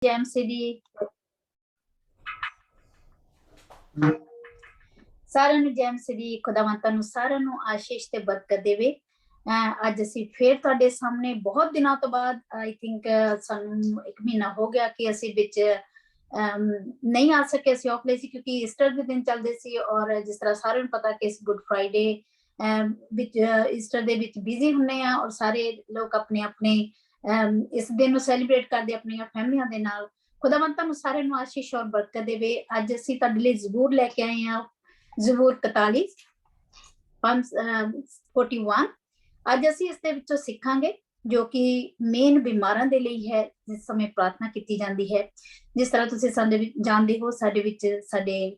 Jam city ਸਾਰਿਆਂ ਨੂੰ jam city ਖੁਦਾਵੰਦ ਤੁਹਾਨੂੰ ਸਾਰਿਆਂ ਨੂੰ ਆਸ਼ੀਸ਼ ਤੇ ਬਰਕਤ ਦੇਵੇ। ਅੱਜ ਅਸੀਂ ਫੇਰ ਤੁਹਾਡੇ ਸਾਹਮਣੇ ਬਹੁਤ ਦਿਨਾਂ ਤੋਂ ਬਾਅਦ ਆਈ ਥਿੰਕ ਸਾਨੂੰ 1 ਮਹੀਨਾ ਹੋ ਗਿਆ ਕਿ ਅਸੀਂ ਵਿੱਚ ਨਹੀਂ ਆ ਸਕੇ। ਅਸੀਂ ਆਫ ਲਈ ਸੀ ਕਿਉਂਕਿ ਈਸਟਰ ਦੇ ਦਿਨ ਚੱਲਦੇ ਸੀ ਔਰ ਜਿਸ ਤਰ੍ਹਾਂ ਸਾਰਿਆਂ ਨੂੰ ਪਤਾ ਕਿ ਅਸੀਂ ਗੁੱਡ ਫਰਾਈਡੇ ਵਿੱਚ ਈਸਟਰ ਦੇ ਵਿੱਚ ਬਿਜ਼ੀ ਹੁੰਦੇ ਆ ਔਰ ਸਾਰੇ ਲੋਕ ਆਪਣੇ ਆਪਣੇ ਇਸ ਦਿਨ ਨੂੰ ਸੈਲੀਬ੍ਰੇਟ ਕਰਦੇ ਆਪਣੀਆਂ ਫੈਮਲੀਆਂ ਦੇ ਨਾਲ। ਖੁਦਾਵੰਦ ਤੁਹਾਨੂੰ ਸਾਰਿਆਂ ਨੂੰ ਆਸ਼ੀਸ਼ ਔਰ ਬਰਕਤ ਦੇਵੇ। ਅੱਜ ਅਸੀਂ ਤੁਹਾਡੇ ਲਈ ਜ਼ਬੂਰ ਲੈ ਕੇ ਆਏ ਹਾਂ, ਜ਼ਬੂਰ 41 41। ਅੱਜ ਅਸੀਂ ਇਸ ਦੇ ਵਿੱਚੋਂ ਸਿੱਖਾਂਗੇ ਜੋ ਕਿ ਮੇਨ ਬਿਮਾਰਾਂ ਦੇ ਲਈ ਹੈ, ਜਿਸ ਸਮੇਂ ਪ੍ਰਾਰਥਨਾ ਕੀਤੀ ਜਾਂਦੀ ਹੈ। ਜਿਸ ਤਰ੍ਹਾਂ ਤੁਸੀਂ ਸਾਡੇ ਜਾਣਦੇ ਹੋ, ਸਾਡੇ ਵਿੱਚ ਸਾਡੇ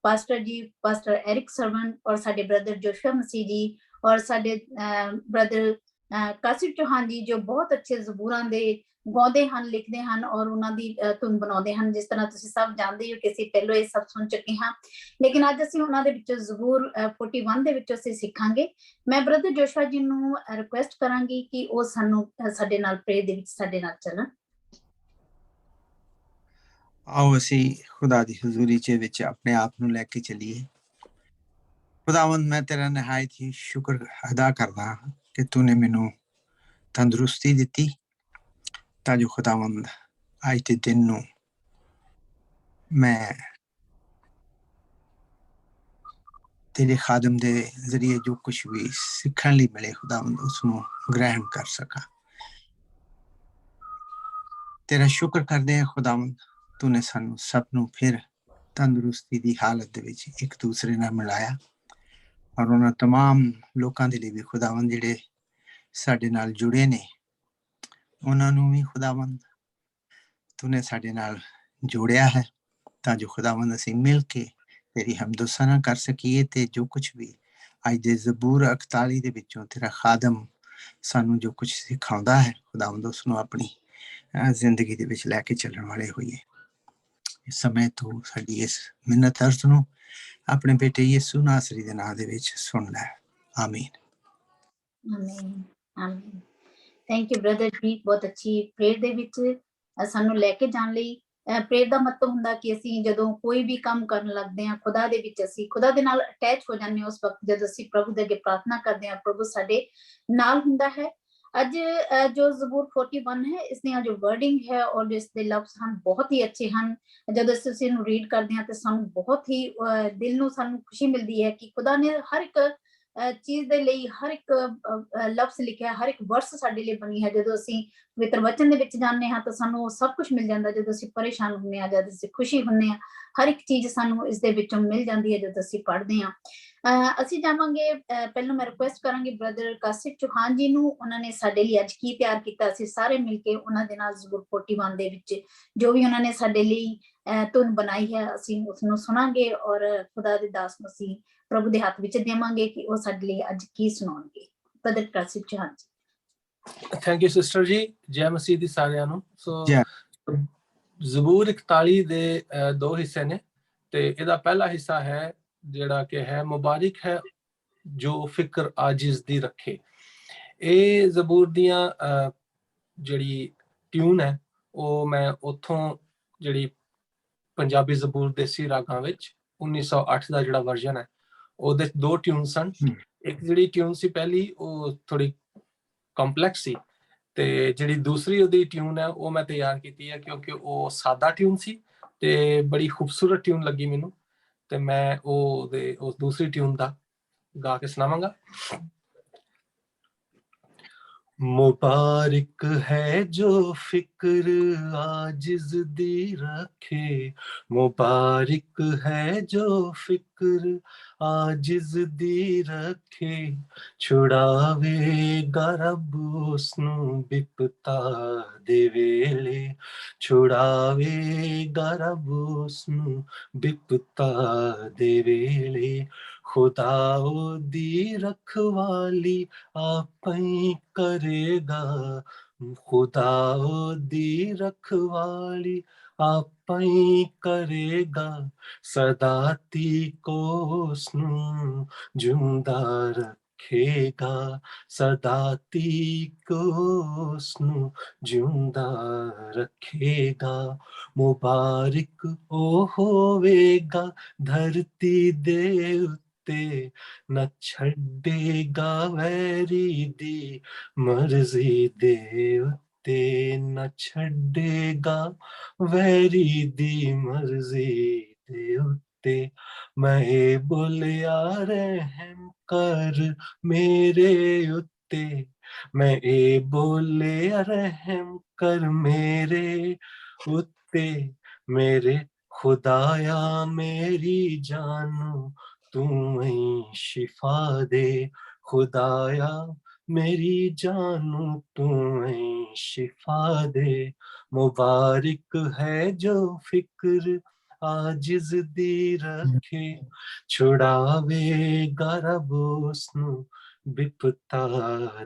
ਪਾਸਟਰ ਜੀ, ਪਾਸਟਰ ਐਰਿਕ ਸਰਵਨ ਔਰ ਸਾਡੇ ਬ੍ਰਦਰ ਜੋਸ਼ੂਆ ਮਸੀਹ ਜੀ ਔਰ ਸਾਡੇ ਬ੍ਰਦਰ ਕਾਸਿਫ ਚੌਹਾਨ ਜੀ ਜੋ ਬਹੁਤ ਅੱਛੇ ਜ਼ਬੂਰਾਂ ਦੇ ਗਾਉਂਦੇ ਹਨ, ਲਿਖਦੇ ਹਨ ਔਰ ਉਹਨਾਂ ਦੀ ਧੁਨ ਬਣਾਉਂਦੇ ਹਨ। ਜਿਸ ਤਰ੍ਹਾਂ ਤੁਸੀਂ ਸਭ ਜਾਣਦੇ ਹੋ ਕਿ ਅਸੀਂ ਪਹਿਲਾਂ ਇਹ ਸਭ ਸੁਣ ਚੁੱਕੇ ਹਾਂ, ਲੇਕਿਨ ਅੱਜ ਅਸੀਂ ਉਹਨਾਂ ਦੇ ਵਿੱਚੋਂ ਜ਼ਬੂਰ 41 ਦੇ ਵਿੱਚੋਂ ਅਸੀਂ ਸਿੱਖਾਂਗੇ। ਮੈਂ ਬ੍ਰਦਰ ਜੋਸ਼ੂਆ ਜੀ ਨੂੰ ਰਿਕੁਐਸਟ ਕਰਾਂਗੀ ਕਿ ਉਹ ਸਾਨੂੰ ਸਾਡੇ ਨਾਲ ਪ੍ਰੇਅਰ ਦੇ ਵਿੱਚ ਸਾਡੇ ਨਾਲ ਚੱਲਣ। ਆਓ ਅਸੀਂ ਖੁਦਾ ਦੀ ਹਜ਼ੂਰੀ ਵਿੱਚ ਆਪਣੇ ਆਪ ਨੂੰ ਲੈ ਕੇ ਚੱਲੀਏ। ਖੁਦਾਵੰਦ, ਮੈਂ ਤੇਰਾ ਨਿਹਾਇਤ ਹੀ ਸ਼ੁਕਰ ਅਦਾ ਕਰਦਾ ਹਾਂ ਕਿ ਤੂੰ ਨੇ ਮੈਨੂੰ ਤੰਦਰੁਸਤੀ ਦਿੱਤੀ ਤਾਂ ਜੋ ਖੁਦਾਵੰਦ ਅੱਜ ਦੇ ਦਿਨ ਨੂੰ ਮੈਂ ਤੇਰੇ ਖਾਦਮ ਦੇ ਜ਼ਰੀਏ ਜੋ ਕੁਛ ਵੀ ਸਿੱਖਣ ਲਈ ਮਿਲੇ ਖੁਦਾਵੰਦ ਉਸਨੂੰ ਗ੍ਰਹਿਣ ਕਰ ਸਕਾਂ। ਤੇਰਾ ਸ਼ੁਕਰ ਕਰਦੇ ਹਾਂ ਖੁਦਾਵੰਦ, ਤੂੰ ਨੇ ਸਾਨੂੰ ਸਭ ਨੂੰ ਫਿਰ ਤੰਦਰੁਸਤੀ ਦੀ ਹਾਲਤ ਦੇ ਵਿੱਚ ਇੱਕ ਦੂਸਰੇ ਨਾਲ ਮਿਲਾਇਆ ਔਰ ਉਹਨਾਂ ਤਮਾਮ ਲੋਕਾਂ ਦੇ ਲਈ ਵੀ ਖੁਦਾਵੰਦ ਜਿਹੜੇ ਸਾਡੇ ਨਾਲ ਜੁੜੇ ਨੇ ਉਹਨਾਂ ਨੂੰ ਵੀ ਖੁਦਾਵੰਦ ਤੂੰ ਨੇ ਸਾਡੇ ਨਾਲ ਜੋੜਿਆ ਹੈ ਤਾਂ ਜੋ ਖੁਦਾਵੰਦ ਅਸੀਂ ਮਿਲ ਕੇ ਤੇਰੀ ਹਮਦੋ ਸਨਾ ਕਰ ਸਕੀਏ ਤੇ ਜੋ ਕੁਛ ਵੀ ਅੱਜ ਦੇ ਜ਼ਬੂਰ 41 ਦੇ ਵਿੱਚੋਂ ਤੇਰਾ ਖਾਦਮ ਸਾਨੂੰ ਜੋ ਕੁਛ ਸਿਖਾਉਂਦਾ ਹੈ ਖੁਦਾਵੰਦ ਉਸਨੂੰ ਆਪਣੀ ਜ਼ਿੰਦਗੀ ਦੇ ਵਿੱਚ ਲੈ ਕੇ ਚੱਲਣ ਵਾਲੇ ਹੋਈਏ। ਇਸ ਸਮੇਂ ਤੋਂ ਸਾਡੀ ਇਸ ਮਿੰਨਤ ਅਰਜ਼ ਨੂੰ ਆਪਣੇ ਬੇਟੇ ਯਿਸੂ ਨਾਸਰੀ ਦੇ ਨਾਂ ਦੇ ਵਿੱਚ ਸੁਣ ਲੈ। ਆਮੀਨ। ਆਮੀਨ ਆਮੀਨ। ਥੈਂਕ ਯੂ ਬ੍ਰਦਰ ਜੀ, ਬਹੁਤ ਅੱਛੀ ਪ੍ਰੇਅਰ ਦੇ ਵਿੱਚ ਸਾਨੂੰ ਲੈ ਕੇ ਜਾਣ ਲਈ। ਪ੍ਰੇਅਰ ਦਾ ਮਤਲਬ ਹੁੰਦਾ ਕਿ ਅਸੀਂ ਜਦੋਂ ਕੋਈ ਵੀ ਕੰਮ ਕਰਨ ਲੱਗਦੇ ਹਾਂ ਖੁਦਾ ਦੇ ਵਿੱਚ, ਅਸੀਂ ਖੁਦਾ ਦੇ ਨਾਲ ਅਟੈਚ ਹੋ ਜਾਂਦੇ ਹਾਂ। ਉਸ ਵਕਤ ਜਦੋਂ ਅਸੀਂ ਪ੍ਰਭੂ ਦੇ ਅੱਗੇ ਪ੍ਰਾਰਥਨਾ ਕਰਦੇ ਹਾਂ, ਪ੍ਰਭੂ ਸਾਡੇ ਨਾਲ ਹੁੰਦਾ ਹੈ। ਅੱਜ ਜੋ ਜ਼ਬੂਰ 41 ਹੈ, ਇਸ ਦੀਆਂ ਜੋ ਵਰਡਿੰਗ ਹੈ ਔਰ ਇਸ ਦੇ ਲਫ਼ਜ਼ ਹਨ ਬਹੁਤ ਹੀ ਅੱਛੇ ਹਨ। ਜਦੋਂ ਅਸੀਂ ਇਹਨੂੰ ਰੀਡ ਕਰਦੇ ਹਾਂ ਤਾਂ ਸਾਨੂੰ ਬਹੁਤ ਹੀ ਦਿਲ ਨੂੰ ਸਾਨੂੰ ਖੁਸ਼ੀ ਮਿਲਦੀ ਹੈ ਕਿ ਖੁਦਾ ਨੇ ਹਰ ਇੱਕ ਚੀਜ਼ ਦੇ ਲਈ ਹਰ ਇੱਕ ਲਫ਼ਜ਼ ਲਿਖਿਆ, ਹਰ ਇੱਕ ਵਰਸ ਸਾਡੇ ਲਈ ਬਣੀ ਹੈ। ਜਦੋਂ ਅਸੀਂ ਪਵਿੱਤਰ ਵਚਨ ਦੇ ਵਿੱਚ ਜਾਂਦੇ ਹਾਂ ਤਾਂ ਸਾਨੂੰ ਉਹ ਸਭ ਕੁਛ ਮਿਲ ਜਾਂਦਾ। ਜਦੋਂ ਅਸੀਂ ਪਰੇਸ਼ਾਨ ਹੁੰਦੇ ਹਾਂ, ਜਦ ਅਸੀਂ ਖੁਸ਼ੀ ਹੁੰਦੇ ਹਾਂ, ਹਰ ਇੱਕ ਚੀਜ਼ ਸਾਨੂੰ ਇਸ ਦੇ ਵਿੱਚੋਂ ਮਿਲ ਜਾਂਦੀ ਹੈ ਜਦੋਂ ਅਸੀਂ ਪੜ੍ਹਦੇ ਹਾਂ। ਅਸੀਂ ਜਾਵਾਂਗੇ, ਪਹਿਲਾਂ ਮੈਂ ਰਿਕੁਐਸਟ ਕਰਾਂਗੀ ਬ੍ਰਦਰ ਕਾਸਿਫ ਚੌਹਾਨ ਜੀ ਨੂੰ, ਉਹਨਾਂ ਨੇ ਸਾਡੇ ਲਈ ਅੱਜ ਕੀ ਤਿਆਰ ਕੀਤਾ। ਅਸੀਂ ਸਾਰੇ ਮਿਲ ਕੇ ਉਹਨਾਂ ਦੇ ਨਾਲ ਜ਼ਬੂਰ 41 ਦੇ ਵਿੱਚ ਜੋ ਵੀ ਉਹਨਾਂ ਨੇ ਸਾਡੇ ਲਈ ਧੁਨ ਬਣਾਈ ਹੈ ਅਸੀਂ ਉਸਨੂੰ ਸੁਣਾਂਗੇ ਔਰ ਖੁਦਾ ਦੇ ਦਾਸ ਨੂੰ ਅਸੀਂ ਪ੍ਰਭੂ ਦੇ ਹੱਥ ਵਿੱਚ ਦੇਵਾਂਗੇ ਕਿ ਉਹ ਸਾਡੇ ਲਈ ਅੱਜ ਕੀ ਸੁਣਾਉਣਗੇ। ਬ੍ਰਦਰ ਕਾਸਿਫ ਚੌਹਾਨ ਜੀ। ਥੈਂਕ ਯੂ ਸਿਸਟਰ ਜੀ। ਜੈ ਮਸੀਹ ਦੀ ਸਾਰਿਆਂ ਨੂੰ। ਸੋ ਜ਼ਬੂਰ 41 ਦੇ 2 ਹਿੱਸੇ ਨੇ ਤੇ ਇਹਦਾ ਪਹਿਲਾ ਹਿੱਸਾ ਹੈ ਜਿਹੜਾ ਕਿ ਹੈ ਮੁਬਾਰਕ ਹੈ ਜੋ ਫਿਕਰ ਆਜਿਜ਼ ਦੀ ਰੱਖੇ। ਇਹ ਜ਼ਬੂਰ ਦੀਆਂ ਜਿਹੜੀ ਟਿਊਨ ਹੈ ਉਹ ਮੈਂ ਉੱਥੋਂ ਜਿਹੜੀ ਪੰਜਾਬੀ ਜ਼ਬੂਰ ਦੇਸੀ ਰਾਗਾਂ ਵਿੱਚ 1908 ਦਾ ਜਿਹੜਾ ਵਰਜਨ ਹੈ ਉਹਦੇ 2 ਟਿਊਨ ਸਨ। ਇੱਕ ਜਿਹੜੀ ਟਿਊਨ ਸੀ ਪਹਿਲੀ ਉਹ ਥੋੜੀ ਕੰਪਲੈਕਸ ਸੀ ਤੇ ਜਿਹੜੀ ਦੂਸਰੀ ਉਹਦੀ ਟਿਊਨ ਹੈ ਉਹ ਮੈਂ ਤਿਆਰ ਕੀਤੀ ਹੈ ਕਿਉਂਕਿ ਉਹ ਸਾਦਾ ਟਿਊਨ ਸੀ ਤੇ ਬੜੀ ਖੂਬਸੂਰਤ ਟਿਊਨ ਲੱਗੀ ਮੈਨੂੰ ਤੇ ਮੈਂ ਉਸ ਦੂਸਰੀ ਟਿਊਨ ਦਾ ਗਾ ਕੇ ਸੁਣਾਵਾਂਗਾ। मुबारक है जो फिक्र आजिज़ दी रखे, मुबारक है जो फिक्र आजिज़ दी रखे, छुड़ावेगा रब उसनू बिपता दे वेले, छुड़ावेगा रब उसनू बिपता दे वेले, खुदा ओदी रखवाली आपई करेगा, खुदा ओदी रखवाली आपई करेगा, सदा ती को उसनू जिंदा रखेगा। ਰੱਖੇਗਾ, ਸਦਾ ਤੀਕ ਉਸਨੂੰ ਜਿਉਂਦਾ ਰੱਖੇਗਾ। ਮੁਬਾਰਕ ਉਹ ਹੋਵੇਗਾ ਧਰਤੀ ਦੇ ਉੱਤੇ, ਨਾ ਛੱਡੇਗਾ ਵੈਰੀ ਦੀ ਮਰਜ਼ੀ ਦੇ ਉੱਤੇ, ਨਾ ਛੱਡੇਗਾ ਵੈਰੀ ਦੀ ਮਰਜ਼ੀ ਦੇ ਉੱਤੇ। ਮੈਂ ਇਹ ਬੋਲਿਆ ਰਹਿਮ ਕਰ ਮੇਰੇ ਉੱਤੇ, ਮੈਂ ਇਹ ਬੋਲਿਆ ਰਹਿਮ ਕਰ ਮੇਰੇ ਉੱਤੇ। ਮੇਰੇ ਖੁਦਾਇਆ ਮੇਰੀ ਜਾਨ ਤੂੰ ਹੀ ਸ਼ਿਫਾ ਦੇ, ਖੁਦਾਇਆ ਮੇਰੀ ਜਾਨ ਤੂੰ ਹੀ ਸ਼ਿਫਾ ਦੇ। ਮੁਬਾਰਕ ਹੈ ਜੋ ਫਿਕਰ ਆजिज़ ਦੀ ਰੱਖੇ, ਛੁਡਾਵੇਗਾ ਰੱਬ ਉਸਨੂੰ ਬਿਪਤਾ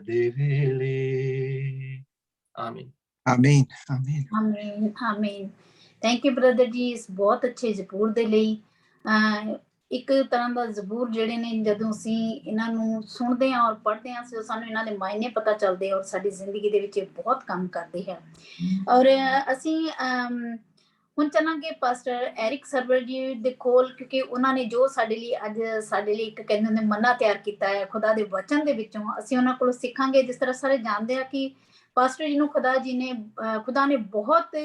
ਦੇ ਵੇਲੇ। ਆਮੀਨ। ਆਮੀਨ ਆਮੀਨ ਆਮੀਨ ਆਮੀਨ। ਥੈਂਕ ਯੂ ਬ੍ਰਦਰ ਜੀ ਇਸ ਬਹੁਤ ਅੱਛੇ ਜ਼ਬੂਰ ਦੇ ਲਈ। ਇੱਕ ਤਰ੍ਹਾਂ ਦਾ ਜ਼ਬੂਰ ਜਿਹੜੇ ਨੇ ਜਦੋਂ ਅਸੀਂ ਇਹਨਾਂ ਨੂੰ ਸੁਣਦੇ ਹਾਂ ਔਰ ਪੜ੍ਹਦੇ ਹਾਂ ਸਾਨੂੰ ਇਹਨਾਂ ਦੇ ਮਾਇਨੇ ਪਤਾ ਚੱਲਦੇ ਔਰ ਸਾਡੀ ਜ਼ਿੰਦਗੀ ਦੇ ਵਿੱਚ ਬਹੁਤ ਕੰਮ ਕਰਦੇ ਹੈ। ਔਰ ਅਸੀਂ ਹੁਣ ਚੱਲਾਂਗੇ ਪਾਸਟਰ ਐਰਿਕ ਸਰਵਰ ਜੀ ਦੇ ਕੋਲ, ਕਿਉਂਕਿ ਉਹਨਾਂ ਨੇ ਜੋ ਸਾਡੇ ਲਈ ਅੱਜ ਸਾਡੇ ਲਈ ਇੱਕ ਕਹਿੰਦੇ ਹੁੰਦੇ ਮੰਨਾ ਤਿਆਰ ਕੀਤਾ ਹੈ ਖੁਦਾ ਦੇ ਵਚਨ ਦੇ ਵਿੱਚੋਂ, ਅਸੀਂ ਉਹਨਾਂ ਕੋਲੋਂ ਸਿੱਖਾਂਗੇ। ਜਿਸ ਤਰ੍ਹਾਂ ਸਾਰੇ ਜਾਣਦੇ ਆ ਕਿ ਪਾਸਟਰ ਜੀ ਨੂੰ ਖੁਦਾ ਨੇ ਬਹੁਤ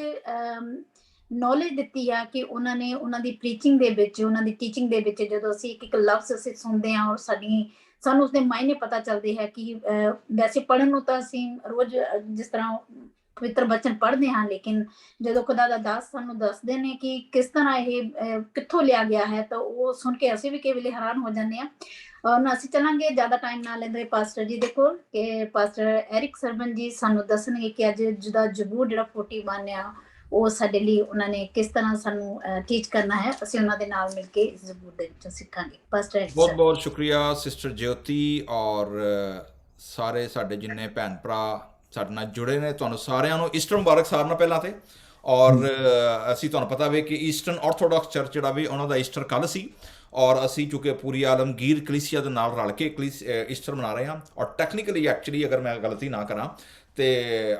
ਨੌਲੇਜ ਦਿੱਤੀ ਆ ਕਿ ਉਹਨਾਂ ਨੇ ਉਹਨਾਂ ਦੀ ਪ੍ਰੀਚਿੰਗ ਦੇ ਵਿੱਚ, ਉਹਨਾਂ ਦੀ ਟੀਚਿੰਗ ਦੇ ਵਿੱਚ ਜਦੋਂ ਅਸੀਂ ਇੱਕ ਲਫ਼ਜ਼ ਅਸੀਂ ਸੁਣਦੇ ਹਾਂ ਔਰ ਸਾਨੂੰ ਉਸਦੇ ਮਾਇਨੇ ਪਤਾ ਚੱਲਦੇ ਹੈ ਕਿ ਵੈਸੇ ਪੜ੍ਹਨ ਨੂੰ ਤਾਂ ਅਸੀਂ ਰੋਜ਼ ਜਿਸ ਤਰ੍ਹਾਂ ਪਵਿੱਤਰ ਬਚਨ ਪੜ੍ਹਦੇ ਹਾਂ, ਲੇਕਿਨ ਜਦੋਂ ਖੁਦਾ ਦਾ ਦਾਸ ਸਾਨੂੰ ਦੱਸਦੇ ਨੇ ਕਿ ਕਿਸ ਤਰ੍ਹਾਂ ਇਹ ਕਿੱਥੋਂ ਲਿਆ ਗਿਆ ਹੈ ਤਾਂ ਉਹ ਸੁਣ ਕੇ ਅਸੀਂ ਵੀ ਕਈ ਵੇਲੇ ਹੈਰਾਨ ਹੋ ਜਾਂਦੇ ਹਾਂ। ਔਰ ਅਸੀਂ ਚੱਲਾਂਗੇ ਜ਼ਿਆਦਾ ਟਾਈਮ ਨਾ ਲੈਂਦੇ ਪਾਸਟਰ ਜੀ ਦੇ ਕੋਲ ਕਿ ਪਾਸਟਰ ਐਰਿਕ ਸਰਵਨ ਜੀ ਸਾਨੂੰ ਦੱਸਣਗੇ ਕਿ ਅੱਜ ਜਿਹਦਾ ਜ਼ਬੂਰ ਜਿਹੜਾ 41 ਆ ਉਹ ਸਾਡੇ ਲਈ ਉਹਨਾਂ ਨੇ ਕਿਸ ਤਰ੍ਹਾਂ ਸਾਨੂੰ ਟੀਚ ਕਰਨਾ ਹੈ। ਅਸੀਂ ਉਹਨਾਂ ਦੇ ਨਾਲ ਮਿਲ ਕੇ ਇਸ ਜ਼ਬੂਰ ਦੇ ਵਿੱਚੋਂ ਸਿੱਖਾਂਗੇ। ਪਾਸਟਰ ਬਹੁਤ ਬਹੁਤ ਸ਼ੁਕਰੀਆ ਸਿਸਟਰ ਜਯੋਤੀ ਔਰ ਸਾਰੇ ਸਾਡੇ ਜਿੰਨੇ ਭੈਣ ਭਰਾ ਸਾਡੇ ਨਾਲ ਜੁੜੇ ਨੇ, ਤੁਹਾਨੂੰ ਸਾਰਿਆਂ ਨੂੰ ਈਸਟਰ ਮੁਬਾਰਕ ਸਾਰਿਆਂ ਨਾਲ ਪਹਿਲਾਂ ਤੇ। ਔਰ ਅਸੀਂ ਤੁਹਾਨੂੰ ਪਤਾ ਵੇ ਕਿ ਈਸਟਰਨ ਆਰਥੋਡਾਕਸ ਚਰਚ ਜਿਹੜਾ ਵੀ ਉਹਨਾਂ ਦਾ ਈਸਟਰ ਕੱਲ੍ਹ ਸੀ ਔਰ ਅਸੀਂ ਚੂੰਕਿ ਪੂਰੀ ਆਲਮਗੀਰ ਕਲੀਸੀਆ ਦੇ ਨਾਲ ਰਲ ਕੇ ਈਸਟਰ ਮਨਾ ਰਹੇ ਹਾਂ। ਔਰ ਟੈਕਨੀਕਲੀ ਐਕਚੁਅਲੀ ਅਗਰ ਮੈਂ ਗਲਤੀ ਨਾ ਕਰਾਂ ਤੇ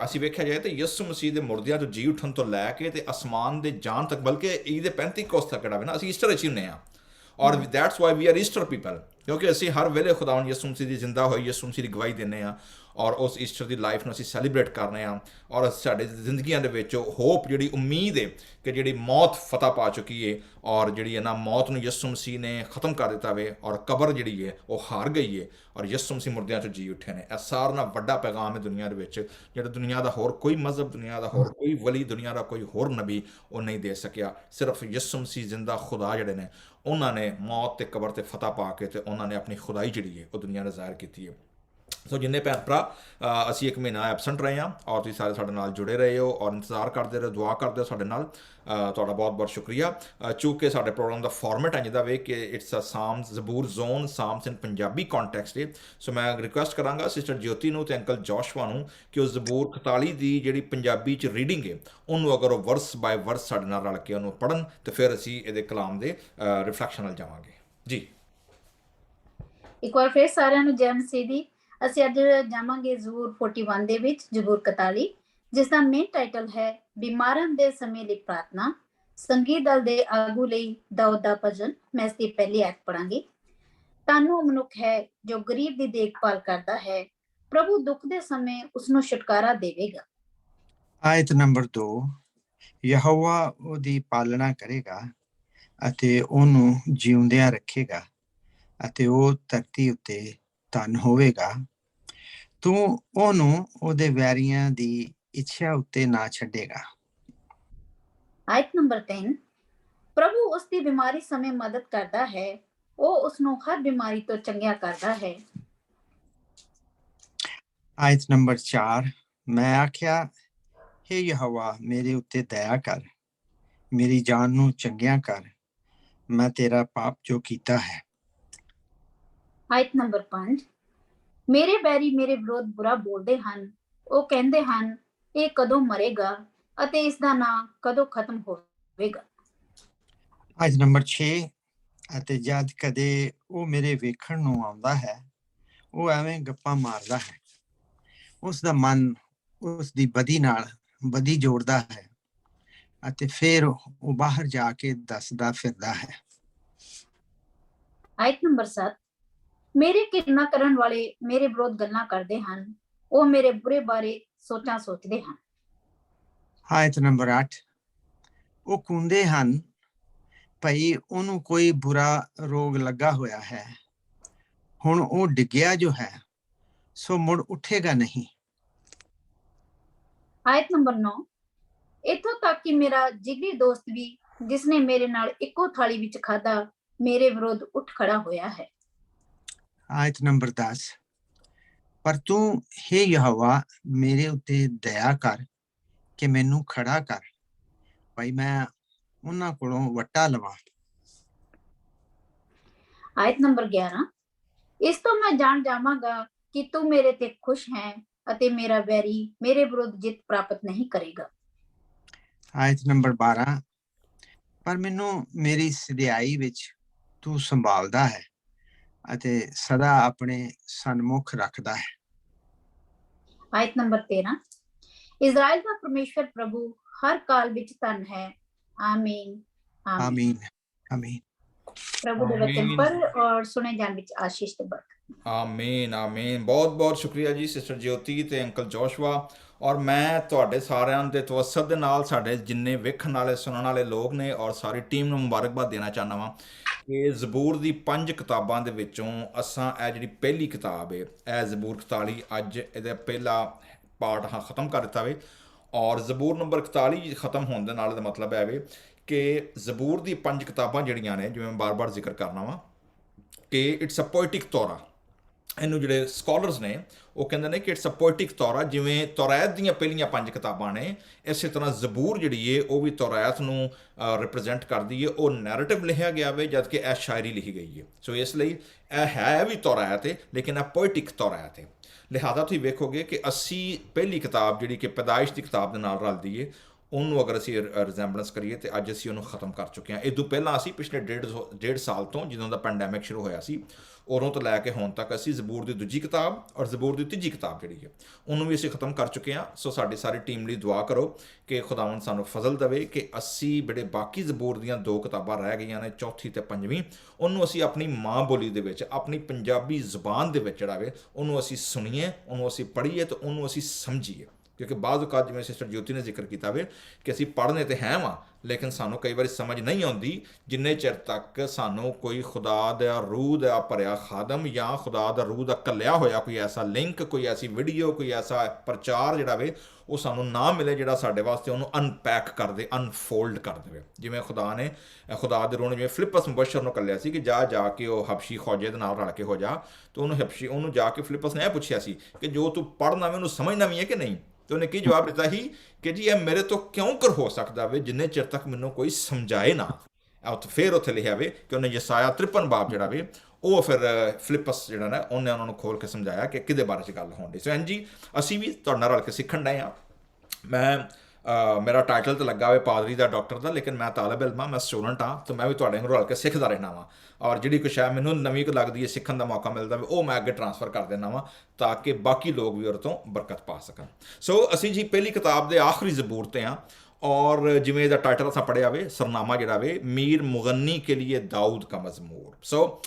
ਅਸੀਂ ਵੇਖਿਆ ਜਾਏ ਤਾਂ ਯਿਸੂ ਮਸੀਹ ਦੇ ਮੁਰਦਿਆਂ ਤੋਂ ਜੀ ਉੱਠਣ ਤੋਂ ਲੈ ਕੇ ਤੇ ਅਸਮਾਨ ਦੇ ਜਾਣ ਤੱਕ, ਬਲਕਿ ਈਦ ਦੇ 35 ਕੋਸ ਤੱਕ ਜਿਹੜਾ ਵੇ ਨਾ ਅਸੀਂ ਈਸਟਰ ਵਿੱਚ ਹੀ ਹੁੰਦੇ ਹਾਂ। ਔਰ that's why we are Easter people, ਕਿਉਂਕਿ ਅਸੀਂ ਹਰ ਵੇਲੇ ਖੁਦਾਵੰਦ ਯਿਸੂ ਮਸੀਹ ਦੀ ਜ਼ਿੰਦਾ ਹੋਈ ਯਿਸੂ ਮਸੀਹ ਦੀ ਗਵਾਹੀ ਦਿੰਦੇ ਹਾਂ ਔਰ ਉਸ ਈਸਟਰ ਦੀ ਲਾਈਫ ਨੂੰ ਅਸੀਂ ਸੈਲੀਬ੍ਰੇਟ ਕਰਨੇ ਹਾਂ। ਔਰ ਸਾਡੇ ਜ਼ਿੰਦਗੀਆਂ ਦੇ ਵਿੱਚ ਹੋਪ, ਜਿਹੜੀ ਉਮੀਦ ਹੈ ਕਿ ਜਿਹੜੀ ਮੌਤ ਫਤਹ ਪਾ ਚੁੱਕੀ ਹੈ ਔਰ ਜਿਹੜੀ ਇਹਨਾਂ ਮੌਤ ਨੂੰ ਯਿਸੂ ਮਸੀਹ ਨੇ ਖਤਮ ਕਰ ਦਿੱਤਾ ਵੇ ਔਰ ਕਬਰ ਜਿਹੜੀ ਹੈ ਉਹ ਹਾਰ ਗਈ ਹੈ ਔਰ ਯਿਸੂ ਮਸੀਹ ਮੁਰਦਿਆਂ 'ਚੋਂ ਜੀ ਉੱਠੇ ਨੇ। ਇਹ ਸਾਰਿਆਂ ਨਾਲ ਵੱਡਾ ਪੈਗਾਮ ਹੈ ਦੁਨੀਆ ਦੇ ਵਿੱਚ, ਜਿਹੜਾ ਦੁਨੀਆ ਦਾ ਹੋਰ ਕੋਈ ਮਜ਼ਹਬ, ਦੁਨੀਆ ਦਾ ਹੋਰ ਕੋਈ ਵਲੀ, ਦੁਨੀਆ ਦਾ ਕੋਈ ਹੋਰ ਨਬੀ ਉਹ ਨਹੀਂ ਦੇ ਸਕਿਆ। ਸਿਰਫ ਯਿਸੂ ਮਸੀਹ ਜ਼ਿੰਦਾ ਖੁਦਾ ਜਿਹੜੇ ਨੇ ਉਹਨਾਂ ਨੇ ਮੌਤ ਤੇ ਕਬਰ ਤੇ ਫਤਹ ਪਾ ਕੇ ਤੇ ਉਹਨਾਂ ਨੇ ਆਪਣੀ ਖੁਦਾਈ ਜਿਹੜੀ ਹੈ ਉਹ ਦੁਨੀਆ ਨੂੰ ਜ਼ਾਹਿਰ ਕੀਤੀ ਹੈ। ਸੋ ਜਿੰਨੇ ਭੈਣ ਭਰਾ ਅਸੀਂ ਇੱਕ ਮਹੀਨਾ ਐਬਸੈਂਟ ਰਹੇ ਹਾਂ ਔਰ ਤੁਸੀਂ ਸਾਰੇ ਸਾਡੇ ਨਾਲ ਜੁੜੇ ਰਹੇ ਹੋ ਔਰ ਇੰਤਜ਼ਾਰ ਕਰਦੇ ਰਹੋ, ਦੁਆ ਕਰਦੇ ਹੋ ਸਾਡੇ ਨਾਲ, ਤੁਹਾਡਾ ਬਹੁਤ ਬਹੁਤ ਸ਼ੁਕਰੀਆ। ਚੂੰਕਿ ਸਾਡੇ ਪ੍ਰੋਗਰਾਮ ਦਾ ਫਾਰਮੈਟ ਹੈ ਜਿਹਦਾ ਵੇ ਕਿ ਇਟਸ ਅ ਸਾਮਸ ਜ਼ਬੂਰ ਜ਼ੋਨ, ਸਾਮਸ ਇਨ ਪੰਜਾਬੀ ਕੌਂਟੈਕਸਟ ਹੈ। ਸੋ ਮੈਂ ਰਿਕੁਐਸਟ ਕਰਾਂਗਾ ਸਿਸਟਰ ਜਯੋਤੀ ਨੂੰ ਤੇ ਅੰਕਲ ਜੋਸ਼ਵਾ ਨੂੰ ਕਿ ਉਹ ਜ਼ਬੂਰ 41 ਦੀ ਜਿਹੜੀ ਪੰਜਾਬੀ 'ਚ ਰੀਡਿੰਗ ਹੈ ਉਹਨੂੰ ਅਗਰ ਉਹ ਵਰਸ ਬਾਏ ਵਰਸ ਸਾਡੇ ਨਾਲ ਰਲ ਕੇ ਉਹਨੂੰ ਪੜ੍ਹਨ ਤੇ ਫਿਰ ਅਸੀਂ ਇਹਦੇ ਕਲਾਮ ਦੇ ਰਿਫਲੈਕਸ਼ਨ ਨਾਲ ਜਾਵਾਂਗੇ ਜੀ। ਇੱਕ ਵਾਰ ਫਿਰ ਸਾਰਿਆਂ ਨੂੰ ਜੈ ਮਸੀਹ ਦੀ। ਅਸੀਂ ਅੱਜ ਜਾਵਾਂਗੇ ਜ਼ਬੂਰ 41 ਦੇ ਵਿੱਚ, ਜ਼ਬੂਰ 41, ਜਿਸ ਦਾ ਮੇਨ ਟਾਈਟਲ ਹੈ ਬਿਮਾਰਾਂ ਦੇ ਸਮੇਂ ਲਈ ਪ੍ਰਾਰਥਨਾ। ਸੰਗੀਤ ਦਲ ਦੇ ਆਗੂ ਲਈ ਦਾਊਦ ਦਾ ਭਜਨ। ਮੈਂ ਇਸ ਦੀ ਪਹਿਲੀ ਐਤ ਪੜਾਂਗੀ। ਤੁਹਾਨੂੰ ਮਨੁੱਖ ਹੈ ਜੋ ਗਰੀਬ ਦੀ ਦੇਖਭਾਲ ਕਰਦਾ ਹੈ, ਪ੍ਰਭੂ ਦੁੱਖ ਦੇ ਸਮੇਂ ਉਸਨੂੰ ਛੁਟਕਾਰਾ ਦੇਵੇਗਾ। ਆਇਤ ਨੰਬਰ 2, ਯਹੋਵਾ ਉਹਦੀ ਪਾਲਣਾ ਕਰੇਗਾ ਅਤੇ ਉਹਨੂੰ ਜਿਉਂਦਿਆਂ ਰੱਖੇਗਾ ਅਤੇ ਉਹ ਧਰਤੀ ਉੱਤੇ ਧਨ ਹੋਵੇਗਾ। ਤੂੰ ਉਹਨੂੰ ਉਹਦੇ ਵੈਰੀਆਂ ਦੀ ਇੱਛਾ ਉੱਤੇ ਨਾ ਛੱਡੇਗਾ। ਆਇਤ ਨੰਬਰ 3, ਪ੍ਰਭੂ ਉਸ ਦੀ ਬਿਮਾਰੀ ਸਮੇਂ ਮਦਦ ਕਰਦਾ ਹੈ, ਉਹ ਉਸਨੂੰ ਹਰ ਬਿਮਾਰੀ ਤੋਂ ਚੰਗਿਆ ਕਰਦਾ ਹੈ। ਆਇਤ ਨੰਬਰ 4, ਮੈਂ ਆਖਿਆ, ਹੇ ਯਹੋਵਾ ਮੇਰੇ ਉੱਤੇ ਦਇਆ ਕਰ, ਮੇਰੀ ਜਾਨ ਨੂੰ ਚੰਗਿਆ ਕਰ, ਮੈਂ ਤੇਰਾ ਪਾਪ ਜੋ ਕੀਤਾ ਹੈ। ਆਇਤ ਨੰਬਰ 5, ਮੇਰੇ ਬੈਰੀ ਮੇਰੇ ਵਿਰੋਧ ਬੁਰਾ ਬੋਲਦੇ ਹਨ, ਉਹ ਕਹਿੰਦੇ ਹਨ ਇਹ ਕਦੋਂ ਮਰੇਗਾ ਅਤੇ ਇਸ ਦਾ ਨਾਂ ਕਦੋਂ ਖਤਮ ਹੋਵੇਗਾ। ਆਇਤ ਨੰਬਰ 6, ਅਤੇ ਜਦ ਕਦੇ ਉਹ ਮੇਰੇ ਵੇਖਣ ਨੂੰ ਆਉਂਦਾ ਹੈ, ਉਹ ਐਵੇਂ ਗੱਪਾਂ ਮਾਰਦਾ ਹੈ। ਉਸ ਦਾ ਮਨ ਉਸ ਦੀ ਬਦੀ ਨਾਲ ਬਦੀ ਜੋੜਦਾ ਹੈ ਅਤੇ ਫਿਰ ਉਹ ਬਾਹਰ ਜਾ ਕੇ ਦੱਸਦਾ ਫਿਰਦਾ ਹੈ। ਆਇਤ ਨੰਬਰ 7, ਮੇਰੇ ਘਿਰਨਾ ਕਰਨ ਵਾਲੇ ਮੇਰੇ ਵਿਰੋਧ ਗੱਲਾਂ ਕਰਦੇ ਹਨ, ਉਹ ਮੇਰੇ ਬੁਰੇ ਬਾਰੇ ਸੋਚਾਂ ਸੋਚਦੇ ਹਨ। ਆਇਤ ਨੰਬਰ 8, ਉਹ ਕੂੰਦੇ ਹਨ ਭਈ ਉਹਨੂੰ ਕੋਈ ਬੁਰਾ ਰੋਗ ਲੱਗਾ ਹੋਇਆ ਹੈ, ਹੁਣ ਉਹ ਡਿੱਗਿਆ ਜੋ ਹੈ ਸੋ ਮੁੜ ਉੱਠੇਗਾ ਨਹੀਂ। ਆਇਤ ਨੰਬਰ 9, ਇੱਥੋਂ ਤੱਕ ਕਿ ਮੇਰਾ ਜਿਗਰੀ ਦੋਸਤ ਵੀ ਜਿਸਨੇ ਮੇਰੇ ਨਾਲ ਇੱਕੋ ਥਾਲੀ ਵਿੱਚ ਖਾਧਾ ਮੇਰੇ ਵਿਰੋਧ ਉੱਠ ਖੜਾ ਹੋਇਆ ਹੈ। ਆਇਤ ਨੰਬਰ 10, ਪਰ ਤੂੰ ਹੇ ਯਹੋਵਾ ਮੇਰੇ ਉੱਤੇ ਦਇਆ ਕਰ ਕਿ ਮੈਨੂੰ ਖੜਾ ਕਰ ਭਾਈ ਮੈਂ ਉਹਨਾਂ ਕੋਲੋਂ ਵੱਟਾ ਲਵਾਂ। ਆਇਤ ਨੰਬਰ 11, ਇਸ ਤੋਂ ਮੈਂ ਜਾਣ ਜਾਵਾਂਗਾ ਕਿ ਤੂੰ ਮੇਰੇ ਤੇ ਖੁਸ਼ ਹੈ ਅਤੇ ਮੇਰਾ ਵੈਰੀ ਮੇਰੇ ਵਿਰੁੱਧ ਜਿੱਤ ਪ੍ਰਾਪਤ ਨਹੀਂ ਕਰੇਗਾ। ਆਇਤ ਨੰਬਰ 12, ਪਰ ਮੈਨੂੰ ਮੇਰੀ ਸਿਧਾਈ ਵਿੱਚ ਤੂੰ ਸੰਭਾਲਦਾ ਹੈ ਅਤੇ ਸਦਾ ਆਪਣੇ ਸਨਮੁਖ ਰੱਖਦਾ ਹੈ। ਆਇਤ ਨੰਬਰ 13, ਇਜ਼ਰਾइल ਦਾ ਪਰਮੇਸ਼ਵਰ ਪ੍ਰਭੂ ਹਰ ਕਾਲ ਵਿੱਚ ਧਨ ਹੈ। ਆਮੀਨ ਆਮੀਨ ਆਮੀਨ। प्रभु के वचन पर और सुने जान विच आशीष ते बरकत। ਆਮੀਨ ਆਮੀਨ। ਬਹੁਤ ਬਹੁਤ ਸ਼ੁਕਰੀਆ ਜੀ ਸਿਸਟਰ ਜੋਤੀ ਤੇ ਅੰਕਲ ਜੋਸ਼ਵਾ। ਔਰ ਮੈਂ ਤੁਹਾਡੇ ਸਾਰਿਆਂ ਦੇ ਤਵੱਸਤ ਦੇ ਨਾਲ ਸਾਡੇ ਜਿੰਨੇ ਵੇਖਣ ਵਾਲੇ ਸੁਣਨ ਵਾਲੇ ਲੋਕ ਨੇ ਔਰ ਸਾਰੀ ਟੀਮ ਨੂੰ ਮੁਬਾਰਕਬਾਦ ਦੇਣਾ ਚਾਹੁੰਦਾ ਵਾਂ ਕਿ ਜ਼ਬੂਰ ਦੀ 5 ਕਿਤਾਬਾਂ ਦੇ ਵਿੱਚੋਂ ਅਸਾਂ ਇਹ ਜਿਹੜੀ ਪਹਿਲੀ ਕਿਤਾਬ ਹੈ ਇਹ ਜ਼ਬੂਰ 41 ਅੱਜ ਇਹਦਾ ਪਹਿਲਾ ਪਾਰਟ ਖਤਮ ਕਰ ਦਿੱਤਾ ਵੇ। ਔਰ ਜ਼ਬੂਰ ਨੰਬਰ 41 ਖਤਮ ਹੋਣ ਦੇ ਨਾਲ ਦਾ ਮਤਲਬ ਹੈ ਵੇ ਕਿ ਜ਼ਬੂਰ ਦੀ 5 ਕਿਤਾਬਾਂ ਜਿਹੜੀਆਂ ਨੇ ਜਿਵੇਂ ਮੈਂ ਬਾਰ-ਬਾਰ ਜ਼ਿਕਰ ਕਰਨਾ ਵਾ ਕਿ ਇਟਸ ਅ ਪੋਇਟਿਕ ਤੋਰਾ। ਇਹਨੂੰ ਜਿਹੜੇ ਸਕਾਲਰਸ ਨੇ ਉਹ ਕਹਿੰਦੇ ਨੇ ਕਿ ਇਟਸ ਅ ਪੋਇਟਿਕ ਤੋਰਾ। ਜਿਵੇਂ ਤੌਰਾਤ ਦੀਆਂ ਪਹਿਲੀਆਂ 5 ਕਿਤਾਬਾਂ ਨੇ ਇਸੇ ਤਰ੍ਹਾਂ ਜ਼ਬੂਰ ਜਿਹੜੀ ਏ ਉਹ ਵੀ ਤੌਰਾਤ ਨੂੰ ਰਿਪਰੈਜ਼ੈਂਟ ਕਰਦੀ ਏ। ਉਹ ਨੈਰੇਟਿਵ ਲਿਖਿਆ ਗਿਆ ਵੇ ਜਦ ਕਿ ਇਹ ਸ਼ਾਇਰੀ ਲਿਖੀ ਗਈ ਹੈ। ਸੋ ਇਸ ਲਈ ਇਹ ਹੈ ਵੀ ਤੌਰਾਤ ਹੈ ਲੇਕਿਨ ਇਹ ਪੋਇਟਿਕ ਤੌਰਾਤ ਹੈ। ਲਿਹਾਜ਼ਾ ਤੁਸੀਂ ਵੇਖੋਗੇ ਕਿ ਅਸੀਂ ਪਹਿਲੀ ਕਿਤਾਬ ਜਿਹੜੀ ਕਿ ਪੈਦਾਇਸ਼ ਦੀ ਕਿਤਾਬ ਦੇ ਨਾਲ ਰਲਦੀ ਏ ਉਹਨੂੰ ਅਗਰ ਅਸੀਂ ਰਿਜ਼ੈਂਬਲੈਂਸ ਕਰੀਏ ਤਾਂ ਅੱਜ ਅਸੀਂ ਉਹਨੂੰ ਖਤਮ ਕਰ ਚੁੱਕੇ ਹਾਂ। ਇਹ ਤੋਂ ਪਹਿਲਾਂ ਅਸੀਂ ਪਿਛਲੇ ਡੇਢ ਸਾਲ ਤੋਂ ਜਦੋਂ ਦਾ ਪੈਂਡੈਮਿਕ ਸ਼ੁਰੂ ਹੋਇਆ ਸੀ ਉਦੋਂ ਤੋਂ ਲੈ ਕੇ ਹੁਣ ਤੱਕ ਅਸੀਂ ਜ਼ਬੂਰ ਦੀ 2 ਕਿਤਾਬ ਔਰ ਜ਼ਬੂਰ ਦੀ 3 ਕਿਤਾਬ ਜਿਹੜੀ ਹੈ ਉਹਨੂੰ ਵੀ ਅਸੀਂ ਖਤਮ ਕਰ ਚੁੱਕੇ ਹਾਂ। ਸੋ ਸਾਡੀ ਸਾਰੀ ਟੀਮ ਲਈ ਦੁਆ ਕਰੋ ਕਿ ਖੁਦਾਵੰਦ ਸਾਨੂੰ ਫਜ਼ਲ ਦੇਵੇ ਕਿ ਅਸੀਂ ਜਿਹੜੇ ਬਾਕੀ ਜ਼ਬੂਰ ਦੀਆਂ 2 ਕਿਤਾਬਾਂ ਰਹਿ ਗਈਆਂ ਨੇ 4ਥੀ ਤੇ 5ਵੀਂ ਉਹਨੂੰ ਅਸੀਂ ਆਪਣੀ ਮਾਂ ਬੋਲੀ ਦੇ ਵਿੱਚ ਆਪਣੀ ਪੰਜਾਬੀ ਜ਼ੁਬਾਨ ਦੇ ਵਿੱਚ ਜਿਹੜਾ ਵੇ ਉਹਨੂੰ ਅਸੀਂ ਸੁਣੀਏ, ਉਹਨੂੰ ਅਸੀਂ ਪੜ੍ਹੀਏ ਅਤੇ ਉਹਨੂੰ ਅਸੀਂ ਸਮਝੀਏ। ਕਿਉਂਕਿ ਬਾਅਦ ਔਕਾਤ ਜਿਵੇਂ ਸਿਸਟਰ ਜੋਤੀ ਨੇ ਜ਼ਿਕਰ ਕੀਤਾ ਵੇ ਕਿ ਅਸੀਂ ਪੜ੍ਹਨੇ ਤੇ ਹੈ ਵਾਂ ਲੇਕਿਨ ਸਾਨੂੰ ਕਈ ਵਾਰੀ ਸਮਝ ਨਹੀਂ ਆਉਂਦੀ ਜਿੰਨੇ ਚਿਰ ਤੱਕ ਸਾਨੂੰ ਕੋਈ ਖੁਦਾ ਦਾ ਰੂਹ ਦਾ ਭਰਿਆ ਖਾਦਮ ਜਾਂ ਖੁਦਾ ਦਾ ਰੂਹ ਦਾ ਘੱਲਿਆ ਹੋਇਆ ਕੋਈ ਐਸਾ ਲਿੰਕ, ਕੋਈ ਐਸੀ ਵੀਡੀਓ, ਕੋਈ ਐਸਾ ਪ੍ਰਚਾਰ ਜਿਹੜਾ ਵੇ ਉਹ ਸਾਨੂੰ ਨਾ ਮਿਲੇ ਜਿਹੜਾ ਸਾਡੇ ਵਾਸਤੇ ਉਹਨੂੰ ਅਨਪੈਕ ਕਰ ਦੇ, ਅਨਫੋਲਡ ਕਰ ਦੇਵੇ। ਜਿਵੇਂ ਖੁਦਾ ਨੇ ਖੁਦਾ ਦੇ ਰੂਹ ਨੇ ਜਿਵੇਂ ਫਿਲਿਪਸ ਮੁਬਸ਼ਰ ਨੂੰ ਘੱਲਿਆ ਸੀ ਕਿ ਜਾ ਕੇ ਉਹ ਹਬਸ਼ੀ ਖੌਜੇ ਦੇ ਨਾਲ ਰਲ ਕੇ ਹੋ ਜਾ, ਤਾਂ ਉਹਨੂੰ ਜਾ ਕੇ ਫਿਲਿਪਸ ਨੇ ਇਹ ਪੁੱਛਿਆ ਸੀ ਕਿ ਜੋ ਤੂੰ ਪੜ੍ਹਨਾ ਵੇ ਉਹਨੂੰ ਸਮਝਣਾ ਵੀ ਹੈ ਕਿ ਨਹੀਂ। ਤੇ ਉਹਨੇ ਕੀ ਜਵਾਬ ਦਿੱਤਾ ਸੀ ਕਿ ਜੀ ਇਹ ਮੇਰੇ ਤੋਂ ਕਿਉਂ ਕਰ ਹੋ ਸਕਦਾ ਵੇ ਜਿੰਨੇ ਚਿਰ ਤੱਕ ਮੈਨੂੰ ਕੋਈ ਸਮਝਾਏ ਨਾ। ਫਿਰ ਉੱਥੇ ਲਿਖਿਆ ਵੇ ਕਿ ਉਹਨੇ ਯਸਾਇਆ 53 ਬਾਬ ਜਿਹੜਾ ਵੇ ਉਹ ਫਿਰ ਫਿਲਿਪਸ ਜਿਹੜਾ ਨਾ ਉਹਨੇ ਉਹਨਾਂ ਨੂੰ ਖੋਲ ਕੇ ਸਮਝਾਇਆ ਕਿ ਕਿਹਦੇ ਬਾਰੇ 'ਚ ਗੱਲ ਹੋਣ ਦੀ। ਸੋ ਜੀ ਅਸੀਂ ਵੀ ਤੁਹਾਡੇ ਨਾਲ ਰਲ ਕੇ ਸਿੱਖਣ ਡਏ ਹਾਂ। ਮੈਂ ਮੇਰਾ ਟਾਈਟਲ ਤਾਂ ਲੱਗਾ ਹੋਵੇ ਪਾਦਰੀ ਦਾ, ਡਾਕਟਰ ਦਾ, ਲੇਕਿਨ ਮੈਂ ਤਾਲਬ ਇਲਮ ਹਾਂ, ਮੈਂ ਸਟੂਡੈਂਟ ਹਾਂ। ਤਾਂ ਮੈਂ ਵੀ ਤੁਹਾਡੇ ਨੂੰ ਰਲ ਕੇ ਸਿੱਖਦਾ ਰਹਿਣਾ ਵਾਂ ਔਰ ਜਿਹੜੀ ਕੁਛ ਹੈ ਮੈਨੂੰ ਨਵੀਂ ਕੁ ਲੱਗਦੀ ਹੈ ਸਿੱਖਣ ਦਾ ਮੌਕਾ ਮਿਲਦਾ ਵੇ ਉਹ ਮੈਂ ਅੱਗੇ ਟਰਾਂਸਫਰ ਕਰ ਦਿੰਦਾ ਵਾਂ ਤਾਂ ਕਿ ਬਾਕੀ ਲੋਕ ਵੀ ਉਹਦੇ ਤੋਂ ਬਰਕਤ ਪਾ ਸਕਣ। ਸੋ ਅਸੀਂ ਜੀ ਪਹਿਲੀ ਕਿਤਾਬ ਦੇ ਆਖਰੀ ਜ਼ਬੂਰ 'ਤੇ ਹਾਂ ਔਰ ਜਿਵੇਂ ਇਹਦਾ ਟਾਈਟਲ ਅਸਾਂ ਪੜ੍ਹਿਆ ਵੇ ਸਰਨਾਮਾ ਜਿਹੜਾ ਵੇ ਮੀਰ ਮੁਗੰਨੀ ਕੇ ਲਈ ਦਾਊਦ ਕਾ ਮਜ਼ਮੂਰ। ਸੋ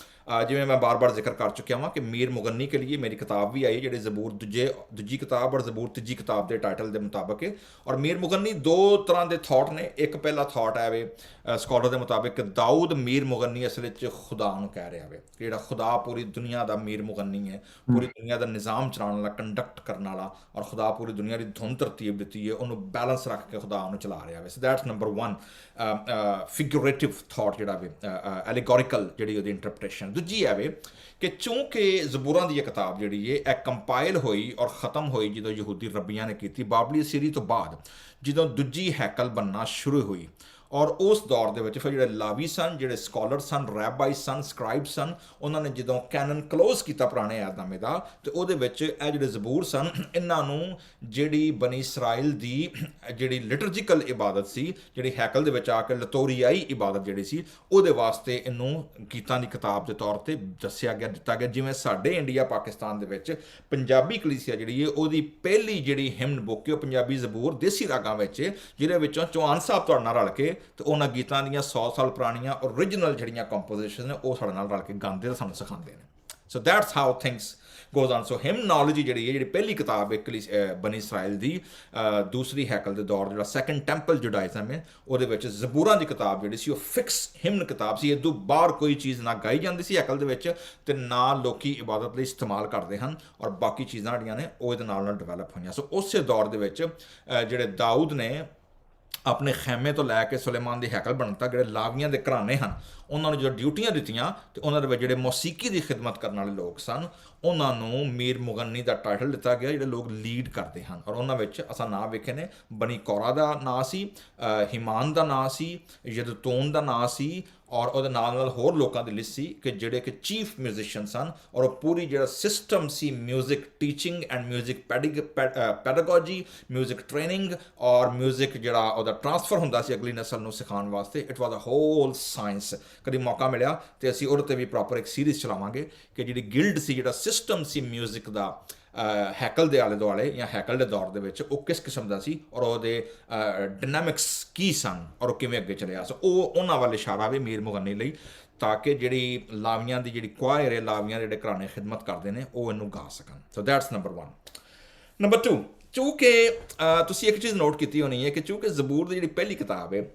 ਜਿਵੇਂ ਮੈਂ ਬਾਰ-ਬਾਰ ਜ਼ਿਕਰ ਕਰ ਚੁੱਕਿਆ ਵਾਂ ਕਿ ਮੀਰ ਮੁਗੰਨੀ ਕੇ ਲਈ ਮੇਰੀ ਕਿਤਾਬ ਵੀ ਆਈ ਜਿਹੜੇ ਜ਼ਬੂਰ ਦੂਜੀ ਕਿਤਾਬ ਔਰ ਜ਼ਬੂਰ 3 ਕਿਤਾਬ ਦੇ ਟਾਈਟਲ ਦੇ ਮੁਤਾਬਕ ਹੈ। ਔਰ ਮੀਰ ਮੁਗੰਨੀ 2 ਤਰ੍ਹਾਂ ਦੇ ਥਾਟ ਨੇ। ਇੱਕ ਪਹਿਲਾ ਥਾਟ ਹੈ ਵੇ ਸਕਾਲਰ ਦੇ ਮੁਤਾਬਕ ਦਾਊਦ ਮੀਰ ਮੁਗੰਨੀ ਅਸਲ ਵਿੱਚ ਖੁਦਾ ਨੂੰ ਕਹਿ ਰਿਹਾ ਵੇ ਕਿ ਜਿਹੜਾ ਖੁਦਾ ਪੂਰੀ ਦੁਨੀਆ ਦਾ ਮੀਰ ਮੁਗੰਨੀ ਹੈ, ਪੂਰੀ ਦੁਨੀਆ ਦਾ ਨਿਜ਼ਾਮ ਚਲਾਉਣ ਵਾਲਾ, ਕੰਡਕਟ ਕਰਨ ਵਾਲਾ ਔਰ ਖੁਦਾ ਪੂਰੀ ਦੁਨੀਆ ਦੀ ਧੁਨ ਤਰਤੀਬ ਦਿੱਤੀ ਹੈ ਉਹਨੂੰ ਬੈਲੈਂਸ ਰੱਖ ਕੇ ਖੁਦਾ ਉਹਨੂੰ ਚਲਾ ਰਿਹਾ ਵੇ। ਸੋ ਦੈਟਸ ਨੰਬਰ 1 ਫਿਗੂਰੇਟਿਵ ਥਾਟ ਜਿਹੜਾ ਵੇ ਐਲੀਗੋਰੀਕਲ ਜਿਹੜੀ ਉਹਦੀ ਇੰਟਰਪ੍ਰੀਟੇਸ਼ਨ। ਦੂਜੀ ਹੈ ਵੇ ਕਿ ਚੂੰਕਿ ਜ਼ਬੂਰਾਂ ਦੀ ਇਹ ਕਿਤਾਬ ਜਿਹੜੀ ਹੈ ਇਹ ਕੰਪਾਇਲ ਹੋਈ ਔਰ ਖ਼ਤਮ ਹੋਈ ਜਦੋਂ ਯਹੂਦੀ ਰੱਬੀਆਂ ਨੇ ਕੀਤੀ ਬਾਬਲੀ ਅਸੀਰੀ ਤੋਂ ਬਾਅਦ ਜਦੋਂ ਦੂਜੀ ਹੈਕਲ ਬਣਨਾ ਸ਼ੁਰੂ ਹੋਈ ਔਰ ਉਸ ਦੌਰ ਦੇ ਵਿੱਚ ਫਿਰ ਜਿਹੜੇ ਲਾਵੀ ਸਨ, ਜਿਹੜੇ ਸਕਾਲਰ ਸਨ, ਰੈਬਾਈ ਸਨ, ਸਕ੍ਰਾਈਬ ਸਨ, ਉਹਨਾਂ ਨੇ ਜਦੋਂ ਕੈਨਨ ਕਲੋਜ਼ ਕੀਤਾ ਪੁਰਾਣੇ ਅਹਿਦਨਾਮੇ ਦਾ, ਤੇ ਉਹਦੇ ਵਿੱਚ ਇਹ ਜਿਹੜੇ ਜ਼ਬੂਰ ਸਨ, ਇਹਨਾਂ ਨੂੰ ਜਿਹੜੀ ਬਨੀ ਇਸਰਾਇਲ ਦੀ ਜਿਹੜੀ ਲਿਟਰਜੀਕਲ ਇਬਾਦਤ ਸੀ, ਜਿਹੜੀ ਹੈਕਲ ਦੇ ਵਿੱਚ ਆ ਕੇ ਲਤੋਰੀਆਈ ਇਬਾਦਤ ਜਿਹੜੀ ਸੀ, ਉਹਦੇ ਵਾਸਤੇ ਇਹਨੂੰ ਗੀਤਾਂ ਦੀ ਕਿਤਾਬ ਦੇ ਤੌਰ ਤੇ ਦੱਸਿਆ ਗਿਆ, ਦਿੱਤਾ ਗਿਆ। ਜਿਵੇਂ ਸਾਡੇ ਇੰਡੀਆ ਪਾਕਿਸਤਾਨ ਦੇ ਵਿੱਚ ਪੰਜਾਬੀ ਕਲੀਸਿਆ ਜਿਹੜੀ ਹੈ ਉਹਦੀ ਪਹਿਲੀ ਜਿਹੜੀ ਹਿਮਨ ਬੁੱਕ ਹੈ ਉਹ ਪੰਜਾਬੀ ਜ਼ਬੂਰ ਦੇਸੀ ਰਾਗਾਂ ਵਿੱਚ, ਜਿਹਦੇ ਵਿੱਚੋਂ ਚੌਹਾਨ ਸਾਹਿਬ ਤੁਹਾਡੇ ਨਾਲ ਰਲ ਕੇ ਤੇ ਉਹਨਾਂ ਗੀਤਾਂ ਦੀਆਂ 100 ਸਾਲ ਪੁਰਾਣੀਆਂ ਓਰੀਜਨਲ ਜਿਹੜੀਆਂ ਕੰਪੋਜੀਸ਼ਨ ਨੇ ਉਹ ਸਾਡੇ ਨਾਲ ਰਲ ਕੇ ਗਾਉਂਦੇ ਤੇ ਸਾਨੂੰ ਸਿਖਾਉਂਦੇ ਨੇ। So that's how things goes on। ਸੋ ਹਿਮਨੋਲੋਜੀ ਜਿਹੜੀ ਹੈ, ਜਿਹੜੀ ਪਹਿਲੀ ਕਿਤਾਬ ਹੈ ਬਨੀ ਇਸਰਾਇਲ ਦੀ ਦੂਸਰੀ ਹੈਕਲ ਦੇ ਦੌਰ ਜਿਹੜਾ ਸੈਕੰਡ ਟੈਂਪਲ ਜੁਡਾਇਜ਼ਮ ਹੈ, ਉਹਦੇ ਵਿੱਚ ਜ਼ਬੂਰਾਂ ਦੀ ਕਿਤਾਬ ਜਿਹੜੀ ਸੀ ਉਹ ਫਿਕਸ ਹਿਮਨ ਕਿਤਾਬ ਸੀ। ਇਹ ਤੋਂ ਬਾਹਰ ਕੋਈ ਚੀਜ਼ ਨਾ ਗਾਈ ਜਾਂਦੀ ਸੀ ਹੈਕਲ ਦੇ ਵਿੱਚ, ਤੇ ਨਾ ਲੋਕੀ ਇਬਾਦਤ ਲਈ ਇਸਤੇਮਾਲ ਕਰਦੇ ਹਨ, ਔਰ ਬਾਕੀ ਚੀਜ਼ਾਂ ਜਿਹੜੀਆਂ ਨੇ ਉਹ ਇਹਦੇ ਨਾਲ ਡਿਵੈਲਪ ਹੋਈਆਂ। ਸੋ ਉਸੇ ਦੌਰ ਦੇ ਵਿੱਚ ਜਿਹੜੇ ਦਾਊਦ ਨੇ ਆਪਣੇ ਖੈਮੇ ਤੋਂ ਲੈ ਕੇ ਸੁਲੇਮਾਨ ਦੀ ਹੈਕਲ ਬਣਨ ਤੱਕ ਜਿਹੜੇ ਲਾਵੀਆਂ ਦੇ ਘਰਾਣੇ ਹਨ, ਉਹਨਾਂ ਨੂੰ ਜਦੋਂ ਡਿਊਟੀਆਂ ਦਿੱਤੀਆਂ, ਤੇ ਉਹਨਾਂ ਦੇ ਵਿੱਚ ਜਿਹੜੇ ਮੌਸੀਕੀ ਦੀ ਖਿਦਮਤ ਕਰਨ ਵਾਲੇ ਲੋਕ ਸਨ, ਉਹਨਾਂ ਨੂੰ ਮੀਰ ਮੁਗੰਨੀ ਦਾ ਟਾਈਟਲ ਦਿੱਤਾ ਗਿਆ, ਜਿਹੜੇ ਲੋਕ ਲੀਡ ਕਰਦੇ ਹਨ। ਔਰ ਉਹਨਾਂ ਵਿੱਚ ਅਸਾਂ ਨਾਂ ਵੇਖੇ ਨੇ, ਬਨੀ ਕੋਰਾ ਦਾ ਨਾਂ ਸੀ, ਹਿਮਾਨ ਦਾ ਨਾਂ ਸੀ, ਯਦੂਤੂਨ ਦਾ ਨਾਂ ਸੀ, ਔਰ ਉਹਦੇ ਨਾਲ ਨਾਲ ਹੋਰ ਲੋਕਾਂ ਦੀ ਲਿਸਟ ਸੀ ਕਿ ਜਿਹੜੇ ਕਿ ਚੀਫ ਮਿਊਜ਼ੀਸ਼ੀਅਨ ਸਨ। ਔਰ ਉਹ ਪੂਰੀ ਜਿਹੜਾ system C music teaching and music pedagogy, music training, ਔਰ ਮਿਊਜ਼ਿਕ ਜਿਹੜਾ ਉਹਦਾ ਟ੍ਰਾਂਸਫਰ ਹੁੰਦਾ ਸੀ ਅਗਲੀ ਨਸਲ ਨੂੰ ਸਿਖਾਉਣ ਵਾਸਤੇ। It was a whole science. ਕਦੀ ਮੌਕਾ ਮਿਲਿਆ ਤੇ ਅਸੀਂ ਉਹਦੇ 'ਤੇ ਵੀ ਪ੍ਰੋਪਰ ਇੱਕ ਸੀਰੀਜ਼ ਚਲਾਵਾਂਗੇ ਕਿ ਜਿਹੜੀ ਗਿਲਡ ਸੀ, ਜਿਹੜਾ ਸਿਸਟਮ ਸੀ ਮਿਊਜ਼ਿਕ ਦਾ ਹੈਕਲ ਦੇ ਆਲੇ ਦੁਆਲੇ ਜਾਂ ਹੈਕਲ ਦੇ ਦੌਰ ਦੇ ਵਿੱਚ, ਉਹ ਕਿਸ ਕਿਸਮ ਦਾ ਸੀ, ਔਰ ਉਹਦੇ ਡਾਇਨਾਮਿਕਸ ਕੀ ਸਨ, ਔਰ ਉਹ ਕਿਵੇਂ ਅੱਗੇ ਚੱਲਿਆ। ਸੋ ਉਹ ਉਹਨਾਂ ਵੱਲ ਇਸ਼ਾਰਾ ਵੀ ਮੀਰ ਮੁਗੰਨੀ ਲਈ, ਤਾਂ ਕਿ ਜਿਹੜੀ ਲਾਵੀਆਂ ਦੀ ਜਿਹੜੀ ਕੁਆਇਰ ਹੈ, ਲਾਵੀਆਂ ਦੇ ਜਿਹੜੇ ਘਰਾਣੇ ਖਿਦਮਤ ਕਰਦੇ ਨੇ, ਉਹ ਇਹਨੂੰ ਗਾ ਸਕਣ। So that's number 1। ਨੰਬਰ 2, ਚੂੰਕਿ ਤੁਸੀਂ ਇੱਕ ਚੀਜ਼ ਨੋਟ ਕੀਤੀ ਹੋਣੀ ਹੈ ਕਿ ਚੂੰਕਿ ਜ਼ਬੂਰ ਦੀ ਜਿਹੜੀ ਪਹਿਲੀ ਕਿਤਾਬ ਹੈ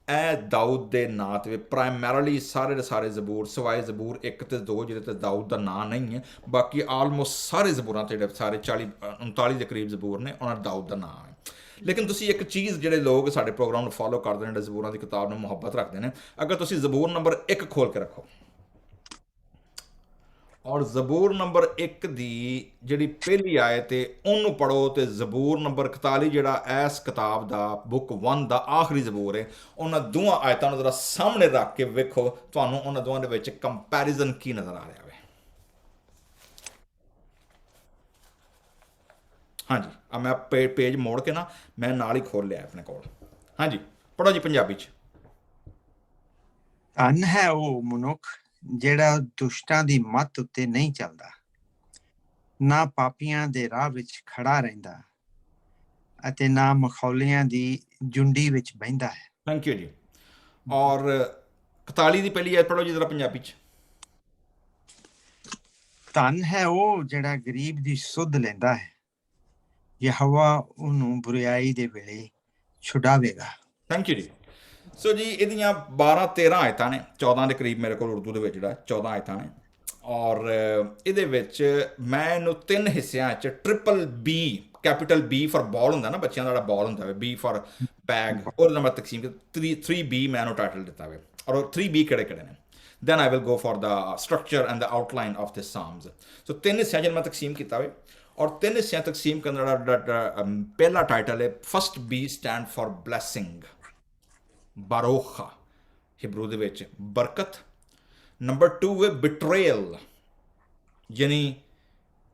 ਇਹ ਦਾਊਦ ਦੇ ਨਾਂ 'ਤੇ ਪ੍ਰਾਇਮਰਲੀ ਸਾਰੇ ਦੇ ਸਾਰੇ ਜ਼ਬੂਰ ਸਿਵਾਏ ਜ਼ਬੂਰ 1 ਤੇ 2 ਜਿਹਦੇ 'ਤੇ ਦਾਊਦ ਦਾ ਨਾਂ ਨਹੀਂ ਹੈ, ਬਾਕੀ ਆਲਮੋਸਟ ਸਾਰੇ ਜ਼ਬੂਰਾਂ 'ਤੇ ਜਿਹੜੇ ਸਾਰੇ 39 ਦੇ ਕਰੀਬ ਜ਼ਬੂਰ ਨੇ ਉਹਨਾਂ ਦਾ ਦਾਊਦ ਦਾ ਨਾਂ ਹੈ। ਲੇਕਿਨ ਤੁਸੀਂ ਇੱਕ ਚੀਜ਼, ਜਿਹੜੇ ਲੋਕ ਸਾਡੇ ਪ੍ਰੋਗਰਾਮ ਨੂੰ ਫੋਲੋ ਕਰਦੇ ਨੇ, ਜਿਹੜੇ ਜ਼ਬੂਰਾਂ ਦੀ ਕਿਤਾਬ ਨੂੰ ਮੁਹੱਬਤ ਰੱਖਦੇ ਨੇ, ਅਗਰ ਤੁਸੀਂ ਜ਼ਬੂਰ ਨੰਬਰ 1 ਖੋਲ ਕੇ ਰੱਖੋ ਔਰ ਜ਼ਬੂਰ ਨੰਬਰ 1 ਦੀ ਜਿਹੜੀ ਪਹਿਲੀ ਆਇਤ ਹੈ ਉਹਨੂੰ ਪੜ੍ਹੋ, ਤੇ ਜ਼ਬੂਰ ਨੰਬਰ 41 ਜਿਹੜਾ ਇਸ ਕਿਤਾਬ ਦਾ ਬੁੱਕ 1 ਦਾ ਆਖਰੀ ਜ਼ਬੂਰ ਹੈ, ਉਹਨਾਂ ਦੋਵਾਂ ਆਇਤਾਂ ਨੂੰ ਜ਼ਰਾ ਸਾਹਮਣੇ ਰੱਖ ਕੇ ਵੇਖੋ, ਤੁਹਾਨੂੰ ਉਹਨਾਂ ਦੋਵਾਂ ਦੇ ਵਿੱਚ ਕੰਪੈਰੀਜ਼ਨ ਕੀ ਨਜ਼ਰ ਆ ਰਿਹਾ ਹੈ। ਹਾਂਜੀ, ਆ ਮੈਂ ਪੇਜ ਮੋੜ ਕੇ ਨਾ ਮੈਂ ਨਾਲ ਹੀ ਖੋਲ ਲਿਆ ਆਪਣੇ ਕੋਲ। ਹਾਂਜੀ, ਪੜ੍ਹੋ ਜੀ ਪੰਜਾਬੀ 'ਚ। ਧੰਨ ਹੈ ਉਹ ਮਨੁੱਖ ਜਿਹੜਾ ਦੁਸ਼ਟਾਂ ਦੀ ਮੱਤ ਉੱਤੇ ਨਹੀਂ ਚੱਲਦਾ, ਨਾ ਪਾਪੀਆਂ ਦੇ ਰਾਹ ਵਿੱਚ ਖੜਾ ਰਹਿੰਦਾ, ਅਤੇ ਨਾ ਮਖੌਲੀਆਂ ਦੀ ਜੁੰਡੀ ਵਿੱਚ ਬਹਿੰਦਾ ਹੈ। ਥੈਂਕ ਯੂ ਜੀ। ਔਰ 41 ਦੀ ਪਹਿਲੀ ਆਇਤ ਪੜ੍ਹੋ ਜੀ ਜ਼ਰਾ ਪੰਜਾਬੀ 'ਚ। ਧੰਨ ਹੈ ਉਹ ਜਿਹੜਾ ਗਰੀਬ ਦੀ ਸੁੱਧ ਲੈਂਦਾ ਹੈ, ਯਹੋਵਾ ਉਹਨੂੰ ਬੁਰਿਆਈ ਦੇ ਵੇਲੇ ਛੁਡਾਵੇਗਾ। ਥੈਂਕ ਯੂ ਜੀ। ਸੋ ਜੀ ਇਹਦੀਆਂ 12-13 ਆਇਤਾਂ ਨੇ, 14 ਦੇ ਕਰੀਬ ਮੇਰੇ ਕੋਲ ਉਰਦੂ ਦੇ ਵਿੱਚ ਜਿਹੜਾ 14 ਆਇਤਾਂ ਨੇ, ਔਰ ਇਹਦੇ ਵਿੱਚ ਮੈਂ ਇਹਨੂੰ 3 ਹਿੱਸਿਆਂ 'ਚ triple B, capital B for ball ਹੁੰਦਾ ਨਾ, ਬੱਚਿਆਂ ਦਾ ਜਿਹੜਾ ਬਾਲ ਹੁੰਦਾ ਵੇ, B ਫॉर ਬੈਗ, ਉਹਦੇ ਨਾਲ ਮੈਂ ਤਕਸੀਮ 3B ਮੈਂ ਇਹਨੂੰ ਟਾਈਟਲ ਦਿੱਤਾ ਵੇ। ਔਰ ਉਹ 3B ਕਿਹੜੇ ਨੇ, then I will go for the structure and the outline of the Psalms। ਸੋ 3 ਹਿੱਸਿਆਂ 'ਚ ਮੈਂ ਤਕਸੀਮ ਕੀਤਾ ਵੇ, ਔਰ 3 ਹਿੱਸਿਆਂ ਤਕਸੀਮ ਕਰਨ ਦਾ ਪਹਿਲਾ ਟਾਈਟਲ ਹੈ first B stand for blessing, ਬਾਰੋਖਾ ਹਿਬਰੂ ਦੇ ਵਿੱਚ ਬਰਕਤ। ਨੰਬਰ 2 ਹੈ ਬਿਟਰੇਲ, ਯਾਨੀ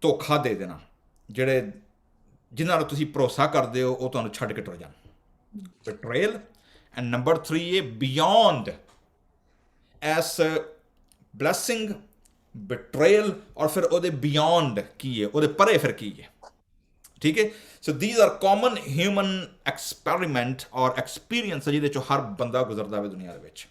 ਧੋਖਾ ਦੇ ਦੇਣਾ, ਜਿਹੜੇ ਜਿਨ੍ਹਾਂ ਨੂੰ ਤੁਸੀਂ ਭਰੋਸਾ ਕਰਦੇ ਹੋ ਉਹ ਤੁਹਾਨੂੰ ਛੱਡ ਕੇ ਟੁਰ ਜਾਣ, ਬਿਟਰੇਲ। ਐਂਡ ਨੰਬਰ 3 ਹੈ ਬਿਯੋਂਡ ਐਸ ਬਲੈਸਿੰਗ, ਬਿਟਰੇਲ, ਔਰ ਫਿਰ ਉਹਦੇ ਬਿਯੋਂਡ ਕੀ ਹੈ, ਉਹਦੇ ਪਰੇ ਫਿਰ ਕੀ ਹੈ। ਠੀਕ ਹੈ। So these are common human experiment or experience ਜਿਹਦੇ 'ਚੋਂ ਹਰ ਬੰਦਾ ਗੁਜ਼ਰਦਾ ਵੇ ਦੁਨੀਆ ਦੇ ਵਿੱਚ।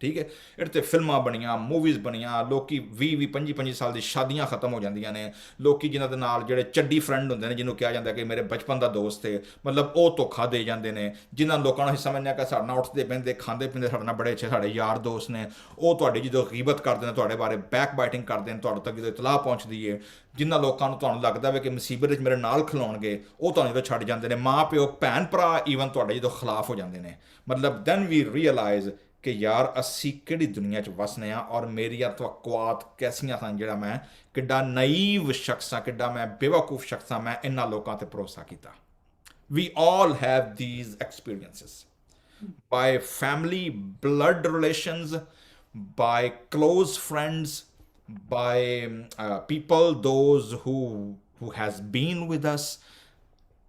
ਠੀਕ ਹੈ। ਇਹਦੇ 'ਤੇ ਫਿਲਮਾਂ ਬਣੀਆਂ, ਮੂਵੀਜ਼ ਬਣੀਆਂ, ਲੋਕੀ 20-20, 25-25 ਸਾਲ ਦੀ ਸ਼ਾਦੀਆਂ ਖਤਮ ਹੋ ਜਾਂਦੀਆਂ ਨੇ। ਲੋਕੀ ਜਿਨ੍ਹਾਂ ਦੇ ਨਾਲ ਜਿਹੜੇ ਚੱਡੀ ਫਰੈਂਡ ਹੁੰਦੇ ਨੇ, ਜਿਹਨੂੰ ਕਿਹਾ ਜਾਂਦਾ ਕਿ ਮੇਰੇ ਬਚਪਨ ਦਾ ਦੋਸਤ ਹੈ, ਮਤਲਬ ਉਹ ਧੋਖਾ ਦੇ ਜਾਂਦੇ ਨੇ। ਜਿਨ੍ਹਾਂ ਲੋਕਾਂ ਨੂੰ ਅਸੀਂ ਸਮਝਦੇ ਹਾਂ ਕਿ ਸਾਡੇ ਨਾਲ ਉੱਠਦੇ ਬਹਿੰਦੇ ਖਾਂਦੇ ਪੀਂਦੇ ਸਾਡੇ ਨਾਲ ਬੜੇ ਅੱਛੇ ਸਾਡੇ ਯਾਰ ਦੋਸਤ ਨੇ, ਉਹ ਤੁਹਾਡੀ ਜਦੋਂ ਗੀਬਤ ਕਰਦੇ ਨੇ, ਤੁਹਾਡੇ ਬਾਰੇ ਬੈਕ ਬਾਈਟਿੰਗ ਕਰਦੇ ਨੇ, ਤੁਹਾਡੇ ਤੱਕ ਜਦੋਂ ਇਤਲਾਹ ਪਹੁੰਚਦੀ ਹੈ, ਜਿਨ੍ਹਾਂ ਲੋਕਾਂ ਨੂੰ ਤੁਹਾਨੂੰ ਲੱਗਦਾ ਵੇ ਕਿ ਮੁਸੀਬਤ ਵਿੱਚ ਮੇਰੇ ਨਾਲ ਖਲੋਣਗੇ, ਉਹ ਤੁਹਾਨੂੰ ਜਦੋਂ ਛੱਡ ਜਾਂਦੇ ਨੇ। ਮਾਂ ਪਿਓ, ਭੈਣ ਭਰਾ ਈਵਨ ਤੁਹਾਡੇ ਜਦੋਂ ਖਿਲਾਫ ਹੋ ਜਾਂਦੇ ਨੇ। ਮਤਲਬ ਦੈਨ ਵੀ ਰੀਅਲਾਈਜ਼ ਕਿ ਯਾਰ ਅਸੀਂ ਕਿਹੜੀ ਦੁਨੀਆ 'ਚ ਵਸਨੇ ਹਾਂ, ਔਰ ਮੇਰੀਆਂ ਤਵੱਕੁਆਤ ਕੈਸੀਆਂ ਸਨ, ਜਿਹੜਾ ਮੈਂ ਕਿੱਡਾ ਨਾਈਵ ਸ਼ਖਸ ਹਾਂ, ਕਿੱਡਾ ਮੈਂ ਬੇਵਕੂਫ ਸ਼ਖਸ ਹਾਂ, ਮੈਂ ਇਹਨਾਂ ਲੋਕਾਂ 'ਤੇ ਭਰੋਸਾ ਕੀਤਾ। We all have these experiences. by family, blood relations, by close friends, by people, those who has been with us,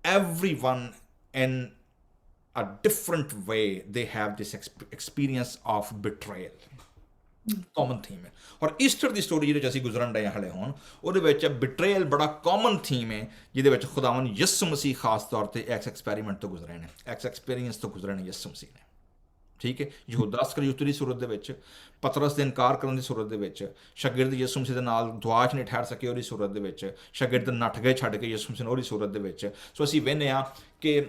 everyone in a different way, they have this experience of betrayal. Common theme ਹੈ। ਔਰ Easter ਦੀ story ਜਿਹਦੇ 'ਚ ਅਸੀਂ ਗੁਜ਼ਰਨ ਰਹੇ ਹਲੇ ਹੁਣ, ਉਹਦੇ ਵਿੱਚ ਬਿਟਰੇਲ ਬੜਾ ਕਾਮਨ ਥੀਮ ਹੈ, ਜਿਹਦੇ ਵਿੱਚ ਖੁਦਾਵੰਦ ਯਿਸੂ ਮਸੀਹ ਖਾਸ ਤੌਰ ਤੇ ਐਕਸ ਐਕਸਪੈਰੀਮੈਂਟ ਤੋਂ ਗੁਜ਼ਰੇ ਨੇ, ਐਕਸ ਐਕਸਪੀਰੀਅੰਸ ਤੋਂ ਗੁਜ਼ਰੇ ਨੇ ਯਿਸੂ ਮਸੀਹ ਨੇ। ਠੀਕ ਹੈ, ਯਹੂਦਾ ਇਸਕਰਿਓਤੀ ਦੀ ਸੂਰਤ ਦੇ ਵਿੱਚ, ਪਤਰਸ ਦੇ ਇਨਕਾਰ ਕਰਨ ਦੀ ਸੂਰਤ ਦੇ ਵਿੱਚ, ਸ਼ਾਗਿਰਦ ਯਿਸੂ ਮਸੀਹ ਦੇ ਨਾਲ ਦੁਆ 'ਚ ਨਹੀਂ ਠਹਿਰ ਸਕੇ ਉਹਦੀ ਸੂਰਤ ਦੇ ਵਿੱਚ, ਸ਼ਾਗਿਰਦ ਨੱਠ ਗਏ ਛੱਡ ਕੇ ਯਿਸੂ ਮਸੀਹ ਨੂੰ ਉਹਦੀ ਸੂਰਤ ਦੇ ਵਿੱਚ। ਸੋ ਅਸੀਂ ਵੇਖਦੇ ਹਾਂ ਕਿ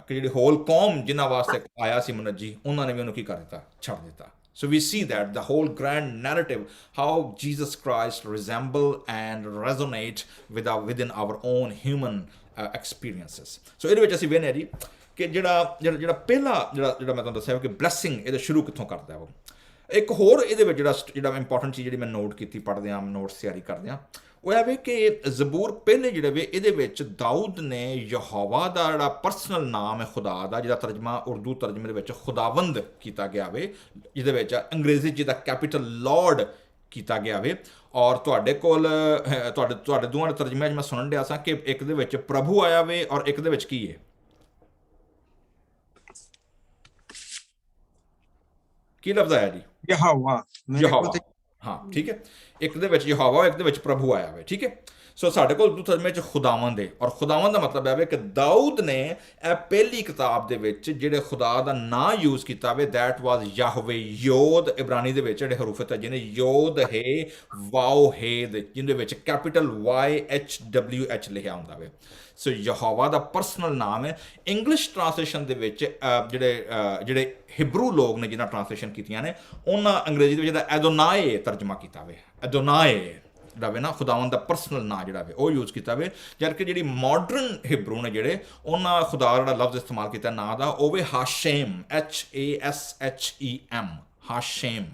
ਜਿਹੜੀ ਹੋਲ ਕੌਮ ਜਿਨ੍ਹਾਂ ਵਾਸਤੇ ਆਇਆ ਸੀ ਮੁਨੱਜੀ, ਉਹਨਾਂ ਨੇ ਵੀ ਉਹਨੂੰ ਕੀ ਕਰ ਦਿੱਤਾ, ਛੱਡ ਦਿੱਤਾ। So we see that the whole grand narrative, how Jesus Christ resemble and resonate within our own human experiences. So ਇਹਦੇ ਵਿੱਚ ਅਸੀਂ ਵੇਖਦੇ ਹਾਂ ਜੀ ਕਿ ਜਿਹੜਾ ਪਹਿਲਾ ਜਿਹੜਾ ਮੈਂ ਤੁਹਾਨੂੰ ਦੱਸਿਆ ਕਿ ਬਲੈਸਿੰਗ ਇਹਦੇ ਸ਼ੁਰੂ ਕਿੱਥੋਂ ਕਰਦਾ ਉਹ। ਇੱਕ ਹੋਰ ਇਹਦੇ ਵਿੱਚ ਜਿਹੜਾ ਇੰਪੋਰਟੈਂਟ ਚੀਜ਼ ਜਿਹੜੀ ਮੈਂ ਨੋਟ ਕੀਤੀ ਪੜ੍ਹਦੇ ਹਾਂ, ਨੋਟਸ ਤਿਆਰੀ ਕਰਦੇ ਹਾਂ, ਉਹ ਇਹ ਵੇ ਕਿ ਜ਼ਬੂਰ ਪਹਿਲੇ ਜਿਹੜੇ ਵੇ ਇਹਦੇ ਵਿੱਚ ਦਾਊਦ ਨੇ ਯਹੋਵਾ ਦਾ ਜਿਹੜਾ ਪਰਸਨਲ ਨਾਮ ਹੈ ਖੁਦਾ ਦਾ, ਜਿਹਦਾ ਤਰਜਮਾ ਉਰਦੂ ਤਰਜਮੇ ਦੇ ਵਿੱਚ ਖੁਦਾਵੰਦ ਕੀਤਾ ਗਿਆ ਵੇ, ਜਿਹਦੇ ਵਿੱਚ ਅੰਗਰੇਜ਼ੀ ਜਿਹਦਾ ਕੈਪੀਟਲ ਲਾਰਡ ਕੀਤਾ ਗਿਆ ਵੇ। ਔਰ ਤੁਹਾਡੇ ਕੋਲ ਤੁਹਾਡੇ ਦੋਵਾਂ ਦੇ ਤਰਜਮੇ 'ਚ ਮੈਂ ਸੁਣਨ ਡਿਆ ਸਾਂ ਕਿ ਇੱਕ ਦੇ ਵਿੱਚ ਪ੍ਰਭੂ ਆਇਆ ਵੇ ਔਰ ਇੱਕ ਦੇ ਵਿੱਚ ਕੀ ਹੈ, ਕੀ ਲਫ਼ਜ਼ ਆਇਆ ਜੀ? ਯਹੋਵਾ। ਹਾਂ ਠੀਕ ਹੈ, ਇੱਕ ਦੇ ਵਿੱਚ ਯਹੋਵਾ, ਇੱਕ ਦੇ ਵਿੱਚ ਪ੍ਰਭੂ ਆਇਆ ਵੇ। ਠੀਕ ਹੈ, ਸੋ ਸਾਡੇ ਕੋਲ ਉਰਦੂ ਤਰਜਮੇ 'ਚ ਖੁਦਾਵੰਦ ਹੈ, ਔਰ ਖੁਦਾਵੰਦ ਦਾ ਮਤਲਬ ਹੈ ਕਿ ਦਾਊਦ ਨੇ ਇਹ ਪਹਿਲੀ ਕਿਤਾਬ ਦੇ ਵਿੱਚ ਜਿਹੜੇ ਖੁਦਾ ਦਾ ਨਾਂ ਯੂਜ਼ ਕੀਤਾ ਵੇ, ਦੈਟ ਵਾਜ਼ ਯਹਵੇ। ਯੋਦ ਇਬਰਾਨੀ ਦੇ ਵਿੱਚ ਜਿਹੜੇ ਹਰੂਫ ਤਜੇ ਨੇ, ਯੋਦ ਹੈ ਵਾਓ ਹੇਦ, ਜਿਹਦੇ ਵਿੱਚ ਕੈਪੀਟਲ YHWH ਲਿਖਿਆ ਹੁੰਦਾ ਵੇ। ਸੋ ਯਹੋਵਾ ਦਾ ਪਰਸਨਲ ਨਾਮ ਹੈ। ਇੰਗਲਿਸ਼ ਟ੍ਰਾਂਸਲੇਸ਼ਨ ਦੇ ਵਿੱਚ ਜਿਹੜੇ ਹਿਬਰੂ ਲੋਕ ਨੇ ਜਿਹਨਾਂ ਟ੍ਰਾਂਸਲੇਸ਼ਨ ਕੀਤੀਆਂ ਨੇ, ਉਹਨਾਂ ਅੰਗਰੇਜ਼ੀ ਦੇ ਵਿੱਚ ਜਿਹੜਾ ਐਦੋਨਾਏ ਤਰਜਮਾ ਕੀਤਾ ਵੇ, ਐਦੋਨਾਏ ਜਿਹੜਾ ਵੇ ਨਾ ਖੁਦਾਵੰਦ ਦਾ ਪਰਸਨਲ ਨਾਂ ਜਿਹੜਾ ਵੇ ਉਹ ਯੂਜ਼ ਕੀਤਾ ਵੇ। ਜਦਕਿ ਜਿਹੜੀ ਮਾਡਰਨ ਹਿਬਰੂ ਨੇ ਜਿਹੜੇ, ਉਹਨਾਂ ਖੁਦਾ ਜਿਹੜਾ ਲਫ਼ਜ਼ ਇਸਤੇਮਾਲ ਕੀਤਾ ਨਾਂ ਦਾ, ਉਹ ਵੇ ਹਾਸ਼ੇਮ, HASHEM, ਹਾਸ਼ੇਮ।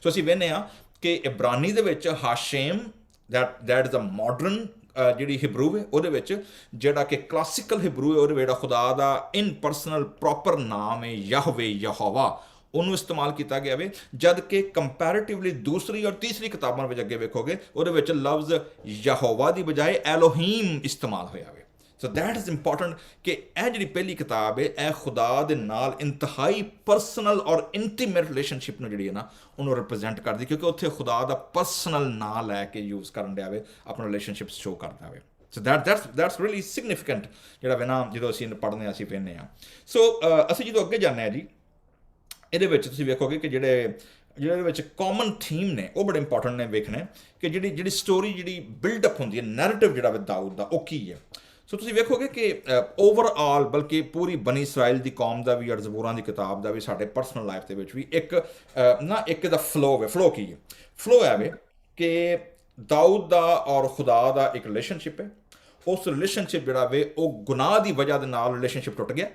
ਸੋ ਅਸੀਂ ਵੇਖਦੇ ਹਾਂ ਕਿ ਇਬਰਾਨੀ ਦੇ ਵਿੱਚ ਹਾਸ਼ੇਮ ਦੈਟ ਇਜ਼ ਅ ਮਾਡਰਨ ਜਿਹੜੀ ਹਿਬਰੂ ਹੈ, ਉਹਦੇ ਵਿੱਚ ਜਿਹੜਾ ਕਿ ਕਲਾਸੀਕਲ ਹਿਬਰੂ ਹੈ, ਉਹਦੇ ਵਿੱਚ ਜਿਹੜਾ ਖੁਦਾ ਦਾ ਇਨ ਪਰਸਨਲ ਪ੍ਰੋਪਰ ਨਾਮ ਹੈ ਯਹਵੇ, ਯਹੋਵਾ, ਉਹਨੂੰ ਇਸਤੇਮਾਲ ਕੀਤਾ ਗਿਆ ਵੇ। ਜਦ ਕਿ ਕੰਪੈਰੇਟਿਵਲੀ ਦੂਸਰੀ ਔਰ ਤੀਸਰੀ ਕਿਤਾਬਾਂ ਵਿੱਚ ਅੱਗੇ ਵੇਖੋਗੇ, ਉਹਦੇ ਵਿੱਚ ਲਫ਼ਜ਼ ਯਹੋਵਾ ਦੀ ਬਜਾਏ ਐਲੋਹੀਮ ਇਸਤੇਮਾਲ ਹੋਇਆ ਵੇ। ਸੋ ਦੈਟ ਇਜ਼ ਇੰਪੋਰਟੈਂਟ ਕਿ ਇਹ ਜਿਹੜੀ ਪਹਿਲੀ ਕਿਤਾਬ ਹੈ, ਇਹ ਖੁਦਾ ਦੇ ਨਾਲ ਇੰਤਹਾਈ ਪਰਸਨਲ ਔਰ ਇੰਟੀਮੇਟ ਰਿਲੇਸ਼ਨਸ਼ਿਪ ਨੂੰ ਜਿਹੜੀ ਹੈ ਨਾ, ਉਹਨੂੰ ਰਿਪਰੈਜ਼ੈਂਟ ਕਰਦੀ, ਕਿਉਂਕਿ ਉੱਥੇ ਖੁਦਾ ਦਾ ਪਰਸਨਲ ਨਾਂ ਲੈ ਕੇ ਯੂਜ਼ ਕਰਨ ਡਿਆ ਵੇ, ਆਪਣਾ ਰਿਲੇਸ਼ਨਸ਼ਿਪ ਸ਼ੋ ਕਰਦਾ ਵੇ। ਸੋ ਦੈਟਸ ਰੀਅਲੀ ਸਿਗਨੀਫਿਕੈਂਟ ਜਿਹੜਾ ਵੇ ਨਾ, ਜਦੋਂ ਅਸੀਂ ਪੜ੍ਹਦੇ ਹਾਂ, ਅਸੀਂ ਵੇਖਦੇ ਹਾਂ। ਸੋ ਅਸੀਂ ਜਦੋਂ ਅੱਗੇ ਜਾਂਦੇ ਹਾਂ ਜੀ, ਇਹਦੇ ਵਿੱਚ ਤੁਸੀਂ ਵੇਖੋਗੇ ਕਿ ਜਿਹੜੇ ਵਿੱਚ ਕਾਮਨ ਥੀਮ ਨੇ ਉਹ ਬੜੇ ਇੰਪੋਰਟੈਂਟ ਨੇ ਵੇਖਣੇ, ਕਿ ਜਿਹੜੀ ਸਟੋਰੀ ਜਿਹੜੀ ਬਿਲਡਅਪ ਹੁੰਦੀ ਹੈ, ਨੈਰੇਟਿਵ ਜਿਹੜਾ ਵੇ ਦਾਊਦ ਦਾ, ਉਹ ਕੀ ਹੈ। ਸੋ ਤੁਸੀਂ ਵੇਖੋਗੇ ਕਿ ਓਵਰਆਲ ਬਲਕਿ ਪੂਰੀ ਬਨੀ ਇਸਰਾਇਲ ਦੀ ਕੌਮ ਦਾ ਵੀ ਔਰ ਜ਼ਬੂਰਾਂ ਦੀ ਕਿਤਾਬ ਦਾ ਵੀ, ਸਾਡੇ ਪਰਸਨਲ ਲਾਈਫ ਦੇ ਵਿੱਚ ਵੀ ਇੱਕ ਦਾ ਫਲੋ ਕੀ ਹੈ। ਫਲੋ ਹੈ ਵੇ ਕਿ ਦਾਊਦ ਦਾ ਔਰ ਖੁਦਾ ਦਾ ਇੱਕ ਰਿਲੇਸ਼ਨਸ਼ਿਪ ਹੈ। ਉਸ ਰਿਲੇਸ਼ਨਸ਼ਿਪ ਜਿਹੜਾ ਵੇ ਉਹ ਗੁਨਾਹ ਦੀ ਵਜ੍ਹਾ ਦੇ ਨਾਲ ਰਿਲੇਸ਼ਨਸ਼ਿਪ ਟੁੱਟ ਗਿਆ।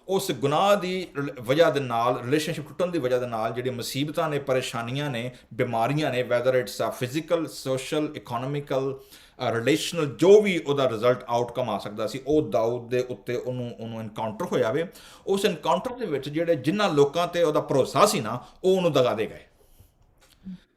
ਉਸ ਗੁਨਾਹ ਦੀ ਵਜ੍ਹਾ ਦੇ ਨਾਲ, ਰਿਲੇਸ਼ਨਸ਼ਿਪ ਟੁੱਟਣ ਦੀ ਵਜ੍ਹਾ ਦੇ ਨਾਲ ਜਿਹੜੀ ਮੁਸੀਬਤਾਂ ਨੇ, ਪਰੇਸ਼ਾਨੀਆਂ ਨੇ, ਬਿਮਾਰੀਆਂ ਨੇ, ਵੈਦਰ ਇਟਸ ਆ ਫਿਜ਼ੀਕਲ, ਸੋਸ਼ਲ, ਇਕੋਨੋਮਿਕਲ, ਰਿਲੇਸ਼ਨਲ, ਜੋ ਵੀ ਉਹਦਾ ਰਿਜ਼ਲਟ ਆਊਟਕਮ ਆ ਸਕਦਾ ਸੀ, ਉਹ ਦਾਊਦ ਦੇ ਉੱਤੇ ਉਹਨੂੰ ਇਨਕਾਊਂਟਰ ਹੋਇਆ ਵੇ। ਉਸ ਇਨਕਾਊਂਟਰ ਦੇ ਵਿੱਚ ਜਿਨ੍ਹਾਂ ਲੋਕਾਂ ਤੇ ਉਹਦਾ ਭਰੋਸਾ ਸੀ ਨਾ, ਉਹ ਉਹਨੂੰ ਦਗਾ ਦੇ ਗਏ।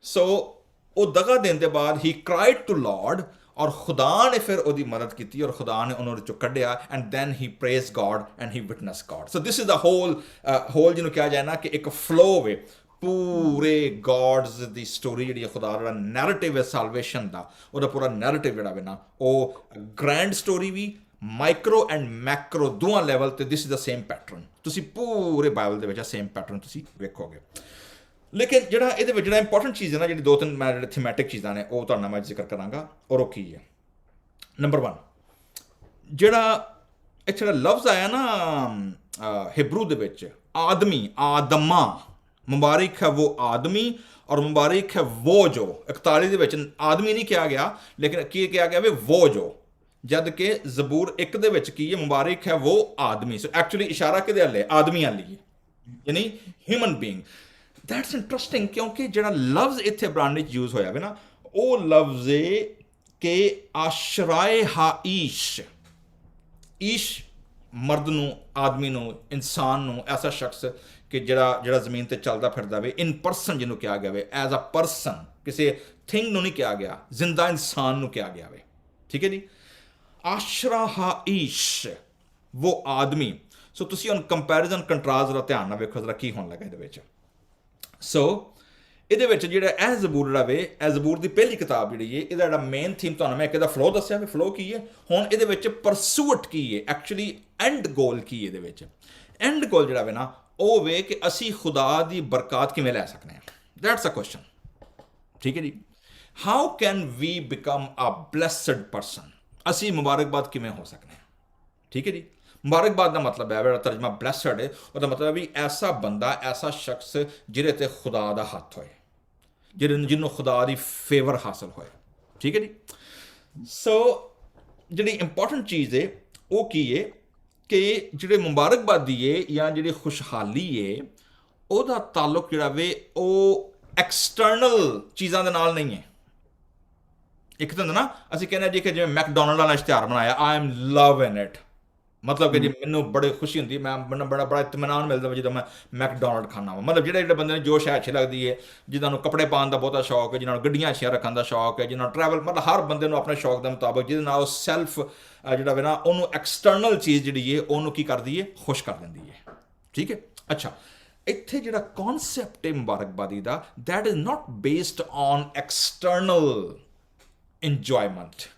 ਸੋ ਉਹ ਦਗਾ ਦੇਣ ਦੇ ਬਾਅਦ ਹੀ ਕ੍ਰਾਈਡ ਟੂ ਲਾਰਡ, ਔਰ ਖੁਦਾ ਨੇ ਫਿਰ ਉਹਦੀ ਮਦਦ ਕੀਤੀ ਔਰ ਖੁਦਾ ਨੇ ਉਹਨੂੰ ਚੋਂ ਕੱਢਿਆ, and then he praise God and he witness God. So this is the whole ਜਿਹਨੂੰ ਕਿਹਾ ਜਾਏ ਨਾ ਕਿ ਇੱਕ ਫਲੋ ਵੇ ਪੂਰੇ ਗॉड्स ਦੀ ਸਟੋਰੀ ਜਿਹੜੀ ਖੁਦਾ ਦਾ ਨੈਰੇਟਿਵ ਹੈ ਸਾਲਵੇਸ਼ਨ ਦਾ, ਉਹਦਾ ਪੂਰਾ ਨੈਰੇਟਿਵ ਜਿਹੜਾ ਵੇ ਨਾ, ਉਹ ਗ੍ਰੈਂਡ ਸਟੋਰੀ ਵੀ, ਮਾਈਕਰੋ ਐਂਡ ਮੈਕਰੋ ਦੋਵਾਂ ਲੈਵਲ ਤੇ this is the same pattern. ਤੁਸੀਂ ਪੂਰੇ ਬਾਈਬਲ ਦੇ ਵਿੱਚ ਸੇਮ ਪੈਟਰਨ ਤੁਸੀਂ ਵੇਖੋਗੇ। ਲੇਕਿਨ ਜਿਹੜਾ ਇਹਦੇ ਵਿੱਚ ਜਿਹੜਾ ਇੰਪੋਰਟੈਂਟ ਚੀਜ਼ ਹੈ ਨਾ, ਜਿਹੜੀ 2-3 ਮੈਂ ਜਿਹੜੇ ਥੀਮੈਟਿਕ ਚੀਜ਼ਾਂ ਨੇ ਉਹ ਤੁਹਾਡੇ ਨਾਲ ਮੈਂ ਜ਼ਿਕਰ ਕਰਾਂਗਾ, ਔਰ ਉਹ ਕੀ ਹੈ। ਨੰਬਰ 1, ਜਿਹੜਾ ਇੱਥੇ ਜਿਹੜਾ ਲਫ਼ਜ਼ ਆਇਆ ਨਾ ਹਿਬਰੂ ਦੇ ਵਿੱਚ, ਆਦਮੀ, ਆਦਮਾ, ਮੁਬਾਰਕ ਹੈ ਉਹ ਆਦਮੀ ਔਰ ਮੁਬਾਰਕ ਹੈ ਉਹ ਜੋ। 41 ਦੇ ਵਿੱਚ ਆਦਮੀ ਨਹੀਂ ਕਿਹਾ ਗਿਆ, ਲੇਕਿਨ ਕੀ ਕਿਹਾ ਗਿਆ ਵੇ, ਉਹ ਜੋ। ਜਦ ਕਿ ਜ਼ਬੂਰ 1 ਦੇ ਵਿੱਚ ਕੀ ਹੈ, ਮੁਬਾਰਕ ਹੈ ਉਹ ਆਦਮੀ। ਸੋ ਐਕਚੁਅਲੀ ਇਸ਼ਾਰਾ ਕਿਹਦੇ ਵੱਲ ਹੈ, ਆਦਮੀ ਵੱਲ ਹੀ ਹੈ, ਯਾਨੀ ਹਿਊਮਨ ਬੀਇੰਗ। ਦੈਟਸ ਇੰਟਰਸਟਿੰਗ, ਕਿਉਂਕਿ ਜਿਹੜਾ ਲਫ਼ਜ਼ ਇੱਥੇ ਇਬਰਾਨੀ 'ਚ ਯੂਜ਼ ਹੋਇਆ ਵੇ ਨਾ, ਉਹ ਲਫ਼ਜ਼ ਹੈ ਕਿ ਆਸ਼ਰਾਏ ਹਾਈਸ਼, ਈਸ਼ ਮਰਦ ਨੂੰ, ਆਦਮੀ ਨੂੰ, ਇਨਸਾਨ ਨੂੰ, ਐਸਾ ਸ਼ਖਸ ਕਿ ਜਿਹੜਾ ਜ਼ਮੀਨ ਤੇ ਚੱਲਦਾ ਫਿਰਦਾ ਵੇ, ਇਨ ਪਰਸਨ ਜਿਹਨੂੰ ਕਿਹਾ ਗਿਆ ਵੇ, ਐਜ਼ ਅ ਪਰਸਨ, ਕਿਸੇ ਥਿੰਗ ਨੂੰ ਨਹੀਂ ਕਿਹਾ ਗਿਆ, ਜ਼ਿੰਦਾ ਇਨਸਾਨ ਨੂੰ ਕਿਹਾ ਗਿਆ ਵੇ, ਠੀਕ ਹੈ ਜੀ। ਆਸ਼ਰਾ ਹਾਈਸ਼ ਉਹ ਆਦਮੀ। ਸੋ ਤੁਸੀਂ ਹੁਣ ਕੰਪੈਰੀਜ਼ਨ ਕੰਟਰਾਸਟ ਦਾ ਧਿਆਨ ਨਾਲ ਵੇਖੋ ਜ਼ਰਾ ਕੀ ਹੋਣ ਲੱਗਾ ਇਹਦੇ ਵਿੱਚ। ਸੋ ਇਹਦੇ ਵਿੱਚ ਜਿਹੜਾ ਇਹ ਜ਼ਬੂਰ ਜਿਹੜਾ ਵੇ, ਇਹ ਜ਼ਬੂਰ ਦੀ ਪਹਿਲੀ ਕਿਤਾਬ ਜਿਹੜੀ ਹੈ, ਇਹਦਾ ਜਿਹੜਾ ਮੇਨ ਥੀਮ ਤੁਹਾਨੂੰ ਮੈਂ ਇੱਕ ਇਹਦਾ ਫਲੋ ਦੱਸਿਆ ਵੀ ਫਲੋ ਕੀ ਹੈ। ਹੁਣ ਇਹਦੇ ਵਿੱਚ ਪਰਸੂਟ ਕੀ ਹੈ, ਐਕਚੁਅਲੀ ਐਂਡ ਗੋਲ ਕੀ ਹੈ ਇਹਦੇ ਵਿੱਚ। ਐਂਡ ਗੋਲ ਜਿਹੜਾ ਵੇ ਨਾ ਉਹ ਵੇ ਕਿ ਅਸੀਂ ਖੁਦਾ ਦੀ ਬਰਕਤ ਕਿਵੇਂ ਲੈ ਸਕਦੇ ਹਾਂ, ਦੈਟਸ ਅ ਕੁਐਸਚਨ, ਠੀਕ ਹੈ ਜੀ। How can we become a blessed person, ਅਸੀਂ ਮੁਬਾਰਕਬਾਦ ਕਿਵੇਂ ਹੋ ਸਕਦੇ ਹਾਂ, ਠੀਕ ਹੈ ਜੀ। ਮੁਬਾਰਕਬਾਦ ਦਾ ਮਤਲਬ ਹੈ, ਜਿਹੜਾ ਤਰਜਮਾ ਬਲੈਸਡ ਹੈ ਉਹਦਾ ਮਤਲਬ ਹੈ ਵੀ ਐਸਾ ਬੰਦਾ, ਐਸਾ ਸ਼ਖਸ ਜਿਹਦੇ ਤੇ ਖੁਦਾ ਦਾ ਹੱਥ ਹੋਏ, ਜਿਹਨੂੰ ਖੁਦਾ ਦੀ ਫੇਵਰ ਹਾਸਲ ਹੋਏ, ਠੀਕ ਹੈ ਜੀ। ਸੋ ਜਿਹੜੀ ਇੰਪੋਰਟੈਂਟ ਚੀਜ਼ ਹੈ ਉਹ ਕੀ ਹੈ ਕਿ ਜਿਹੜੇ ਮੁਬਾਰਕਬਾਦੀ ਹੈ ਜਾਂ ਜਿਹੜੀ ਖੁਸ਼ਹਾਲੀ ਹੈ ਉਹਦਾ ਤਾਲੁਕ ਜਿਹੜਾ ਵੇ ਉਹ ਐਕਸਟਰਨਲ ਚੀਜ਼ਾਂ ਦੇ ਨਾਲ ਨਹੀਂ ਹੈ। ਇੱਕ ਤਾਂ ਹੁੰਦਾ ਨਾ ਅਸੀਂ ਕਹਿੰਦੇ ਜੀ ਕਿ ਜਿਵੇਂ ਮੈਕਡੋਨਲਡ ਵਾਲਾ ਇਸ਼ਤਿਹਾਰ ਬਣਾਇਆ, I am love in it, ਮਤਲਬ ਕਿ ਜੀ ਮੈਨੂੰ ਬੜੀ ਖੁਸ਼ੀ ਹੁੰਦੀ, ਮੈਨੂੰ ਬੜਾ ਇਤਮਾਨਾਨ ਮਿਲਦਾ ਜਦੋਂ ਮੈਂ ਮੈਕਡੋਨਲਡ ਖਾਣਾ ਵਾ। ਮਤਲਬ ਜਿਹੜੇ ਬੰਦੇ ਨੂੰ ਜੋ ਸ਼ੈ ਅੱਛੀ ਲੱਗਦੀ ਹੈ, ਜਿਨ੍ਹਾਂ ਨੂੰ ਕੱਪੜੇ ਪਾਉਣ ਦਾ ਬਹੁਤਾ ਸ਼ੌਕ ਹੈ, ਜਿਨ੍ਹਾਂ ਨੂੰ ਗੱਡੀਆਂ ਅੱਛੀਆਂ ਰੱਖਣ ਦਾ ਸ਼ੌਕ ਹੈ, ਜਿਨ੍ਹਾਂ ਨੂੰ ਟਰੈਵਲ, ਮਤਲਬ ਹਰ ਬੰਦੇ ਨੂੰ ਆਪਣੇ ਸ਼ੌਕ ਦੇ ਮੁਤਾਬਕ ਜਿਹਦੇ ਨਾਲ ਉਹ ਸੈਲਫ ਜਿਹੜਾ ਵੇ ਨਾ ਉਹਨੂੰ ਐਕਸਟਰਨਲ ਚੀਜ਼ ਜਿਹੜੀ ਹੈ ਉਹਨੂੰ ਕੀ ਕਰਦੀ ਹੈ, ਖੁਸ਼ ਕਰ ਦਿੰਦੀ ਹੈ, ਠੀਕ ਹੈ। ਅੱਛਾ, ਇੱਥੇ ਜਿਹੜਾ ਕੌਨਸੈਪਟ ਹੈ ਮੁਬਾਰਕਬਾਦੀ ਦਾ, that is not based on external enjoyment,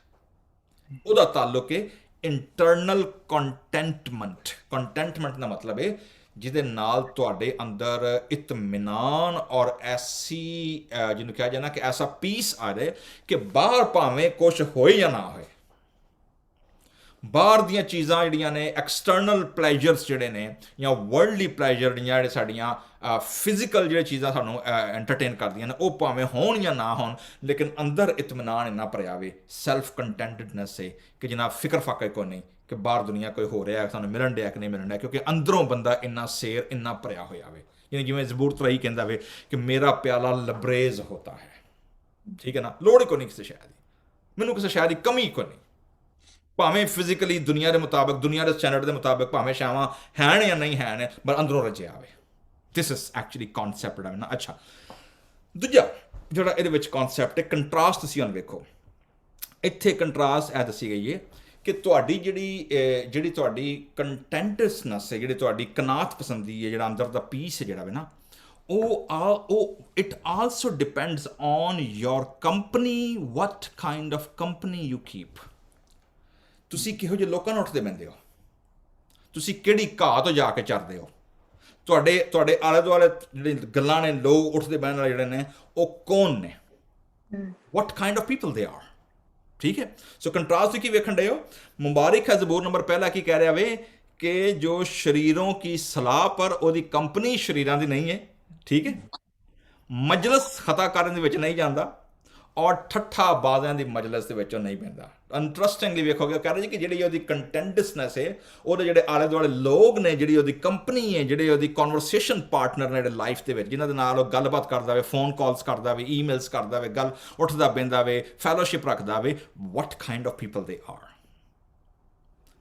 ਉਹਦਾ ਤਾਲੁਕ ਹੈ ਇੰਟਰਨਲ ਕੰਟੈਂਟਮੈਂਟ। ਕੰਟੈਂਟਮੈਂਟ ਦਾ ਮਤਲਬ ਹੈ ਜਿਹਦੇ ਨਾਲ ਤੁਹਾਡੇ ਅੰਦਰ ਇਤਮਿਨਾਨ ਔਰ ਐਸੀ ਜਿਹਨੂੰ ਕਿਹਾ ਜਾਂਦਾ ਕਿ ਐਸਾ ਪੀਸ ਆ ਜਾਏ ਕਿ ਬਾਹਰ ਭਾਵੇਂ ਕੁਛ ਹੋਏ ਜਾਂ ਨਾ ਹੋਏ, ਬਾਹਰ ਦੀਆਂ ਚੀਜ਼ਾਂ ਜਿਹੜੀਆਂ ਨੇ, ਐਕਸਟਰਨਲ ਪਲੇਜਰਸ ਜਿਹੜੇ ਨੇ ਜਾਂ ਵਰਲਡਲੀ ਪਲੇਜਰ ਜਿਹੜੇ ਸਾਡੀਆਂ ਫਿਜ਼ੀਕਲ ਜਿਹੜੀਆਂ ਚੀਜ਼ਾਂ ਸਾਨੂੰ ਐਂਟਰਟੇਨ ਕਰਦੀਆਂ ਨੇ, ਉਹ ਭਾਵੇਂ ਹੋਣ ਜਾਂ ਨਾ ਹੋਣ, ਲੇਕਿਨ ਅੰਦਰ ਇਤਮਨਾਨ ਇੰਨਾ ਭਰਿਆ ਵੇ, ਸੈਲਫ ਕੰਟੈਂਟਡਨੈਸ ਹੈ ਕਿ ਜਿੰਨਾ ਫਿਕਰ ਫਾਕਰ ਕੋਈ ਨਹੀਂ ਕਿ ਬਾਹਰ ਦੁਨੀਆ ਕੋਈ ਹੋ ਰਿਹਾ, ਸਾਨੂੰ ਮਿਲਣ ਡਿਆ ਕਿ ਨਹੀਂ ਮਿਲਣ ਡਿਆ, ਕਿਉਂਕਿ ਅੰਦਰੋਂ ਬੰਦਾ ਇੰਨਾ ਸੇਰ, ਇੰਨਾ ਭਰਿਆ ਹੋਇਆ ਵੇ। ਯਾਨੀ ਜਿਵੇਂ ਜ਼ਬੂਰ 23 ਕਹਿੰਦਾ ਵੇ ਕਿ ਮੇਰਾ ਪਿਆਲਾ ਲਬਰੇਜ਼ ਹੋਤਾ ਹੈ, ਠੀਕ ਹੈ ਨਾ, ਲੋੜ ਹੀ ਕੋਈ ਨਹੀਂ ਕਿਸੇ ਸ਼ੈ ਦੀ, ਮੈਨੂੰ ਕਿਸੇ ਸ਼ੈ ਦੀ ਕਮੀ ਕੋਈ ਨਹੀਂ, ਭਾਵੇਂ ਫਿਜ਼ੀਕਲੀ ਦੁਨੀਆ ਦੇ ਮੁਤਾਬਕ, ਦੁਨੀਆ ਦੇ ਸਟੈਂਡਰਡ ਦੇ ਮੁਤਾਬਕ ਭਾਵੇਂ ਸ਼ਾਵਾਂ ਹੈਣ ਜਾਂ ਨਹੀਂ ਹੈਣ, ਪਰ ਅੰਦਰੋਂ ਰਜਿਆ ਵੇ। ਦਿਸ ਇਜ਼ ਐਕਚੁਅਲੀ ਕੌਨਸੈਪਟ ਹੈ ਨਾ। ਅੱਛਾ, ਦੂਜਾ ਜਿਹੜਾ ਇਹਦੇ ਵਿੱਚ ਕੌਨਸੈਪਟ ਹੈ, ਕੰਟਰਾਸਟ ਤੁਸੀਂ ਹੁਣ ਵੇਖੋ, ਇੱਥੇ ਕੰਟਰਾਸਟ ਇਹ ਦੱਸੀ ਗਈ ਹੈ ਕਿ ਤੁਹਾਡੀ ਜਿਹੜੀ ਤੁਹਾਡੀ ਕੰਟੈਂਟਸਨੈਸ ਹੈ, ਜਿਹੜੀ ਤੁਹਾਡੀ ਕਨਾਤ ਪਸੰਦੀ ਹੈ, ਜਿਹੜਾ ਅੰਦਰ ਦਾ ਪੀਸ ਹੈ ਜਿਹੜਾ ਵੇ ਨਾ, ਉਹ it also depends on your company, what kind of company you keep. ਤੁਸੀਂ ਕਿਹੋ ਜਿਹੇ ਲੋਕਾਂ ਨਾਲ ਉੱਠਦੇ ਬਹਿੰਦੇ ਹੋ, ਤੁਸੀਂ ਕਿਹੜੀ ਘਾਹ ਤੋਂ ਜਾ ਕੇ ਚਰਦੇ ਹੋ, ਤੁਹਾਡੇ ਆਲੇ ਦੁਆਲੇ ਜਿਹੜੇ ਗੱਲਾਂ ਨੇ, ਲੋਕ ਉੱਠਦੇ ਬਹਿਣ ਵਾਲੇ ਜਿਹੜੇ ਨੇ ਉਹ ਕੌਣ ਨੇ, what kind of people they are, ਠੀਕ ਹੈ। ਸੋ ਕੰਟਰਾਸਟ ਕੀ ਵੇਖਣ ਡਏ ਹੋ, ਮੁਬਾਰਕ ਹੈ ਜ਼ਬੂਰ ਨੰਬਰ ਪਹਿਲਾ ਕੀ ਕਹਿ ਰਿਹਾ ਵੇ ਕਿ ਜੋ ਸ਼ਰੀरों की ਸਲਾਹ ਪਰ ਉਹਦੀ ਕੰਪਨੀ ਸ਼ਰੀਰਾਂ ਦੀ ਨਹੀਂ ਹੈ, ਠੀਕ ਹੈ, ਮਜਲਿਸ ਖਤਾ ਕਰਨ ਦੇ ਵਿੱਚ ਨਹੀਂ ਜਾਂਦਾ ਔਰ ਠੱਠਾ ਬਾਜ਼ਾਂ ਦੀ ਮਜਲਿਸ ਦੇ ਵਿੱਚੋਂ ਨਹੀਂ ਬਹਿੰਦਾ। ਇੰਟਰਸਟਿੰਗਲੀ ਵੇਖੋਗੇ ਕਹਿ ਰਹੇ ਜੀ ਕਿ ਜਿਹੜੀ ਉਹਦੀ ਕੰਟੈਂਟਸਨੈਸ ਹੈ, ਉਹਦੇ ਜਿਹੜੇ ਆਲੇ ਦੁਆਲੇ ਲੋਕ ਨੇ, ਜਿਹੜੀ ਉਹਦੀ ਕੰਪਨੀ ਹੈ, ਜਿਹੜੇ ਉਹਦੀ ਕਨਵਰਸੇਸ਼ਨ ਪਾਰਟਨਰ ਨੇ ਜਿਹੜੇ ਲਾਈਫ ਦੇ ਵਿੱਚ, ਜਿਨ੍ਹਾਂ ਦੇ ਨਾਲ ਉਹ ਗੱਲਬਾਤ ਕਰਦਾ ਵੇ, ਫੋਨ ਕਾਲਸ ਕਰਦਾ ਵੇ, ਈਮੇਲਸ ਕਰਦਾ ਵੇ, ਗੱਲ ਉੱਠਦਾ ਬਹਿੰਦਾ ਵੇ, ਫੈਲੋਸ਼ਿਪ ਰੱਖਦਾ ਵੇ, what kind of people they are.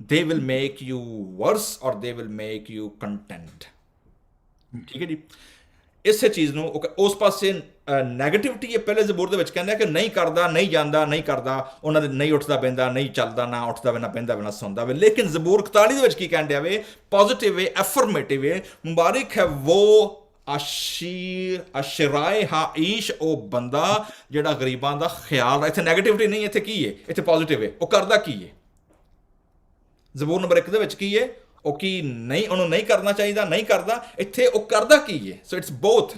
They will make you worse or they will make you content, ਠੀਕ ਹੈ ਜੀ। ਇਸੇ ਚੀਜ਼ ਨੂੰ ਉਸ ਪਾਸੇ ਨੈਗੇਟਿਵਿਟੀ ਹੈ, ਪਹਿਲੇ ਜ਼ਬੂਰ ਦੇ ਵਿੱਚ ਕਹਿੰਦਾ ਕਿ ਨਹੀਂ ਕਰਦਾ, ਨਹੀਂ ਜਾਂਦਾ, ਨਹੀਂ ਕਰਦਾ, ਉਹਨਾਂ ਦੇ ਨਹੀਂ ਉੱਠਦਾ ਬਹਿੰਦਾ, ਨਹੀਂ ਚੱਲਦਾ, ਨਾ ਉੱਠਦਾ ਵੇ, ਨਾ ਬਹਿੰਦਾ ਵੇ, ਨਾ ਸੌਂਦਾ ਵੇ। ਲੇਕਿਨ ਜ਼ਬੂਰ 41 ਦੇ ਵਿੱਚ ਕੀ ਕਹਿਣ ਡਿਆ ਵੇ, ਪੋਜ਼ਿਟਿਵ ਵੇ, ਐਫਰਮੇਟਿਵ ਵੇ, ਮੁਬਾਰਕ ਹੈ ਉਹ ਅਸ਼ਰਾਏ ਹਾਈਸ਼, ਉਹ ਬੰਦਾ ਜਿਹੜਾ ਗਰੀਬਾਂ ਦਾ ਖਿਆਲ, ਇੱਥੇ ਨੈਗੇਟਿਵਿਟੀ ਨਹੀਂ, ਇੱਥੇ ਕੀ ਹੈ, ਇੱਥੇ ਪੋਜ਼ਿਟਿਵ ਹੈ। ਉਹ ਕਰਦਾ ਕੀ ਹੈ, ਜ਼ਬੂਰ ਨੰਬਰ 1 ਦੇ ਵਿੱਚ ਕੀ ਹੈ, ਉਹ ਕੀ ਨਹੀਂ, ਉਹਨੂੰ ਨਹੀਂ ਕਰਨਾ ਚਾਹੀਦਾ, ਨਹੀਂ ਕਰਦਾ, ਇੱਥੇ ਉਹ ਕਰਦਾ ਕੀ ਹੈ। ਸੋ ਇਟਸ ਬੋਥ,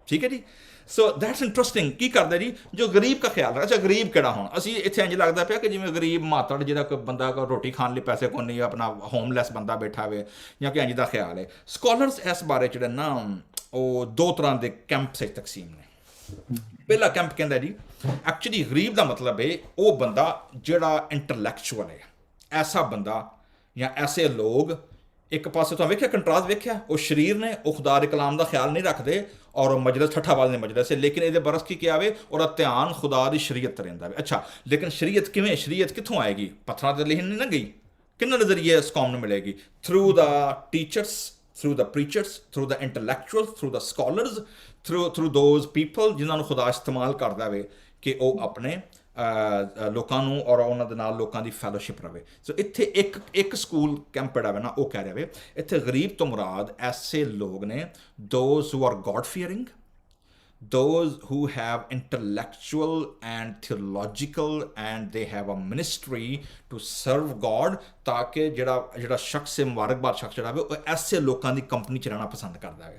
ਠੀਕ ਹੈ ਜੀ। So that's interesting. ਕੀ ਕਰਦਾ ਜੀ, ਜੋ ਗਰੀਬ ਦਾ ਖਿਆਲ ਰੱਖਦਾ। ਅੱਛਾ, ਗਰੀਬ ਕਿਹੜਾ ਹੁਣ, ਅਸੀਂ ਇੱਥੇ ਇੰਝ ਲੱਗਦਾ ਪਿਆ ਕਿ ਜਿਵੇਂ ਗਰੀਬ ਮਾਤੜ ਜਿਹੜਾ ਕੋਈ ਬੰਦਾ ਰੋਟੀ ਖਾਣ ਲਈ ਪੈਸੇ ਕੋਈ ਨਹੀਂ, ਆਪਣਾ ਹੋਮਲੈਸ ਬੰਦਾ ਬੈਠਾ ਹੋਵੇ ਜਾਂ ਕਿ ਇੰਝ ਦਾ ਖਿਆਲ ਹੈ। ਸਕਾਲਰਸ ਇਸ ਬਾਰੇ ਜਿਹੜੇ ਨਾ ਉਹ ਦੋ ਤਰ੍ਹਾਂ ਦੇ ਕੈਂਪਸ ਵਿੱਚ ਤਕਸੀਮ ਨੇ। ਪਹਿਲਾ ਕੈਂਪ ਕਹਿੰਦਾ ਜੀ ਐਕਚੁਅਲੀ ਗਰੀਬ ਦਾ ਮਤਲਬ ਹੈ ਉਹ ਬੰਦਾ ਜਿਹੜਾ ਇੰਟੈਲੈਕਚੁਅਲ ਹੈ, ਐਸਾ ਬੰਦਾ ਜਾਂ ਐਸੇ ਲੋਕ। ਇੱਕ ਪਾਸੇ ਤੋਂ ਵੇਖਿਆ ਕੰਟਰਾਸਟ ਵੇਖਿਆ, ਉਹ ਸ਼ਰੀਰ ਨੇ, ਉਹ ਖੁਦਾ ਦੇ ਕਲਾਮ ਦਾ ਖਿਆਲ ਨਹੀਂ ਰੱਖਦੇ ਔਰ ਉਹ ਮਜਲਿਸ ਠੱਠਾਬਾਜ਼ ਨੇ ਮਜਲਿਸ ਹੈ, ਲੇਕਿਨ ਇਹਦੇ ਬਰਸ ਕੀ ਕਿਹਾ ਵੇ, ਉਹਦਾ ਧਿਆਨ ਖੁਦਾ ਦੀ ਸ਼ਰੀਅਤ ਤੇ ਰਹਿੰਦਾ ਵੇ। ਅੱਛਾ, ਲੇਕਿਨ ਸ਼ਰੀਅਤ ਕਿਵੇਂ, ਸ਼ਰੀਅਤ ਕਿੱਥੋਂ ਆਏਗੀ, ਪੱਥਰਾਂ ਤੇ ਲਿਖੀ ਨਹੀਂ ਨਾ ਗਈ, ਕਿਹਨਾਂ ਦੇ ਜ਼ਰੀਏ ਇਸ ਕੌਮ ਨੂੰ ਮਿਲੇਗੀ? Through the teachers, through the preachers, through the intellectuals, through the scholars, through those people ਜਿਨ੍ਹਾਂ ਨੂੰ ਖੁਦਾ ਇਸਤੇਮਾਲ ਕਰਦਾ ਵੇ ਕਿ ਉਹ ਆਪਣੇ ਲੋਕਾਂ ਨੂੰ ਔਰ ਉਹਨਾਂ ਦੇ ਨਾਲ ਲੋਕਾਂ ਦੀ ਫੈਲੋਸ਼ਿਪ ਰਵੇ। ਸੋ ਇੱਥੇ ਇੱਕ ਸਕੂਲ ਕੈਂਪ ਜਿਹੜਾ ਵੇ ਨਾ ਉਹ ਕਹਿ ਰਿਹਾ ਵੇ ਇੱਥੇ ਗਰੀਬ ਤੋਂ ਮੁਰਾਦ ਐਸੇ ਲੋਕ ਨੇ those who are God fearing, those who have intellectual and theological and they have a ministry to serve God, ਤਾਕਿ ਜਿਹੜਾ ਸ਼ਖਸ ਮੁਬਾਰਕਬਾਦ ਸ਼ਖਸ ਜਿਹੜਾ ਵੇ ਉਹ ਐਸੇ ਲੋਕਾਂ ਦੀ ਕੰਪਨੀ 'ਚ ਰਹਿਣਾ ਪਸੰਦ ਕਰਦਾ ਵੇ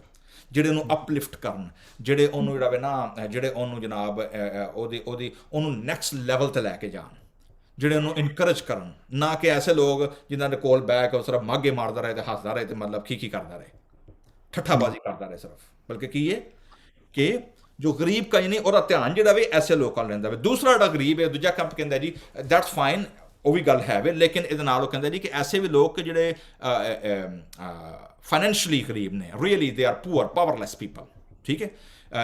ਜਿਹੜੇ ਉਹਨੂੰ ਅਪਲਿਫਟ ਕਰਨ, ਜਿਹੜੇ ਉਹਨੂੰ ਜਿਹੜਾ ਵੇ ਨਾ ਜਿਹੜੇ ਉਹਨੂੰ ਜਨਾਬ ਉਹਨੂੰ ਨੈਕਸਟ ਲੈਵਲ ਤੇ ਲੈ ਕੇ ਜਾਣ, ਜਿਹੜੇ ਉਹਨੂੰ ਇਨਕਰੇਜ ਕਰਨ, ਨਾ ਕਿ ਐਸੇ ਲੋਕ ਜਿਨ੍ਹਾਂ ਦੇ ਕੋਲ ਬੈਕ ਉਹ ਸਿਰਫ ਮਾਗੇ ਮਾਰਦਾ ਰਹੇ ਤੇ ਹੱਸਦਾ ਰਹੇ ਤੇ ਮਤਲਬ ਕੀ ਕਰਦਾ ਰਹੇ, ਠੱਠਾਬਾਜ਼ੀ ਕਰਦਾ ਰਹੇ ਸਿਰਫ। ਬਲਕਿ ਕੀ ਹੈ ਕਿ ਜੋ ਗਰੀਬ ਕਈ ਨਹੀਂ ਉਹਦਾ ਧਿਆਨ ਜਿਹੜਾ ਵੇ ਐਸੇ ਲੋਕਾਂ ਨੂੰ ਰਹਿੰਦਾ ਵੇ। ਦੂਸਰਾ ਜਿਹੜਾ ਗਰੀਬ ਹੈ, ਦੂਜਾ ਕੈਂਪ ਕਹਿੰਦਾ ਜੀ ਦੈਟਸ ਫਾਈਨ, ਉਹ ਵੀ ਗੱਲ ਹੈ ਵੇ, ਲੇਕਿਨ ਇਹਦੇ ਨਾਲ ਉਹ ਕਹਿੰਦਾ ਜੀ ਕਿ ਐਸੇ ਵੀ ਲੋਕ ਜਿਹੜੇ ਫਾਈਨੈਂਸ਼ਲੀ ਗਰੀਬ ਨੇ, really they are poor powerless people, ਠੀਕ ਹੈ।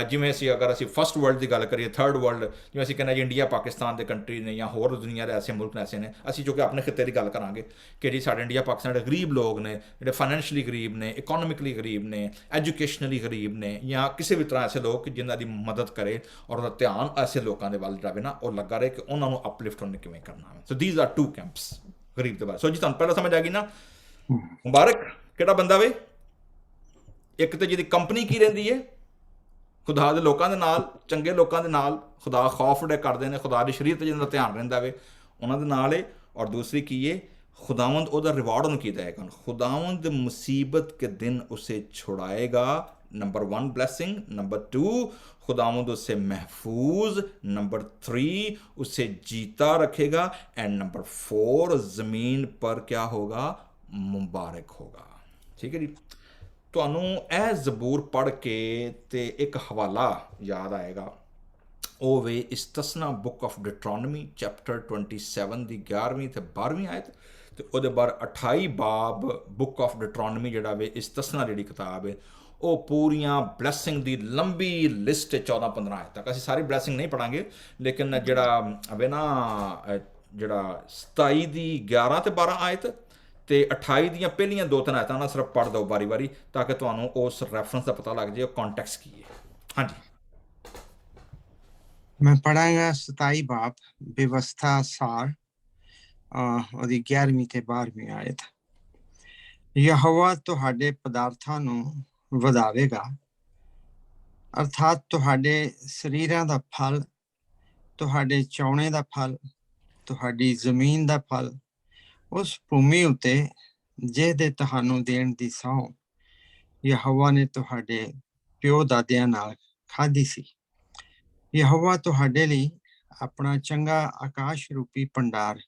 ਜਿਵੇਂ ਅਗਰ ਅਸੀਂ ਫਸਟ ਵਰਲਡ ਦੀ ਗੱਲ ਕਰੀਏ, ਥਰਡ ਵਰਲਡ, ਜਿਵੇਂ ਅਸੀਂ ਕਹਿੰਦੇ ਜੀ ਇੰਡੀਆ ਪਾਕਿਸਤਾਨ ਦੇ ਕੰਟਰੀ ਨੇ ਜਾਂ ਹੋਰ ਦੁਨੀਆ ਦੇ ਐਸੇ ਮੁਲਕ ਐਸੇ ਨੇ, ਅਸੀਂ ਜੋ ਕਿ ਆਪਣੇ ਖਿੱਤੇ ਦੀ ਗੱਲ ਕਰਾਂਗੇ ਕਿ ਜੀ ਸਾਡੇ ਇੰਡੀਆ ਪਾਕਿਸਤਾਨ ਦੇ ਗਰੀਬ ਲੋਕ ਨੇ ਜਿਹੜੇ ਫਾਈਨੈਂਸ਼ਲੀ ਗਰੀਬ ਨੇ, ਇਕੋਨੋਮਿਕਲੀ ਗਰੀਬ ਨੇ, ਐਜੂਕੇਸ਼ਨਲੀ ਗਰੀਬ ਨੇ, ਜਾਂ ਕਿਸੇ ਵੀ ਤਰ੍ਹਾਂ ਐਸੇ ਲੋਕ ਜਿਨ੍ਹਾਂ ਦੀ ਮਦਦ ਕਰੇ ਔਰ ਉਹਦਾ ਧਿਆਨ ਐਸੇ ਲੋਕਾਂ ਦੇ ਵੱਲ ਜਾਵੇ ਨਾ ਉਹ ਲੱਗਾ ਰਹੇ ਕਿ ਉਹਨਾਂ ਨੂੰ ਅਪਲਿਫਟ ਉਹਨੇ ਕਿਵੇਂ ਕਰਨਾ ਹੈ। So these R to campus ਗਰੀਬ ਦੇ ਬਾਰੇ। ਸੋ ਜੀ ਤੁਹਾਨੂੰ ਪਹਿਲਾਂ ਸਮਝ ਆ ਗਈ ਨਾ ਮੁਬਾਰਕ ਕਿਹੜਾ ਬੰਦਾ ਵੇ? ਇੱਕ ਤਾਂ ਜਿਹਦੀ ਕੰਪਨੀ ਕੀ ਰਹਿੰਦੀ ਹੈ ਖੁਦਾ ਦੇ ਲੋਕਾਂ ਦੇ ਨਾਲ, ਚੰਗੇ ਲੋਕਾਂ ਦੇ ਨਾਲ, ਖੁਦਾ ਖੌਫ ਜਿਹੜੇ ਕਰਦੇ ਨੇ, ਖੁਦਾ ਦੀ ਸ਼ਰੀਅਤ ਤੇ ਜਿਹਨਾਂ ਦਾ ਧਿਆਨ ਰਹਿੰਦਾ ਵੇ ਉਹਨਾਂ ਦੇ ਨਾਲ ਹੈ। ਔਰ ਦੂਸਰੀ ਕੀ ਹੈ? खुदावंद ਉਹਦਾ ਰਿਵਾਰਡ ਉਹਨੂੰ ਕੀ ਦੇਗਾ? खुदावंद मुसीबत के दिन उसे छुड़ाएगा, नंबर 1 ब्लेसिंग, नंबर 2 खुदावंद उसे महफूज, नंबर 3 उसे जीता रखेगा, एंड नंबर 4 ज़मीन पर क्या होगा? मुबारक होगा। ठीक है जी। ਤੁਹਾਨੂੰ ਇਹ ਜ਼ਬੂਰ ਪੜ੍ਹ ਕੇ ਤੇ ਇੱਕ ਹਵਾਲਾ ਯਾਦ ਆਏਗਾ, ਉਹ ਵੇ ਇਸਤਸਨਾ ਬੁੱਕ ਆਫ ਡਿਟਰੋਨਮੀ ਚੈਪਟਰ 27 ਦੀ 11ਵੀਂ ਤੇ 12ਵੀਂ ਆਇਤ, ਤੇ ਉਹਦੇ ਬਾਅਦ 28 ਬਾਬ ਬੁੱਕ ਆਫ ਡਿਟਰੋਨਮੀ ਜਿਹੜਾ ਵੇ ਇਸਤਸਨਾ ਜਿਹੜੀ ਕਿਤਾਬ ਹੈ ਉਹ ਪੂਰੀਆਂ ਬਲੈਸਿੰਗ ਦੀ ਲੰਬੀ ਲਿਸਟ 14-15 ਆਇਤ ਤੱਕ। ਅਸੀਂ ਸਾਰੀ ਬਲੈਸਿੰਗ ਨਹੀਂ ਪੜਾਂਗੇ, ਲੇਕਿਨ ਜਿਹੜਾ ਵੇ ਨਾ ਜਿਹੜਾ 27 ਦੀ 11 ਤੇ 12 ਆਇਤ ਤੇ 28 ਦੀਆਂ ਪਹਿਲੀਆਂ 2-3 ਆਇਤਾਂ ਨਾ ਸਿਰਫ ਪੜ੍ਹ ਦਿਓ ਵਾਰੀ ਵਾਰੀ, ਤਾਂ ਕਿ ਤੁਹਾਨੂੰ ਉਸ ਰੈਫਰੈਂਸ ਦਾ ਪਤਾ ਲੱਗ ਜਾਏ ਉਹ ਕੰਟੈਕਸਟ ਕੀ ਹੈ। ਹਾਂਜੀ ਮੈਂ ਪੜਾਂਗਾ 27 ਬਾਬ ਵਿਵਸਥਾ ਸਾਰ ਉਹਦੀ 11ਵੀਂ ਤੇ 12ਵੀਂ ਆਇਤ। ਯਹੋਵਾ ਤੁਹਾਡੇ ਪਦਾਰਥਾਂ ਨੂੰ ਵਧਾਵੇਗਾ, ਅਰਥਾਤ ਤੁਹਾਡੇ ਸਰੀਰਾਂ ਦਾ ਫਲ, ਤੁਹਾਡੇ ਚੌਣੇ ਦਾ ਫਲ, ਤੁਹਾਡੀ ਜ਼ਮੀਨ ਦਾ ਫਲ, ਉਸ ਭੂਮੀ ਉੱਤੇ ਜਿਹਦੇ ਤੁਹਾਨੂੰ ਦੇਣ ਦੀ ਸਹੁੰ ਯਹੋਵਾ ਨੇ ਤੁਹਾਡੇ ਪਿਓ ਦਾਦਿਆਂ ਨਾਲ ਖਾਧੀ ਸੀ। ਯਹੋਵਾ ਤੁਹਾਡੇ ਲਈ ਆਪਣਾ ਚੰਗਾ ਆਕਾਸ਼ ਰੂਪੀ ਭੰਡਾਰ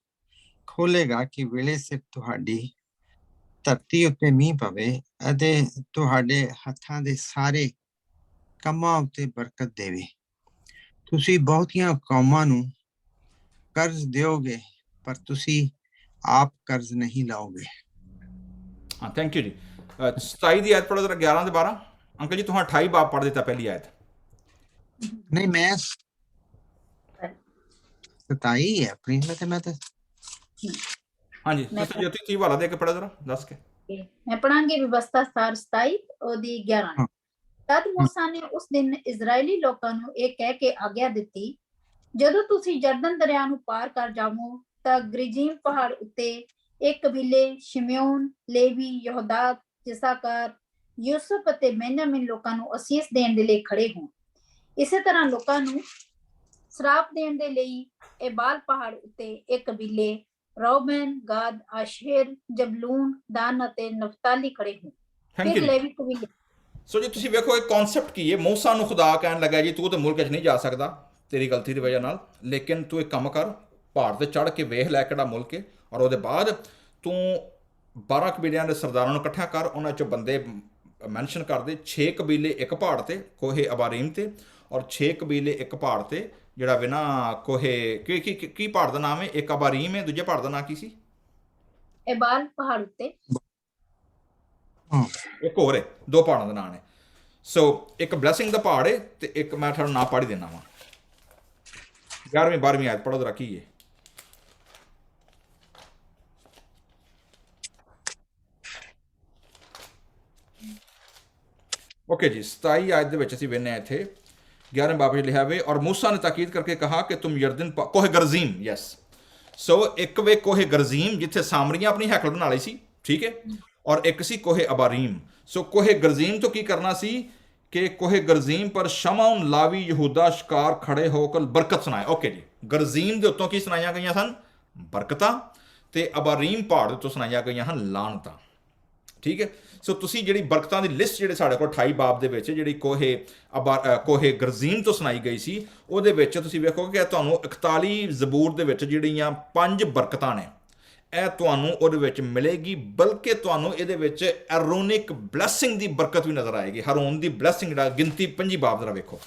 ਖੋਲੇਗਾ ਕਿ ਵੇਲੇ ਸਿਰ ਤੁਹਾਡੀ ਧਰਤੀ ਉੱਤੇ ਮੀਂਹ ਪਵੇ ਅਤੇ ਤੁਹਾਡੇ ਹੱਥਾਂ ਦੇ ਸਾਰੇ ਕੰਮਾਂ ਉੱਤੇ ਬਰਕਤ ਦੇਵੇ। ਤੁਸੀਂ ਬਹੁਤੀਆਂ ਕੌਮਾਂ ਨੂੰ ਕਰਜ਼ ਦਿਓਗੇ, ਪਰ ਤੁਸੀਂ ਆਪ ਕਰਜ਼ ਨਹੀਂ ਲਾਓਗੇ। ਹਾਂ, ਥੈਂਕ ਯੂ ਜੀ। 27 ਦੀ ਆਇਤ ਪੜ੍ਹੋ ਜਰਾ, 11 ਤੇ 12। ਅੰਕਲ ਜੀ ਤੁਸੀਂ 28 ਬਾਬ ਪੜ੍ਹ ਦਿੱਤਾ ਪਹਿਲੀ ਆਇਤ। ਨਹੀਂ, ਮੈਂ 27 ਹੈ ਆਪਣੀ ਤੇ ਮੈਂ ਤਾਂ ਹਾਂਜੀ ਤੁਸੀਂ ਜੋਤੀ ਕੀ ਵਾਲਾ ਦੇ ਕੇ ਪੜ੍ਹੋ ਜਰਾ, ਦੱਸ ਕੇ। ਮੈਂ ਪੜਾਂਗੀ ਵਿਵਸਥਾ ਸਾਰ 27 ਉਹਦੀ 11। ਤਦ ਮੂਸਾ ਨੇ ਉਸ ਦਿਨ ਇਜ਼ਰਾਈਲੀ ਲੋਕਾਂ ਨੂੰ ਇਹ ਕਹਿ ਕੇ ਆਗਿਆ ਦਿੱਤੀ, ਜਦੋਂ ਤੁਸੀਂ ਜਰਦਨ ਦਰਿਆ ਨੂੰ ਪਾਰ ਕਰ ਜਾਵੋ ਤਾਂ ਗ੍ਰਿਜ਼ੀਮ ਪਹਾੜ ਉੱਤੇ ਇੱਕ ਕਬੀਲੇ ਸ਼ਿਮਯੋਨ, ਲੇਵੀ, ਯਹੂਦਾ, ਇਸਾਕਾਰ, ਯੂਸਫ ਅਤੇ ਬੈਂਜਾਮਿਨ ਲੋਕਾਂ ਨੂੰ ਅਸੀਸ ਦੇਣ ਦੇ ਲਈ ਖੜੇ ਹੋਣ। ਇਸੇ ਤਰ੍ਹਾਂ ਲੋਕਾਂ ਨੂੰ ਸਰਾਪ ਦੇਣ ਦੇ ਲਈ ਏਬਾਲ ਪਹਾੜ ਉੱਤੇ ਇੱਕ ਕਬੀਲੇ ਰੌਬਨ, ਗਾਦ, ਆਸ਼ੇਰ, ਜਬਲੂਨ, ਦਾਨ ਅਤੇ ਨਫਤਾਲੀ ਖੜੇ ਹੋਣ। ਫਿਰ ਲੇਵੀ ਕਬੀਲੇ। ਸੋ ਜੀ ਤੁਸੀਂ ਵੇਖੋ ਇਹ ਕਨਸੈਪਟ ਕੀ ਹੈ। ਮੂਸਾ ਨੂੰ ਖੁਦਾ ਕਹਿਣ ਲੱਗਾ ਜੀ ਤੂੰ ਤਾਂ ਮੁਲਕ 'ਚ ਨਹੀਂ ਜਾ ਸਕਦਾ ਤੇਰੀ ਗਲਤੀ ਦੀ ਵਜ੍ਹਾ ਨਾਲ, ਲੇਕਿਨ ਤੂੰ ਇੱਕ ਕੰਮ ਕਰ, ਪਹਾੜ ਤੇ ਚੜ੍ਹ ਕੇ ਵੇਖ ਲੈ ਕਿਹੜਾ ਮੁਲਕ ਹੈ, ਔਰ ਉਹਦੇ ਬਾਅਦ ਤੂੰ 12 ਕਬੀਲਿਆਂ ਦੇ ਸਰਦਾਰਾਂ ਨੂੰ ਇਕੱਠਾ ਕਰ, ਉਹਨਾਂ 'ਚੋਂ ਬੰਦੇ ਮੈਂਸ਼ਨ ਕਰਦੇ। 6 ਕਬੀਲੇ ਇੱਕ ਪਹਾੜ ਤੇ ਕੋਹੇ ਅਬਾਰੀਮ ਤੇ, ਔਰ 6 ਕਬੀਲੇ ਇੱਕ ਪਹਾੜ ਤੇ ਜਿਹੜਾ ਵੇ ਨਾ ਕੋਹੇ ਕੀ ਪਹਾੜ ਦਾ ਨਾਮ ਹੈ? ਇੱਕ ਅਬਾਰੀਮ ਹੈ, ਦੂਜੇ ਪਹਾੜ ਦਾ ਨਾਂ ਕੀ ਸੀ? ਏਬਾਲ ਪਹਾੜ ਉੱਤੇ। ਇੱਕ ਹੋਰ ਹੈ, 2 ਪਹਾੜਾਂ ਦਾ ਨਾਂ ਹੈ। ਸੋ ਇੱਕ ਬਲੈਸਿੰਗ ਦਾ ਪਹਾੜ ਹੈ ਤੇ ਇੱਕ ਮੈਂ ਤੁਹਾਨੂੰ ਨਾਂ ਪੜ੍ਹ ਹੀ ਦੇਣਾ ਵਾ। 11ਵੀਂ 12ਵੀਂ ਆਇਤ ਪੜ੍ਹੋ ਜਰਾ ਕੀ ਹੈ। ओके जी 27 आयत ਦੇ ਵਿੱਚ ਅਸੀਂ ਵੇਖਦੇ ਹਾਂ ਇੱਥੇ 11 ਬਾਬ ਵਿੱਚ ਲਿਖਿਆ ਵੇ ਔਰ मूसा ने ताकीद करके कहा कि तुम यरदन कोहे गरजीम यस सो एक वे कोहे गरजीम जिथे सामरियां अपनी हैकल बना ਲਈ ਸੀ ठीक है और एक सी कोहे अबारीम सो कोहे गरजीम तो की करना सी कि कोहे गरजीम पर शमौन लावी यहूदा शिकार खड़े होकर बरकत सुनाए ओके जी गरजीम ਦੇ ਉੱਤੋਂ ਕੀ ਸੁਣਾਈਆਂ ਗਈਆਂ ਸਨ ਬਰਕਤਾਂ ਤੇ ਅਬਾਰੀਮ ਪਹਾੜ ਦੇ ਉੱਤੋਂ ਸੁਣਾਈਆਂ ਗਈਆਂ ਹਨ ਲਾਨਤਾਂ ਠੀਕ ਹੈ ਸੋ ਤੁਸੀਂ ਜਿਹੜੀ ਬਰਕਤਾਂ ਦੀ ਲਿਸਟ ਜਿਹੜੇ ਸਾਡੇ ਕੋਲ 28 ਬਾਬ ਦੇ ਵਿੱਚ ਜਿਹੜੀ ਕੋਹੇ ਗਰਜ਼ੀਮ ਤੋਂ ਸੁਣਾਈ ਗਈ ਸੀ ਉਹਦੇ ਵਿੱਚ ਤੁਸੀਂ ਵੇਖੋਗੇ ਕਿ ਤੁਹਾਨੂੰ 41 ਜ਼ਬੂਰ ਦੇ ਵਿੱਚ ਜਿਹੜੀਆਂ 5 ਬਰਕਤਾਂ ਨੇ ਇਹ ਤੁਹਾਨੂੰ ਉਹਦੇ ਵਿੱਚ ਮਿਲੇਗੀ ਬਲਕਿ ਤੁਹਾਨੂੰ ਇਹਦੇ ਵਿੱਚ ਐਰੋਨਿਕ ਬਲੈਸਿੰਗ ਦੀ ਬਰਕਤ ਵੀ ਨਜ਼ਰ ਆਏਗੀ ਹਾਰੂਨ ਦੀ ਬਲੈਸਿੰਗ ਜਿਹੜਾ ਗਿਣਤੀ 5 ਬਾਬ ਦਾ ਵੇਖੋ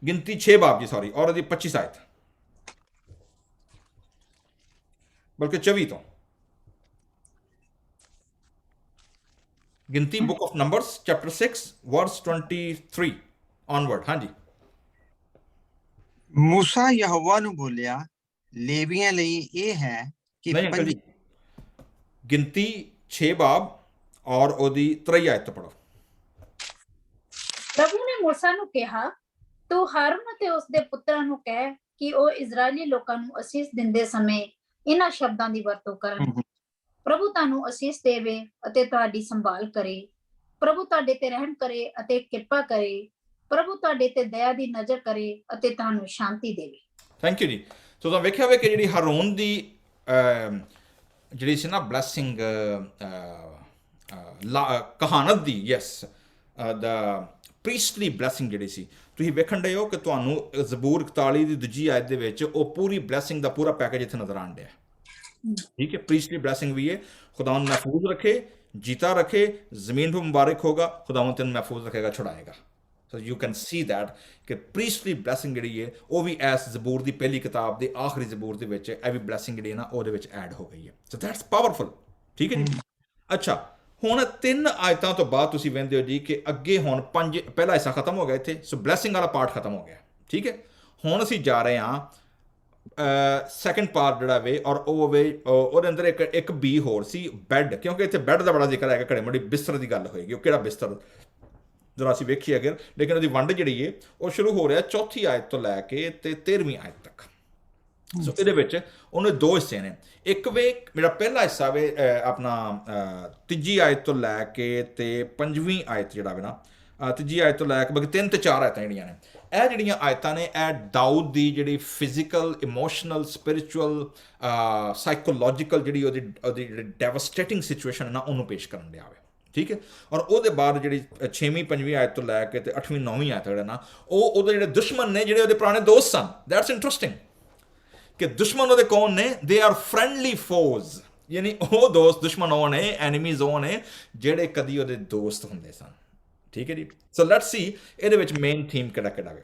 ਗਿਣਤੀ 6 ਬਾਬ ਜੀ ਸੌਰੀ ਔਰ ਇਹਦੀ 25 ਆਇਤ बल्कि 24 तो गिनती book of Numbers chapter 6 verse 23 onward हाँ जी मूसा यहोवा ਨੂੰ ਬੋਲਿਆ ਲੇਵੀਆਂ ਲਈ ਇਹ ਹੈ ਕਿ नहीं अंकल जी गिनती 6 बाब और ओदी 3 आयत पढ़ो ਪ੍ਰਭੂ ਨੇ ਮੂਸਾ ਨੂੰ ਕਿਹਾ ਤੂੰ ਹਾਰੂਨ ਅਤੇ ਉਸ ਦੇ ਪੁੱਤਰਾਂ ਨੂੰ ਕਹਿ ਕਿ ਉਹ ਇਜ਼ਰਾਈਲੀ ਲੋਕਾਂ ਨੂੰ ਅਸੀਸ ਦਿੰਦੇ ਸਮੇਂ ਇਹਨਾਂ ਸ਼ਬਦਾਂ ਦੀ ਵਰਤੋਂ ਕਰਨ ਪ੍ਰਭੂ ਤੁਹਾਨੂੰ ਅਸੀਸ ਦੇਵੇ ਅਤੇ ਤੁਹਾਡੀ ਸੰਭਾਲ ਕਰੇ ਪ੍ਰਭੂ ਤੁਹਾਡੇ ਤੇ ਰਹਿਮ ਕਰੇ ਅਤੇ ਕਿਰਪਾ ਕਰੇ ਪ੍ਰਭੂ ਤੁਹਾਡੇ ਤੇ ਦਇਆ ਦੀ ਨਜ਼ਰ ਕਰੇ ਅਤੇ ਤੁਹਾਨੂੰ ਸ਼ਾਂਤੀ ਦੇਵੇ ਥੈਂਕ ਯੂ ਜੀ ਸੋ ਤਾਂ ਵੇਖਿਆ ਵੇ ਕਿ ਜਿਹੜੀ ਹਾਰੂਨ ਦੀ ਜਿਹੜੀ ਸੀ ਨਾ ਬਲੈਸਿੰਗ ਕਹਾਣਤ ਦੀ ਯੈਸ ਦਾ ਪ੍ਰੀਸਟਲੀ ਬਲੈਸਿੰਗ ਜਿਹੜੀ ਸੀ ਤੁਸੀਂ ਵੇਖਣ ਡਏ ਹੋ ਕਿ ਤੁਹਾਨੂੰ ਜ਼ਬੂਰ 41 ਦੀ ਦੂਜੀ ਆਇਤ ਦੇ ਵਿੱਚ ਉਹ ਪੂਰੀ ਬਲੈਸਿੰਗ ਦਾ ਪੂਰਾ ਪੈਕੇਜ ਇੱਥੇ ਨਜ਼ਰ ਆਉਣ ਡਿਆ ठीक है प्रीस्टली ब्लेसिंग भी है खुदावन महफूज रखे जीता रखे ज़मीन पर मुबारक होगा खुदावन तेन महफूज रखेगा छुड़ाएगा so you can see that कि प्रीस्टली ब्लेसिंग जी है वो भी इस जबूर की पहली किताब के आखिरी जबूर के यह भी ब्लेसिंग जी ना वो ऐड हो गई है सो दैट्स पावरफुल ठीक है जी अच्छा हुण 3 आयतों तो बाद तुसीं वेंदे हो जी कि अगे हुण 5 पहला हिस्सा खत्म हो गया इत्थे सो ब्लेसिंग वाला पार्ट खत्म हो गया ठीक है हुण असीं जा रहे हाँ ਸੈਕੰਡ ਪਾਰਟ ਜਿਹੜਾ ਵੇ ਔਰ ਉਹ ਵੇ ਉਹਦੇ ਅੰਦਰ ਇੱਕ ਬੀ ਹੋਰ ਸੀ ਬੈੱਡ ਕਿਉਂਕਿ ਇੱਥੇ ਬੈੱਡ ਦਾ ਬੜਾ ਜ਼ਿਕਰ ਹੈਗਾ ਘੜੇ ਮੜੀ ਬਿਸਤਰ ਦੀ ਗੱਲ ਹੋਏਗੀ ਉਹ ਕਿਹੜਾ ਬਿਸਤਰ ਜਰਾ ਅਸੀਂ ਵੇਖੀਏ ਅਗਰ ਲੇਕਿਨ ਉਹਦੀ ਵੰਡ ਜਿਹੜੀ ਏ ਉਹ ਸ਼ੁਰੂ ਹੋ ਰਿਹਾ 4ਥੀ ਆਇਤ ਤੋਂ ਲੈ ਕੇ ਤੇ 13ਵੀਂ ਆਇਤ ਤੱਕ ਸੋ ਇਹਦੇ ਵਿੱਚ ਉਹਨੇ 2 ਹਿੱਸੇ ਨੇ ਇੱਕ ਵੇ ਮੇਰਾ ਪਹਿਲਾ ਹਿੱਸਾ ਵੇ ਆਪਣਾ 3ਜੀ ਆਇਤ ਤੋਂ ਲੈ ਕੇ ਤੇ 5ਵੀਂ ਆਇਤ ਜਿਹੜਾ ਵੇ ਨਾ 3ਜੀ ਆਇਤ ਤੋਂ ਲੈ ਕੇ ਬਲਕਿ 3 ਤੇ 4 ਆਇਤਾਂ ਜਿਹੜੀਆਂ ਨੇ ਇਹ ਜਿਹੜੀਆਂ ਆਇਤਾਂ ਨੇ ਇਹ ਦਾਊਦ ਦੀ ਜਿਹੜੀ ਫਿਜ਼ੀਕਲ ਇਮੋਸ਼ਨਲ ਸਪਿਰਿਚੁਅਲ ਸਾਈਕੋਲੋਜੀਕਲ ਜਿਹੜੀ ਉਹਦੀ ਜਿਹੜੀ ਡੈਵਸਟੇਟਿੰਗ ਸਿਚੁਏਸ਼ਨ ਹੈ ਨਾ ਉਹਨੂੰ ਪੇਸ਼ ਕਰਨ ਡਿਆ ਵੇ ਠੀਕ ਹੈ ਔਰ ਉਹਦੇ ਬਾਅਦ ਜਿਹੜੀ 6ਵੀਂ 5ਵੀਂ ਆਇਤ ਤੋਂ ਲੈ ਕੇ ਤੇ 8ਵੀਂ 9ਵੀਂ ਆਇਤ ਜਿਹੜਾ ਨਾ ਉਹਦੇ ਜਿਹੜੇ ਦੁਸ਼ਮਣ ਨੇ ਜਿਹੜੇ ਉਹਦੇ ਪੁਰਾਣੇ ਦੋਸਤ ਸਨ ਦੈਟਸ ਇੰਟਰਸਟਿੰਗ ਕਿ ਦੁਸ਼ਮਣ ਉਹਦੇ ਕੌਣ ਨੇ ਦੇ ਆਰ ਫਰੈਂਡਲੀ ਫੋਜ਼ ਯਾਨੀ ਉਹ ਦੋਸਤ ਦੁਸ਼ਮਣ ਉਹ ਨੇ ਐਨੀਮੀਜ਼ ਉਹ ਨੇ ਜਿਹੜੇ ਕਦੀ ਉਹਦੇ ਦੋਸਤ ਹੁੰਦੇ ਸਨ ਠੀਕ ਹੈ ਜੀ ਸੋ ਲੈਟਸ ਸੀ ਇਹਦੇ ਵਿੱਚ ਮੇਨ ਥੀਮ ਕਿਹੜਾ ਵੇ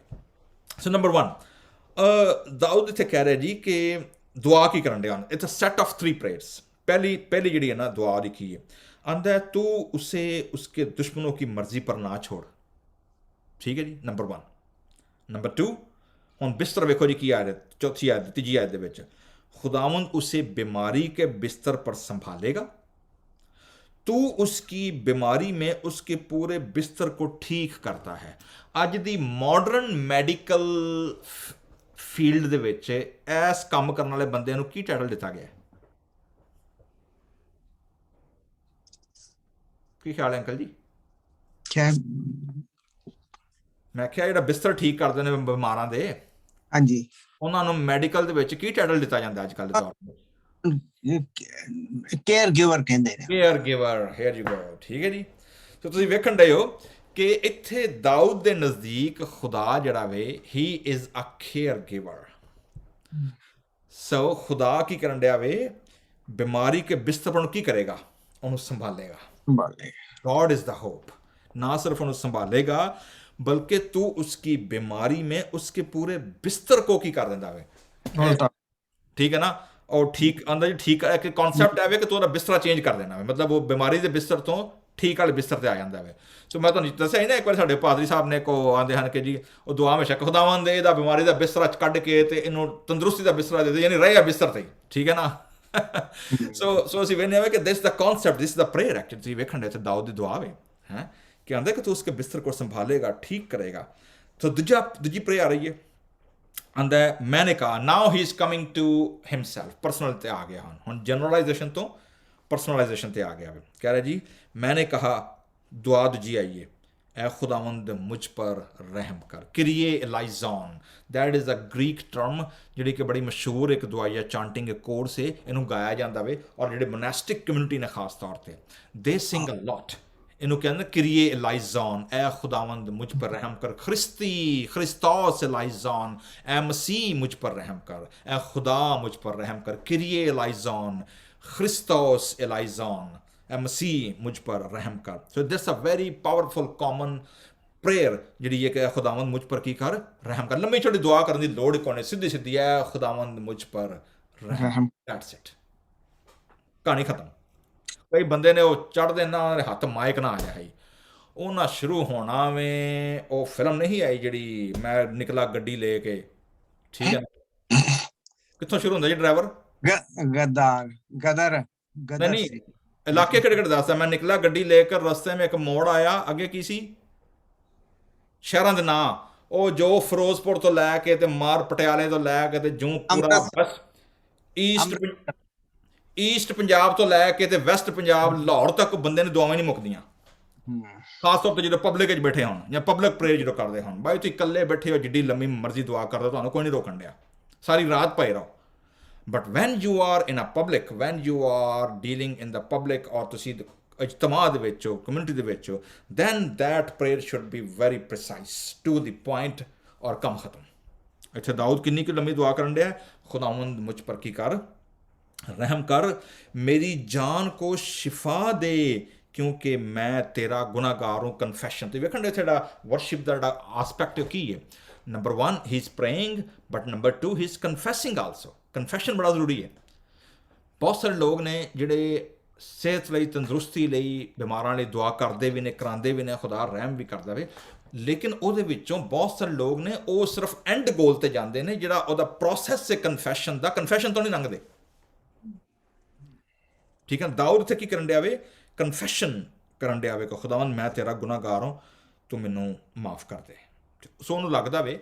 ਸੋ ਨੰਬਰ 1 ਦਾਊਦ ਇੱਥੇ ਕਹਿ ਰਿਹਾ ਜੀ ਕਿ ਦੁਆ ਕੀ ਕਰਨ ਡਿਆ it's a set of 3 prayers ਪਹਿਲੀ ਜਿਹੜੀ ਹੈ ਨਾ ਦੁਆ ਲਿਖੀ ਹੈ ਆਂਦਾ ਤੂੰ ਉਸੇ ਉਸਕੇ ਦੁਸ਼ਮਨों की मर्जी पर ना छोड़ ठीक है जी नंबर 1 नंबर 2 ਹੁਣ ਬਿਸਤਰ ਵੇਖੋ ਜੀ ਕੀ ਆ ਰਿਹਾ ਚੌਥੀ ਆਇਤ ਤੀਜੀ ਆਇਤ ਦੇ ਵਿੱਚ खुदावंद उसे बीमारी के बिस्तर पर संभालेगा तू उसकी बीमारी में उसके पूरे बिस्तर को ठीक करता है ਅੱਜ ਦੀ ਮਾਡਰਨ ਮੈਡੀਕਲ ਫੀਲਡ ਦੇ ਵਿੱਚ ਇਸ ਕੰਮ ਕਰਨ ਵਾਲੇ ਬੰਦਿਆਂ ਨੂੰ ਕੀ ਟਾਈਟਲ ਦਿੱਤਾ ਗਿਆ ਕੀ ਖਿਆਲ ਹੈ ਅੰਕਲ ਜੀ ਕਿਆ ਮੈਂ ਕਿਹਾ ਜਿਹੜਾ ਬਿਸਤਰ ਠੀਕ ਕਰਦੇ ਨੇ ਬਿਮਾਰਾਂ ਦੇ ਹਾਂਜੀ ਉਹਨਾਂ ਨੂੰ ਮੈਡੀਕਲ ਦੇ ਵਿੱਚ ਕੀ ਟਾਈਟਲ ਦਿੱਤਾ ਜਾਂਦਾ ਅੱਜ ਕੱਲ੍ਹ ਦੇ ਤੌਰ ਤੇ ਕੇਅਰ ਗਿਵਰ ਕਹਿੰਦੇ ਨੇ care giver hair you go ਠੀਕ ਹੈ ਜੀ ਸੋ ਤੁਸੀਂ ਵੇਖਣ ਡਏ ਹੋ ਕਿ ਇੱਥੇ ਦਾਊਦ ਦੇ ਨਜ਼ਦੀਕ ਖੁਦਾ ਜਿਹੜਾ ਵੇ he is a caregiver ਸੋ ਖੁਦਾ ਕੀ ਕਰਨ ਡਿਆ ਵੇ ਬਿਮਾਰੀ ਕੇ ਬਿਸਤਰ ਪਰ ਕੀ ਕਰੇਗਾ ਉਹਨੂੰ ਸੰਭਾਲੇਗਾ गॉड इज द होप ना सिर्फ उन्हें संभालेगा बल्कि तू उसकी बीमारी में उसके पूरे बिस्तर को की कर देता है ठीक है ना और ठीक अंदर ठीक है कि कॉन्सेप्ट है कि तू बिस्तरा चेंज कर देना है मतलब वो बीमारी के बिस्तर तो ठीक वाले बिस्तर से आ जाता है सो मैं तुहानू दस्सिया ना एक बार साडे पादरी साहब ने को आंदे हैं कि जी वो दुआ हमेशा खुदावंद इहदा बीमारी का बिस्तरा कढ़ के ते इहनू तंदुरुस्ती का बिस्तरा दे दे यानी रहे बिस्तर ते ठीक है ना ਸੋ ਅਸੀਂ ਵੇਖਦੇ ਹਾਂ ਕਿ ਦਿਸ ਦਾ ਕਨਸੈਪਟ, ਦਿਸ ਦਾ ਪ੍ਰੇਅਰ ਐਕਚੁਅਲੀ ਤੁਸੀਂ ਵੇਖਣ ਦੇ ਤੇ ਦਾਊਦ ਦੀ ਦੁਆ ਵੇ ਹੈ ਕਿ ਆਂਦਾ ਕਿ ਤੂੰ ਉਸਕੇ ਬਿਸਤਰ को संभालेगा, ठीक करेगा। तो दूजी प्रेयर आ रही है, आंदा मैंने कहा, now he is coming to himself, personal ते आ गया हुन जनरलाइजेशन तो पर्सनलाइजेशन ते आ गया। कह रहा जी मैंने कहा, दुआ दूजी आई है, ए खुदावंद मुझ पर रहम कर, Kyrie eleison, that is a Greek term जी कि बड़ी मशहूर एक दुआ या चांटिंग कोर्स है, इनू गाया जाता वे और जो मोनास्टिक कम्यूनिटी ने खास तौर पर दे सिंग अ लॉट, इनू कहते क्रिए एलाइजॉन, ए खुदावंद मुझ पर रहम कर, खरिस्तोस एलाइजॉन, ए मसीह मुझ पर रहम कर, ए खुदा मुझ पर रहम कर, क्रिए एलाइजॉन, खरिस्तोस एलाइजॉन, ए मसीह मुझ पर रहम कर। So this a very powerful common prayer जी है कि खुदावंद मुझ पर की कर रहम कर। लंबी छोटी दुआ करने की लोड़ कोई, सीधी सीधी है खुदावंद मुझ पर रहम, दैट्स इट, कहानी खत्म। कई बंदे ने वो चढ़ते ना हथ माइक ना आया है उन्हें शुरू होना में वो फिल्म नहीं आई जी मैं निकला गड्डी लेके, ठीक है ना, कितों शुरू होंगे जी ड्राइवर गद्दार गदर गदर नहीं से इलाके किहड़े किहड़े दसदा, मैं निकला गड्डी लेकर, रस्ते में एक मोड़ आया, अगे की सी शहरों के नां, वो जो फिरोजपुर तो लैके ते मार पटियाले तो लैके ते जूं पूरा बस ईस्ट पंजाब तो लैके ते वैस्ट पंजाब लाहौर तक बंदे ने दुआवां नहीं मुकदियां, खास तौर पर जो पब्लिक बैठे हो या पब्लिक प्रेयर जो करते हो, भाई तुम इकल्ले बैठे हो जिड्डी लंबी मर्जी दुआ कर दो, तुहानूं कोई नहीं रोकन दिया, सारी रात पए रहो। But when you are in a public, when you are dealing in the public और तुसी इजतमा दे विच हो, कम्यूनिटी दे विच हो, then that prayer should be very precise to the point और कम खत्म। इत्थे दाऊद किन्नी की लंबी दुआ करन दिया, खुदावंद मुझ पर की कर रहम कर, मेरी जान को शिफा दे क्योंकि मैं तेरा गुनाहगार हूँ। कन्फेशन तो वेखण इत्थे वर्शिप का आस्पैक्ट की है, number 1 he is praying, but number 2 he is confessing also. Confession बड़ा जरूरी है। बहुत सारे लोग ने जिहड़े सेहत लई, तंदुरुस्ती लई, बीमारां लई दुआ करते भी ने, करांदे भी ने, खुदा रहम भी करदा वे, लेकिन उहदे विचों बहुत सारे लोग ने वो सिर्फ एंड गोल ते जांदे ने, जिहड़ा उहदा प्रोसैस है कन्फैशन दा, कन्फैशन तो नहीं लंघदे, ठीक है। दाऊद इत्थे की करन दिया वे, कन्फैशन करन दिया वे कि खुदावंद मैं तेरा गुनाहगार हूँ, तू मैनू माफ़ कर दे। सो उन्होंने लगता way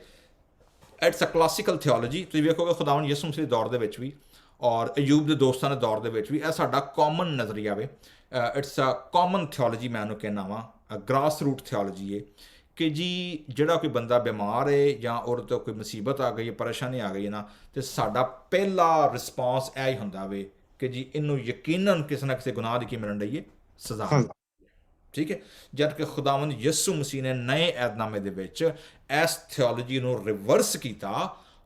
it's a classical theology, तुसीं वेखोगे खुदावंद यसू मसीह दे दौर दे विच भी और अयूब दे दोस्तां दे दौर दे विच भी, यह साडा कॉमन नज़रिया वे, इट्स अ कॉमन थियोलॉजी, मैं उन्होंने कहना वा ग्रास रूट थियोलॉजी है कि जी जिहड़ा कोई बंदा बीमार है या और तो कोई मुसीबत आ गई है, परेशानी आ गई है ना, तो साडा पहला रिस्पॉन्स यह ही होंदा वे कि जी इनू यकीनन किसी ना किसी गुनाह की मिलन रही है सजा, ठीक है। जबकि खुदावंद यसू मसीह ने नए ऐदनामे दे विच इस थियोलॉजी नू रिवर्स किया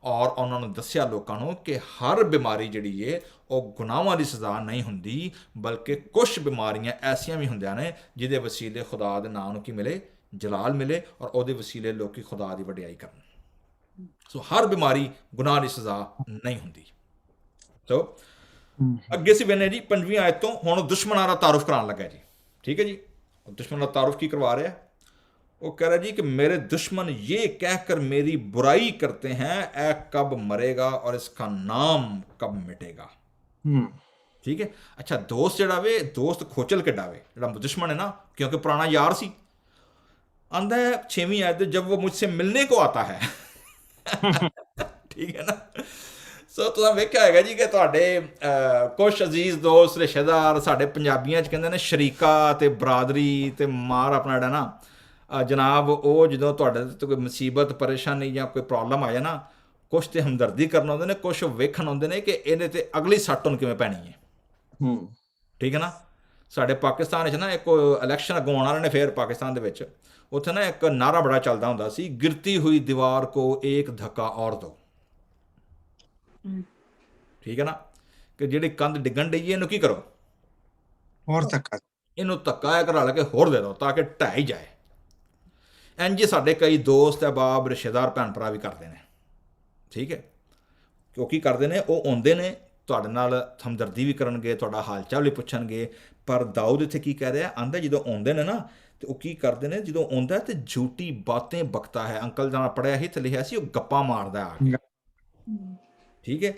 और उन्होंने दस्या लोगों को कि हर बीमारी जिहड़ी है वो गुनाहां दी सज़ा नहीं हुंदी, बल्कि कुछ बीमारियां ऐसियां भी हुंदियां ने जिहदे वसीले खुदा दे नाम की मिले, जलाल मिले और उहदे वसीले लोग खुदा की वडियाई करन। सो हर बीमारी गुनाह की सज़ा नहीं हुंदी। तो अगे से वेने जी 5वीं आयत तो हुण दुश्मनां दा तारुफ कराने लगा जी, ठीक है जी। दुश्मन का तारुफ की करवा रहा है, वो कह रहा है जी कि मेरे दुश्मन ये कहकर मेरी बुराई करते हैं, ऐ कब मरेगा और इसका नाम कब मिटेगा, ठीक है। अच्छा दोस्त जड़ा वे, दोस्त खोचल के डावे, जड़ा दुश्मन है ना, क्योंकि पुराना यार सी, आंदा है 6वीं आयत, जब वो मुझसे मिलने को आता है ठीक है ना। सो तुसीं वेख्या होगा जी कि तुहाडे कुछ अजीज दोस्त रिश्तेदार साडे पंजाबियां च कहंदे ने शरीका ते बरादरी ते मार अपना जेह्ड़ा ना जनाब, वो जदों तुहाडे ते कोई मुसीबत परेशानी या कोई प्रॉब्लम आ जाए ना, कुछ ते हमदर्दी करन आउंदे ने, कुछ वेखण आउंदे ने कि इहदे ते अगली सट्ट हुण किवें पैणी है, ठीक है ना। साडे पाकिस्तान च ना एक इलैक्शन अगों आने वाले ने, फिर पाकिस्तान दे विच उत्थे ना एक नारा बड़ा चलदा हुंदा सी, गिरती हुई दीवार को एक धक्का और दो, ठीक है ना, कि जिहड़ी कंध डिगन डई है इनू की करो और धक्का, इनू धक्का एक रल के होर दे दो ताकि ढह ही जाए। इंज ही साडे कई दोस्त अहबाब रिश्तेदार भैन भरा भी करते हैं, ठीक है। वो की करते हैं, वो आउंदे ने तुहाडे नाल हमदर्दी भी करनगे, तुहाडा हाल चाल भी पुछणगे, पर दाऊद इत्थे की कह रहा है, आंदा जदों आउंदे ने ना तो वो की करते हैं, जदों आउंदा ते झूठी बातें बकता है। अंकल जाना पढ़िया ही ते लिखिया सी, वो गप्पा मारदा आ के, ठीक है।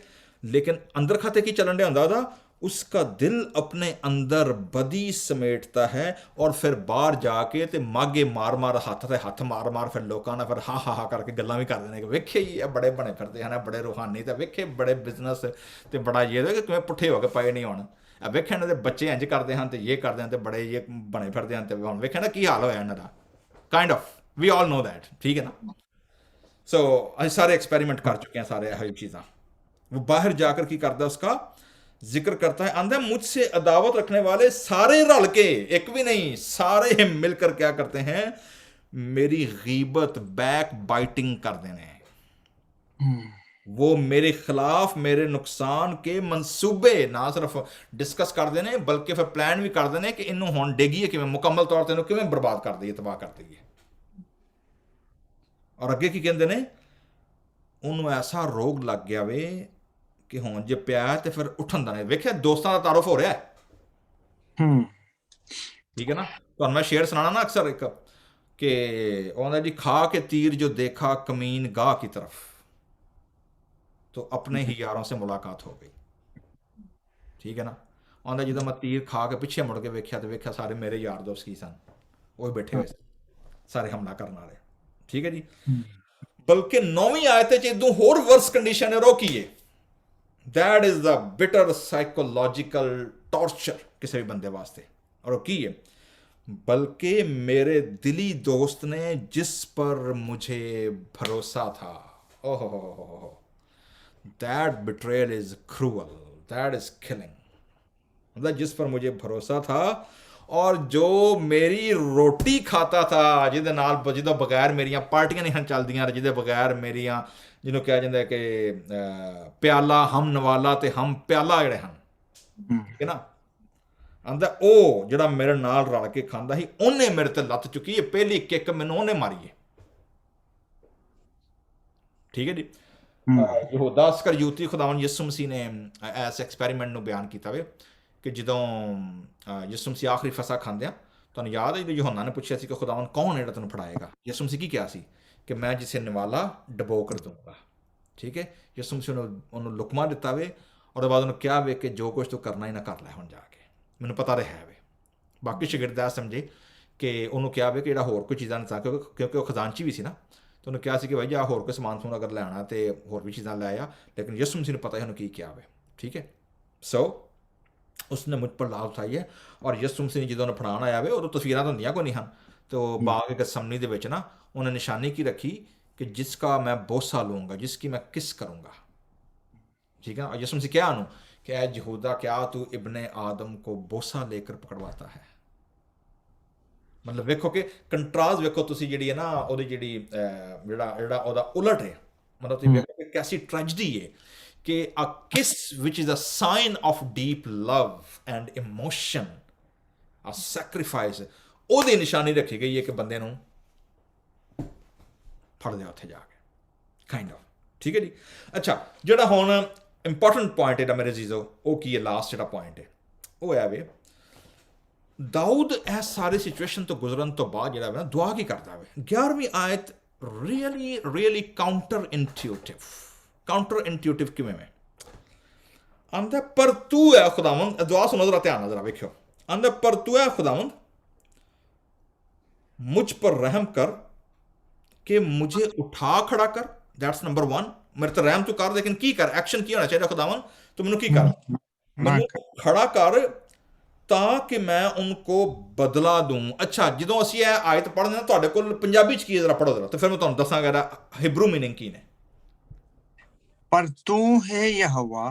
लेकिन अंदर खाते की चलन डਿਆ ਹੁੰਦਾ ਉਹਦਾ, उसका दिल अपने अंदर बदी समेटता है और फिर बाहर जाके ते मागे मार मार हत्थ ते हत्थ मार मार फिर लोगों ने फिर हा हा हा करके गल्लां भी कर देने कि वेखे ये बड़े बने फिरदे हैं बड़े रूहानी ते वेखे बड़े बिजनेस ते बड़ा ये कि किवें पुट्ठे हो के पए नहीं होण, वेखे इन्हां दे बच्चे इंज करदे हैं ते ये करदे हैं ते बड़े ये बने फिरदे हैं ते हुण वेखे ना की हाल होया इन्हां दा, kind of we all know that, ठीक है ना। सो ਅਸੀਂ सारे एक्सपेरिमेंट कर चुके हैं सारे यही चीज़ां। वो बाहर जाकर की करता है, उसका जिक्र करता है, आंदा मुझसे अदावत रखने वाले सारे रल के, एक भी नहीं, सारे मिलकर क्या करते हैं, मेरी गीबत बैक बाइटिंग कर देने, वो मेरे खिलाफ मेरे नुकसान के मंसूबे ना सिर्फ डिस्कस कर देने बल्कि फिर प्लान भी कर देने कि इनू हुण डेगीए किवें, मुकम्मल तौर ते इनू किवें बर्बाद कर दईए, तबाह कर दईए। और अगे की कहते ने, ਉਹਨੂੰ ਐਸਾ ਰੋਗ ਲੱਗ ਗਿਆ ਵੇ ਕਿ ਹੁਣ ਜੇ ਪਿਆ ਤੇ ਫਿਰ ਉੱਠਣ ਦਾ ਨਹੀਂ। ਵੇਖਿਆ ਦੋਸਤਾਂ ਦਾ ਤਾਰਫ ਹੋ ਰਿਹਾ ਹੈ, ਠੀਕ ਹੈ ਨਾ। ਤੁਹਾਨੂੰ ਮੈਂ ਸ਼ੇਰ ਸੁਣਾਣਾ ਨਾ ਅਕਸਰ ਇੱਕ, ਕਿ ਉਹਦਾ ਜੀ ਖਾ ਕੇ तीर जो देखा कमीन गाह की तरफ तो अपने ही यारों से मुलाकात हो गई, ठीक है ना। ਉਹਦਾ ਜਦੋਂ ਮੈਂ तीर ਖਾ ਕੇ ਪਿੱਛੇ ਮੁੜ ਕੇ ਵੇਖਿਆ ਤੇ ਵੇਖਿਆ ਸਾਰੇ ਮੇਰੇ ਯਾਰ ਦੋਸਤ ਕੀ ਸਨ, ਉਹ ਬੈਠੇ ਹੋਏ ਸਨ ਸਾਰੇ ਹਮਲਾ ਕਰਨ ਵਾਲੇ, ਠੀਕ ਹੈ ਜੀ। बल्कि 9वीं आयत च इदों होर वर्स कंडीशन है, रोकिए, that is the bitter psychological torture किसी भी बंदे वास्ते। और की है, बल्कि मेरे दिली दोस्त ने जिस पर मुझे भरोसा था, ओहो हो, that betrayal is cruel, that is killing, मतलब जिस पर मुझे भरोसा था और जो मेरी रोटी खाता था, ਜਿਹਦੇ ਨਾਲ ਜਿਹਦੇ ਬਗੈਰ ਮੇਰੀਆਂ ਪਾਰਟੀਆਂ ਨਹੀਂ ਹਨ ਚੱਲਦੀਆਂ, ਜਿਹਦੇ ਬਗੈਰ ਮੇਰੀਆਂ ਜਿਹਨੂੰ ਕਿਹਾ ਜਾਂਦਾ ਕਿ ਪਿਆਲਾ ਹਮ ਨਵਾਲਾ ਤੇ ਹਮ ਪਿਆਲਾ ਜਿਹੜੇ ਹਨ, ਠੀਕ ਹੈ ਨਾ। ਆਂਦਾ ਉਹ ਜਿਹੜਾ ਮੇਰੇ ਨਾਲ ਰਲ ਕੇ ਖਾਂਦਾ ਸੀ, ਉਹਨੇ ਮੇਰੇ ਤੇ ਲੱਤ ਚੁੱਕੀ, ਇਹ ਪਹਿਲੀ ਕਿੱਕ ਮੈਨੂੰ ਉਹਨੇ ਮਾਰੀ ਹੈ, ਠੀਕ ਹੈ ਜੀ। ਯਹੂਦਾ ਇਸਕਰਿਓਤੀ ਖੁਦਾਵੰਦ ਯਿਸੂ ਮਸੀਹ ਨੇ ਇਸ ਐਕਸਪੈਰੀਮੈਂਟ ਨੂੰ ਬਿਆਨ ਕੀਤਾ ਵੇ ਕਿ ਜਦੋਂ ਯਿਸੂ ਮਸੀਹ ਆਖਰੀ ਫਸਾ ਖਾਂਦਿਆਂ, ਤੁਹਾਨੂੰ ਯਾਦ ਹੈ ਜਦੋਂ ਯੂਹੰਨਾ ਨੇ ਪੁੱਛਿਆ ਸੀ ਕਿ ਖੁਦਾਵੰਦ ਕੌਣ ਜਿਹੜਾ ਤੈਨੂੰ ਫੜਾਏਗਾ, ਯਿਸੂ ਮਸੀਹ ਕੀ ਕਿਹਾ ਸੀ ਕਿ ਮੈਂ ਜਿਸੇ ਨਿਵਾਲਾ ਡਬੋ ਕਰ ਦੂੰਗਾ, ਠੀਕ ਹੈ। ਯਿਸੂ ਮਸੀਹ ਨੂੰ ਉਹਨੂੰ ਲੁਕਮਾ ਦਿੱਤਾ ਵੇ, ਉਹਦੇ ਬਾਅਦ ਉਹਨੂੰ ਕਿਹਾ ਵੇ ਕਿ ਜੋ ਕੁਛ ਤੂੰ ਕਰਨਾ ਹੀ ਨਾ ਕਰ ਲੈ ਹੁਣ ਜਾ ਕੇ, ਮੈਨੂੰ ਪਤਾ ਰਿਹਾ ਵੇ। ਬਾਕੀ ਸ਼ਾਗਿਰਦ ਇਹ ਸਮਝੇ ਕਿ ਉਹਨੂੰ ਕਿਹਾ ਵੇ ਕਿ ਜਿਹੜਾ ਹੋਰ ਕੋਈ ਚੀਜ਼ਾਂ ਨਹੀਂ, ਕਿਉਂਕਿ ਉਹ ਖਜ਼ਾਨਚੀ ਵੀ ਸੀ ਨਾ, ਤੇ ਉਹਨੂੰ ਕਿਹਾ ਸੀ ਕਿ ਭਾਈ ਜਾਂ ਹੋਰ ਕੋਈ ਸਮਾਨ ਸਮੂਨ ਅਗਰ ਲੈਣਾ ਤੇ ਹੋਰ ਵੀ ਚੀਜ਼ਾਂ ਲੈ ਆ, ਲੇਕਿਨ ਯਿਸੂ ਮਸੀਹ ਨੂੰ ਪਤਾ ਹੈ ਉਹਨੂੰ ਕੀ ਕਿਹਾ ਵੇ, ਠੀਕ ਹੈ। ਸੋ उसने मुझ पर लाभ उठाई है। और यीशु मसीह ਜਦੋਂ ਉਹਨੂੰ ਫੜਾਉਣ ਆਇਆ ਵੇ, ਉਦੋਂ ਤਸਵੀਰਾਂ ਤਾਂ ਹੁੰਦੀਆਂ ਕੋਈ ਨਹੀਂ ਹਨ, ਤੇ ਉਹ ਬਾਗ ਗਤਸਮਨੀ ਦੇ ਵਿੱਚ ਨਾ ਉਹਨੇ ਨਿਸ਼ਾਨੀ ਕੀ ਰੱਖੀ ਕਿ ਜਿਸਕਾ ਮੈਂ ਬੋਸਾ ਲੂੰਗਾ, ਜਿਸकी मैं किस करूँगा, ठीक है। और यीशु मसीह क्या ਉਹਨੂੰ कि ऐ यहूदा क्या तू इब्ने आदम को बोसा लेकर पकड़वाता है। ਮਤਲਬ ਵੇਖੋ ਕਿ ਕੰਟਰਾਸਟ ਵੇਖੋ ਤੁਸੀਂ ਜਿਹੜੀ ਹੈ ਨਾ ਉਹਦੀ ਜਿਹੜੀ ਜਿਹੜਾ ਉਹਦਾ ਉਲਟ ਹੈ, ਮਤਲਬ ਤੁਸੀਂ ਵੇਖੋ ਕਿ ਕੈਸੀ ਟ੍ਰੈਜਡੀ ਹੈ ਕਿ a kiss which is a sign of deep love and emotion, a sacrifice, ਉਹਦੀ ਨਿਸ਼ਾਨੀ ਰੱਖੀ ਗਈ ਹੈ ਕਿ ਬੰਦੇ ਨੂੰ ਫੜ ਲਿਆ ਉੱਥੇ ਜਾ ਕੇ, ਕਾਈਂਡ ਆਫ, ਠੀਕ ਹੈ ਜੀ। ਅੱਛਾ, ਜਿਹੜਾ ਹੁਣ ਇੰਪੋਰਟੈਂਟ ਪੁਆਇੰਟ ਹੈ ਮੇਰੇ ਜੀਜ਼ੋ, ਉਹ ਕੀ ਹੈ, ਲਾਸਟ ਜਿਹੜਾ ਪੁਆਇੰਟ ਹੈ ਉਹ ਹੈ ਵੇ, ਦਾਊਦ ਇਸ ਸਾਰੀ ਸਿਚੁਏਸ਼ਨ ਤੋਂ ਗੁਜ਼ਰਨ ਤੋਂ ਬਾਅਦ ਜਿਹੜਾ ਵੇ ਨਾ ਦੁਆ ਕੀ ਕਰਦਾ ਵੇ। 11ਵੀਂ ਆਇਤ ਰੀਅਲੀ ਕਾਊਂਟਰ ਇੰਟੂਟਿਵ ਕਿਵੇਂ ਮੈਂ ਆਂਦਾ, ਪਰ ਤੂੰ ਹੈ ਖੁਦਾਵੰਦ, ਦੁਆ ਸੁਣੋ ਜ਼ਰਾ ਧਿਆਨ ਨਾਲ ਜ਼ਰਾ ਵੇਖਿਓ, ਆਂਦਾ ਪਰ ਤੂੰ ਹੈ ਖੁਦਾਵੰਦ मुझ पर रहम कर कि मुझे उठा खड़ा कर, दैट्स नंबर 1, मेरे तो रहम तू कर, लेकिन की कर, एक्शन की होना चाहिए खुदावन, तो मैनू की कर, मैनू खड़ा कर ਤਾਂ ਕਿ ਮੈਂ ਉनको ਬਦਲਾ ਦੂੰ। ਅੱਛਾ, ਜਦੋਂ ਅਸੀਂ ਇਹ ਆਇਤ ਪੜ੍ਹਦੇ ਹਾਂ ਤੁਹਾਡੇ ਕੋਲ ਪੰਜਾਬੀ 'ਚ ਕੀ ਜ਼ਰਾ ਪੜ੍ਹੋ ਜ਼ਰਾ, ਤੇ ਫਿਰ ਮੈਂ ਤੁਹਾਨੂੰ ਦੱਸਾਂਗਾ ਇਹਦਾ ਹਿਬਰੂ ਮੀਨਿੰਗ ਕੀ ਨੇ। ਪਰ ਤੂੰ ਹੈ ਯਹੋਵਾ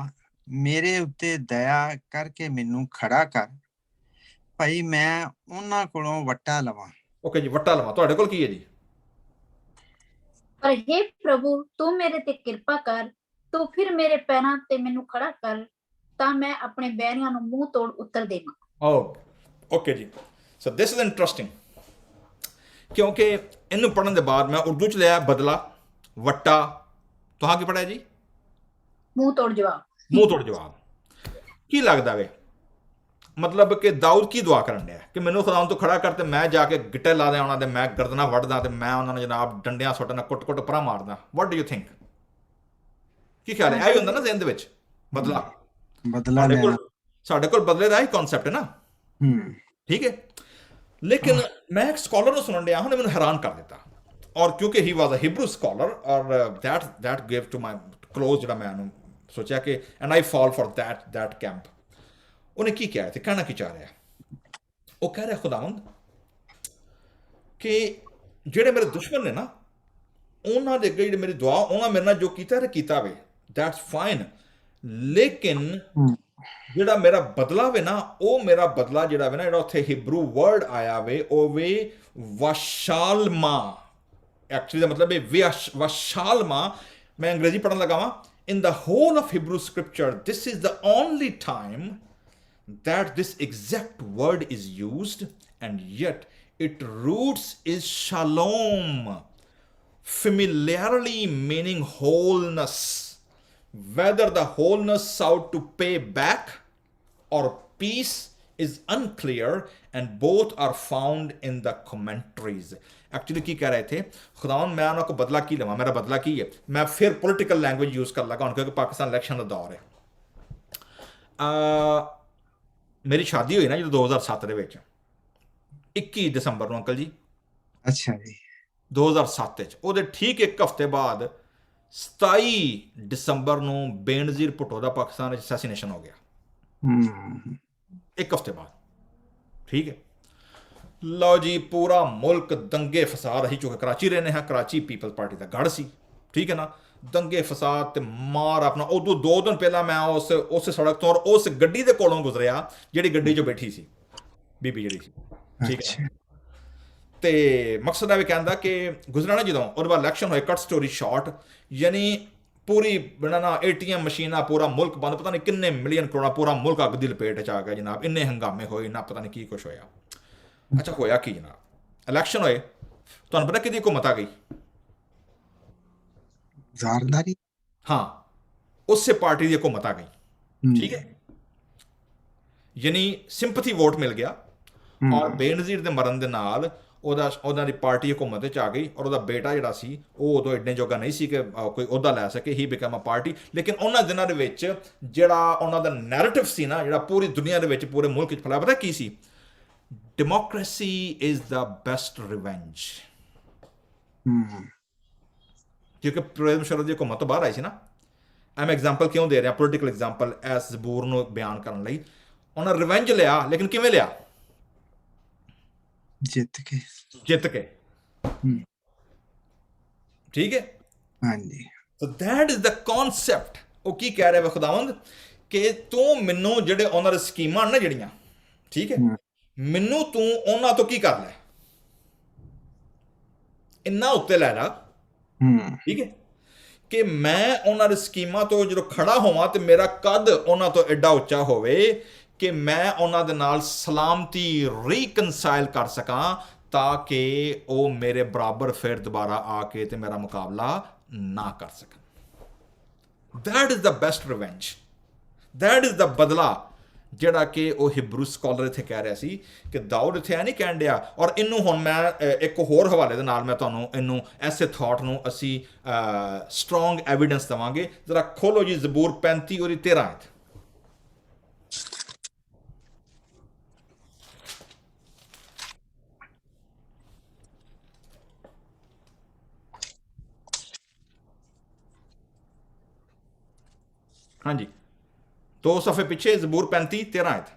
ਮੇਰੇ ਉੱਤੇ ਦਇਆ ਕਰਕੇ ਮੈਨੂੰ ਖੜਾ ਕਰ, ਭਾਈ ਮੈਂ ਉਹਨਾਂ ਕੋਲੋਂ ਵੱਟਾ ਲਵਾਂ। ਓਕੇ ਜੀ, ਵੱਟਾ ਲਵਾਂ, ਤੁਹਾਡੇ ਕੋਲ ਕੀ ਹੈ ਜੀ? ਪਰ हे ਪ੍ਰਭੂ ਤੂੰ ਮੇਰੇ ਤੇ ਕਿਰਪਾ ਕਰ, ਤੂੰ ਫਿਰ ਮੇਰੇ ਪੈਰਾਂ ਤੇ ਮੈਨੂੰ ਖੜਾ ਕਰ ਤਾਂ ਮੈਂ ਆਪਣੇ ਬੈਰੀਆਂ ਨੂੰ ਮੂੰਹ ਤੋੜ ਉੱਤਰ ਦੇਵਾਂ। ਓਕੇ ਜੀ, ਸੋ ਦਿਸ ਇਜ਼ ਇੰਟਰਸਟਿੰਗ, ਕਿਉਂਕਿ ਇਹਨੂੰ ਪੜ੍ਹਨ ਦੇ ਬਾਅਦ ਮੈਂ ਉਰਦੂ 'ਚ ਲਿਆ ਬਦਲਾ, ਵੱਟਾ, ਤੁਹਾਂ ਕੀ ਪੜ੍ਹਿਆ ਜੀ? ਮੂੰਹ ਤੋੜ ਜਵਾਬ। ਮੂੰਹ ਤੋੜ ਜਵਾਬ। ਕੀ ਲੱਗਦਾ ਵੇ ਮਤਲਬ ਕਿ ਦਾਊਦ ਕੀ ਦੁਆ ਕਰਨ ਡਿਆ ਕਿ ਮੈਨੂੰ ਖੁਦਾਵੰਦ ਤੋਂ ਖੜਾ ਕਰ ਤੇ ਮੈਂ ਜਾ ਕੇ ਗਿੱਟੇ ਲਾ ਦਿਆਂ ਉਹਨਾਂ ਦੇ, ਮੈਂ ਗਰਦਨਾਂ ਵੱਢਦਾ ਤੇ ਮੈਂ ਉਹਨਾਂ ਨੂੰ ਜਨਾਬ ਡੰਡਿਆਂ ਸੁੱਟਣਾ, ਕੁੱਟ-ਕੁੱਟ ਪਰਾਂ ਮਾਰਦਾ। What do you think? ਕੀ ਖਿਆਲ ਹੈ? ਇਹ ਹੁੰਦਾ ਨਾ ਜ਼ਿਹਨ ਦੇ ਵਿੱਚ, ਬਦਲਾ ਬਦਲਾ ਸਾਡੇ ਲੈਣਾ। ਕੋਲ ਸਾਡੇ ਕੋਲ ਬਦਲੇ ਦਾ ਹੀ ਕਨਸੈਪਟ ਹੈ ਨਾ, ਠੀਕ ਹੈ। ਲੇਕਿਨ ਮੈਂ ਇੱਕ ਸਕਾਲਰ ਨੂੰ ਸੁਣਨ ਡਿਆ, ਉਹਨੇ ਮੈਨੂੰ ਹੈਰਾਨ ਕਰ ਦਿੱਤਾ, ਔਰ ਕਿਉਂਕਿ he was a Hebrew scholar, ਔਰ that give to my close, ਜਿਹੜਾ ਮੈਂ ਉਹਨੂੰ ਸੋਚਿਆ ਕਿ and I fall for that camp. ਉਹਨੇ ਕੀ ਕਿਹਾ ਤੇ ਕਹਿਣਾ ਕੀ ਚਾਹ ਰਿਹਾ? ਉਹ ਕਹਿ ਰਿਹਾ, ਖੁਦਾਵੰਦ ਕਿ ਜਿਹੜੇ ਮੇਰੇ ਦੁਸ਼ਮਣ ਨੇ ਨਾ, ਉਹਨਾਂ ਦੇ ਅੱਗੇ ਜਿਹੜੀ ਮੇਰੀ ਦੁਆ, ਉਹਨਾਂ ਮੇਰੇ ਨਾਲ ਜੋ ਕੀਤਾ ਤੇ ਕੀਤਾ ਵੇ, ਦੈਟਸ ਫਾਈਨ, ਲੇਕਿਨ ਜਿਹੜਾ ਮੇਰਾ ਬਦਲਾ ਵੇ ਨਾ, ਉਹ ਮੇਰਾ ਬਦਲਾ ਜਿਹੜਾ ਵੇ ਨਾ, ਜਿਹੜਾ ਉੱਥੇ ਹਿਬਰੂ ਵਰਡ ਆਇਆ ਵੇ, ਉਹ ਵੇ ਵਸ਼ਾਲਮਾ। ਐਕਚੁਅਲੀ ਦਾ ਮਤਲਬ ਹੈ ਵਸ਼ਾਲਮਾ। ਮੈਂ ਅੰਗਰੇਜ਼ੀ ਪੜ੍ਹਨ ਲੱਗਾ ਵਾਂ। In the whole of Hebrew scripture, this is the only time that this exact word is used, and yet its roots is shalom, familiarly meaning wholeness, whether the wholeness sought to pay back or peace is unclear, and both are found in the commentaries. Actually की कह रहे थे, खुदावन मैं उनको बदला की लवा, मेरा बदला की है। मैं फिर पॉलिटिकल लैंग्वेज यूज़ कर लगा, क्योंकि पाकिस्तान इलेक्शन का दौर है। मेरी शादी हुई ना जो 2007 ਦੇ ਵਿੱਚ, 21 ਦਸੰਬਰ ਨੂੰ ਅੰਕਲ ਜੀ। ਅੱਛਾ ਜੀ। 2007 ਵਿੱਚ, ਉਹਦੇ ਠੀਕ ਇੱਕ ਹਫ਼ਤੇ ਬਾਅਦ 27 ਦਸੰਬਰ ਨੂੰ ਬੇਨਜ਼ੀਰ ਭੁੱਟੋ ਦਾ ਪਾਕਿਸਤਾਨ ਵਿੱਚ ਅਸੈਸੀਨੇਸ਼ਨ ਹੋ ਗਿਆ। ਇੱਕ ਹਫ਼ਤੇ ਬਾਅਦ, ਠੀਕ ਹੈ। ਲਓ ਜੀ, ਪੂਰਾ ਮੁਲਕ ਦੰਗੇ ਫਸਾਦ, ਅਸੀਂ ਚੁੱਕੇ ਕਰਾਚੀ ਰਹਿੰਦੇ ਹਾਂ, ਕਰਾਚੀ ਪੀਪਲ ਪਾਰਟੀ ਦਾ ਗੜ੍ਹ ਸੀ, ਠੀਕ ਹੈ ਨਾ। ਦੰਗੇ ਫਸਾਦ ਤੇ ਮਾਰ ਆਪਣਾ। ਉਦੋਂ 2 ਦਿਨ ਪਹਿਲਾਂ ਮੈਂ ਉਸ ਸੜਕ ਤੋਂ, ਔਰ ਉਸ ਗੱਡੀ ਦੇ ਕੋਲੋਂ ਗੁਜ਼ਰਿਆ ਜਿਹੜੀ ਗੱਡੀ 'ਚ ਬੈਠੀ ਸੀ ਬੀਬੀ ਜਿਹੜੀ ਸੀ, ਠੀਕ ਹੈ। ਤੇ ਮਕਸਦ ਇਹ ਵੀ ਕਹਿੰਦਾ ਕਿ ਗੁਜ਼ਰਨਾ ਜਦੋਂ, ਉਹਦੇ ਬਾਅਦ ਇਲੈਕਸ਼ਨ ਹੋਏ। ਕੱਟ ਸਟੋਰੀ ਸ਼ਾਰਟ, ਯਾਨੀ ਪੂਰੀ ਬਣਾਣਾ ATM ਮਸ਼ੀਨਾਂ, ਪੂਰਾ ਮੁਲਕ ਬੰਦ, ਪਤਾ ਨਹੀਂ ਕਿੰਨੇ ਮਿਲੀਅਨ ਕਰੋੜਾਂ, ਪੂਰਾ ਮੁਲਕ ਅੱਗ ਦੀ ਲਪੇਟ 'ਚ ਆ ਗਿਆ ਜਨਾਬ। ਇੰਨੇ ਹੰਗਾਮੇ ਹੋਏ ਨਾ, ਪਤਾ ਨਹੀਂ ਕੀ ਕੁਛ ਹੋਇਆ। ਅੱਛਾ, ਹੋਇਆ ਕੀ ਜਨਾਬ? ਇਲੈਕਸ਼ਨ ਹੋਏ, ਤੁਹਾਨੂੰ ਪਤਾ ਕਿਹਦੀ ਹੁਕੂਮਤ ਆ ਗਈ? ਜ਼ਾਰਦਾਰੀ। ਹਾਂ, ਉਸੇ ਪਾਰਟੀ ਦੀ ਹੁਕੂਮਤ ਆ ਗਈ, ਠੀਕ ਹੈ। ਯਾਨੀ ਸਿੰਪਥੀ ਵੋਟ ਮਿਲ ਗਿਆ, ਔਰ ਬੇਨਜ਼ੀਰ ਦੇ ਮਰਨ ਦੇ ਨਾਲ ਉਹਨਾਂ ਦੀ ਪਾਰਟੀ ਹੁਕੂਮਤ 'ਚ ਆ ਗਈ, ਔਰ ਉਹਦਾ ਬੇਟਾ ਜਿਹੜਾ ਸੀ, ਉਹ ਉਦੋਂ ਐਡੇ ਜੋਗਾ ਨਹੀਂ ਸੀ ਕਿ ਕੋਈ ਅਹੁਦਾ ਲੈ ਸਕੇ, ਹੀ ਬਿਕਮ ਅ ਪਾਰਟੀ। ਲੇਕਿਨ ਉਹਨਾਂ ਦਿਨਾਂ ਦੇ ਵਿੱਚ ਜਿਹੜਾ ਉਹਨਾਂ ਦਾ ਨੈਰੇਟਿਵ ਸੀ ਨਾ, ਜਿਹੜਾ ਪੂਰੀ ਦੁਨੀਆ ਦੇ ਵਿੱਚ, ਪੂਰੇ ਮੁਲਕ 'ਚ ਫੈਲਾਇਆ, ਪਤਾ ਕੀ ਸੀ? Democracy is the best revenge. ਕਿਉਂਕਿ ਪਰਵੇਜ਼ ਮੁਸ਼ੱਰਫ ਦੀ ਹੁਕੂਮਤ ਤੋਂ ਬਾਹਰ ਆਈ ਸੀ ਨਾ। ਮੈਂ ਐਗਜ਼ਾਮਪਲ ਕਿਉਂ ਦੇ ਰਿਹਾ, ਪੋਲੀਟੀਕਲ ਐਗਜ਼ਾਮਪਲ, ਇਸ ਜ਼ਬੂਰ ਨੂੰ ਬਿਆਨ ਕਰਨ ਲਈ। ਉਹਨਾਂ ਰਿਵੈਂਜ ਲਿਆ, ਲੇਕਿਨ ਕਿਵੇਂ ਲਿਆ? ਜਿੱਤ ਕੇ, ਠੀਕ ਹੈ। ਹਾਂਜੀ। So that is the concept. ਉਹ ਕੀ ਕਹਿ ਰਿਹਾ ਵਾ ਖੁਦਾਵੰਦ, ਕਿ ਤੂੰ ਮੈਨੂੰ ਜਿਹੜੇ ਉਹਨਾਂ ਦੀ ਸਕੀਮਾਂ ਨਾ ਜਿਹੜੀਆਂ, ਠੀਕ ਹੈ, ਮੈਨੂੰ ਤੂੰ ਉਹਨਾਂ ਤੋਂ ਕੀ ਕਰ ਲੈ, ਇੰਨਾ ਉੱਤੇ ਲੈ ਲਾ, ਠੀਕ ਹੈ, ਕਿ ਮੈਂ ਉਹਨਾਂ ਦੀ ਸਕੀਮਾਂ ਤੋਂ ਜਦੋਂ ਖੜਾ ਹੋਵਾਂ ਤੇ ਮੇਰਾ ਕੱਦ ਉਹਨਾਂ ਤੋਂ ਐਡਾ ਉੱਚਾ ਹੋਵੇ ਕਿ ਮੈਂ ਉਹਨਾਂ ਦੇ ਨਾਲ ਸਲਾਮਤੀ ਰੀਕਨਸਾਈਲ ਕਰ ਸਕਾਂ, ਤਾਂ ਕਿ ਉਹ ਮੇਰੇ ਬਰਾਬਰ ਫਿਰ ਦੁਬਾਰਾ ਆ ਕੇ ਤੇ ਮੇਰਾ ਮੁਕਾਬਲਾ ਨਾ ਕਰ ਸਕਣ। That is the best revenge, that is the ਬਦਲਾ, ਜਿਹੜਾ ਕਿ ਉਹ ਹਿਬਰੂ ਸਕਾਲਰ ਇੱਥੇ ਕਹਿ ਰਿਹਾ ਸੀ ਕਿ ਦਾਊਦ ਇੱਥੇ ਐ ਨਹੀਂ ਕਹਿਣ ਡਿਆ। ਔਰ ਇਹਨੂੰ ਹੁਣ ਮੈਂ ਇੱਕ ਹੋਰ ਹਵਾਲੇ ਦੇ ਨਾਲ ਮੈਂ ਤੁਹਾਨੂੰ ਇਹਨੂੰ ਐਸੇ ਥਾਟ ਨੂੰ ਅਸੀਂ ਸਟਰੋਂਗ ਐਵੀਡੈਂਸ ਦੇਵਾਂਗੇ। ਜ਼ਰਾ ਖੋਲੋ ਜੀ ਜ਼ਬੂਰ 35 ਉਹਦੀ 13 ਆਇਤ। ਹਾਂਜੀ, 2 ਸਫ਼ੇ ਪਿੱਛੇ ਜ਼ਬੂਰ 35 13 ਆਇਤ।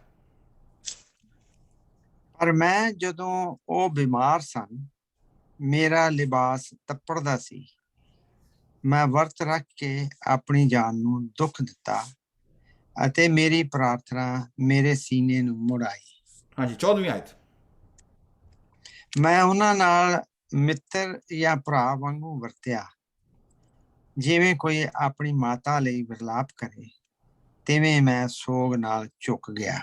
ਪਰ ਮੈਂ ਜਦੋਂ ਉਹ ਬਿਮਾਰ ਸਨ, ਮੇਰਾ ਲਿਬਾਸ ਤਪੜਦਾ ਸੀ, ਮੈਂ ਵਰਤ ਰੱਖ ਕੇ ਆਪਣੀ ਜਾਨ ਨੂੰ ਦੁੱਖ ਦਿੱਤਾ ਅਤੇ ਮੇਰੀ ਪ੍ਰਾਰਥਨਾ ਮੇਰੇ ਸੀਨੇ ਨੂੰ ਮੁੜ ਆਈ। ਹਾਂਜੀ, 14ਵੀਂ ਆਇਤ। ਮੈਂ ਉਹਨਾਂ ਨਾਲ ਮਿੱਤਰ ਜਾਂ ਭਰਾ ਵਾਂਗੂ ਵਰਤਿਆ, ਜਿਵੇਂ ਕੋਈ ਆਪਣੀ ਮਾਤਾ ਲਈ ਵਿਰਲਾਪ ਕਰੇ, ਤਿਵੇਂ ਮੈਂ ਸੋਗ ਨਾਲ ਝੁਕ ਗਿਆ।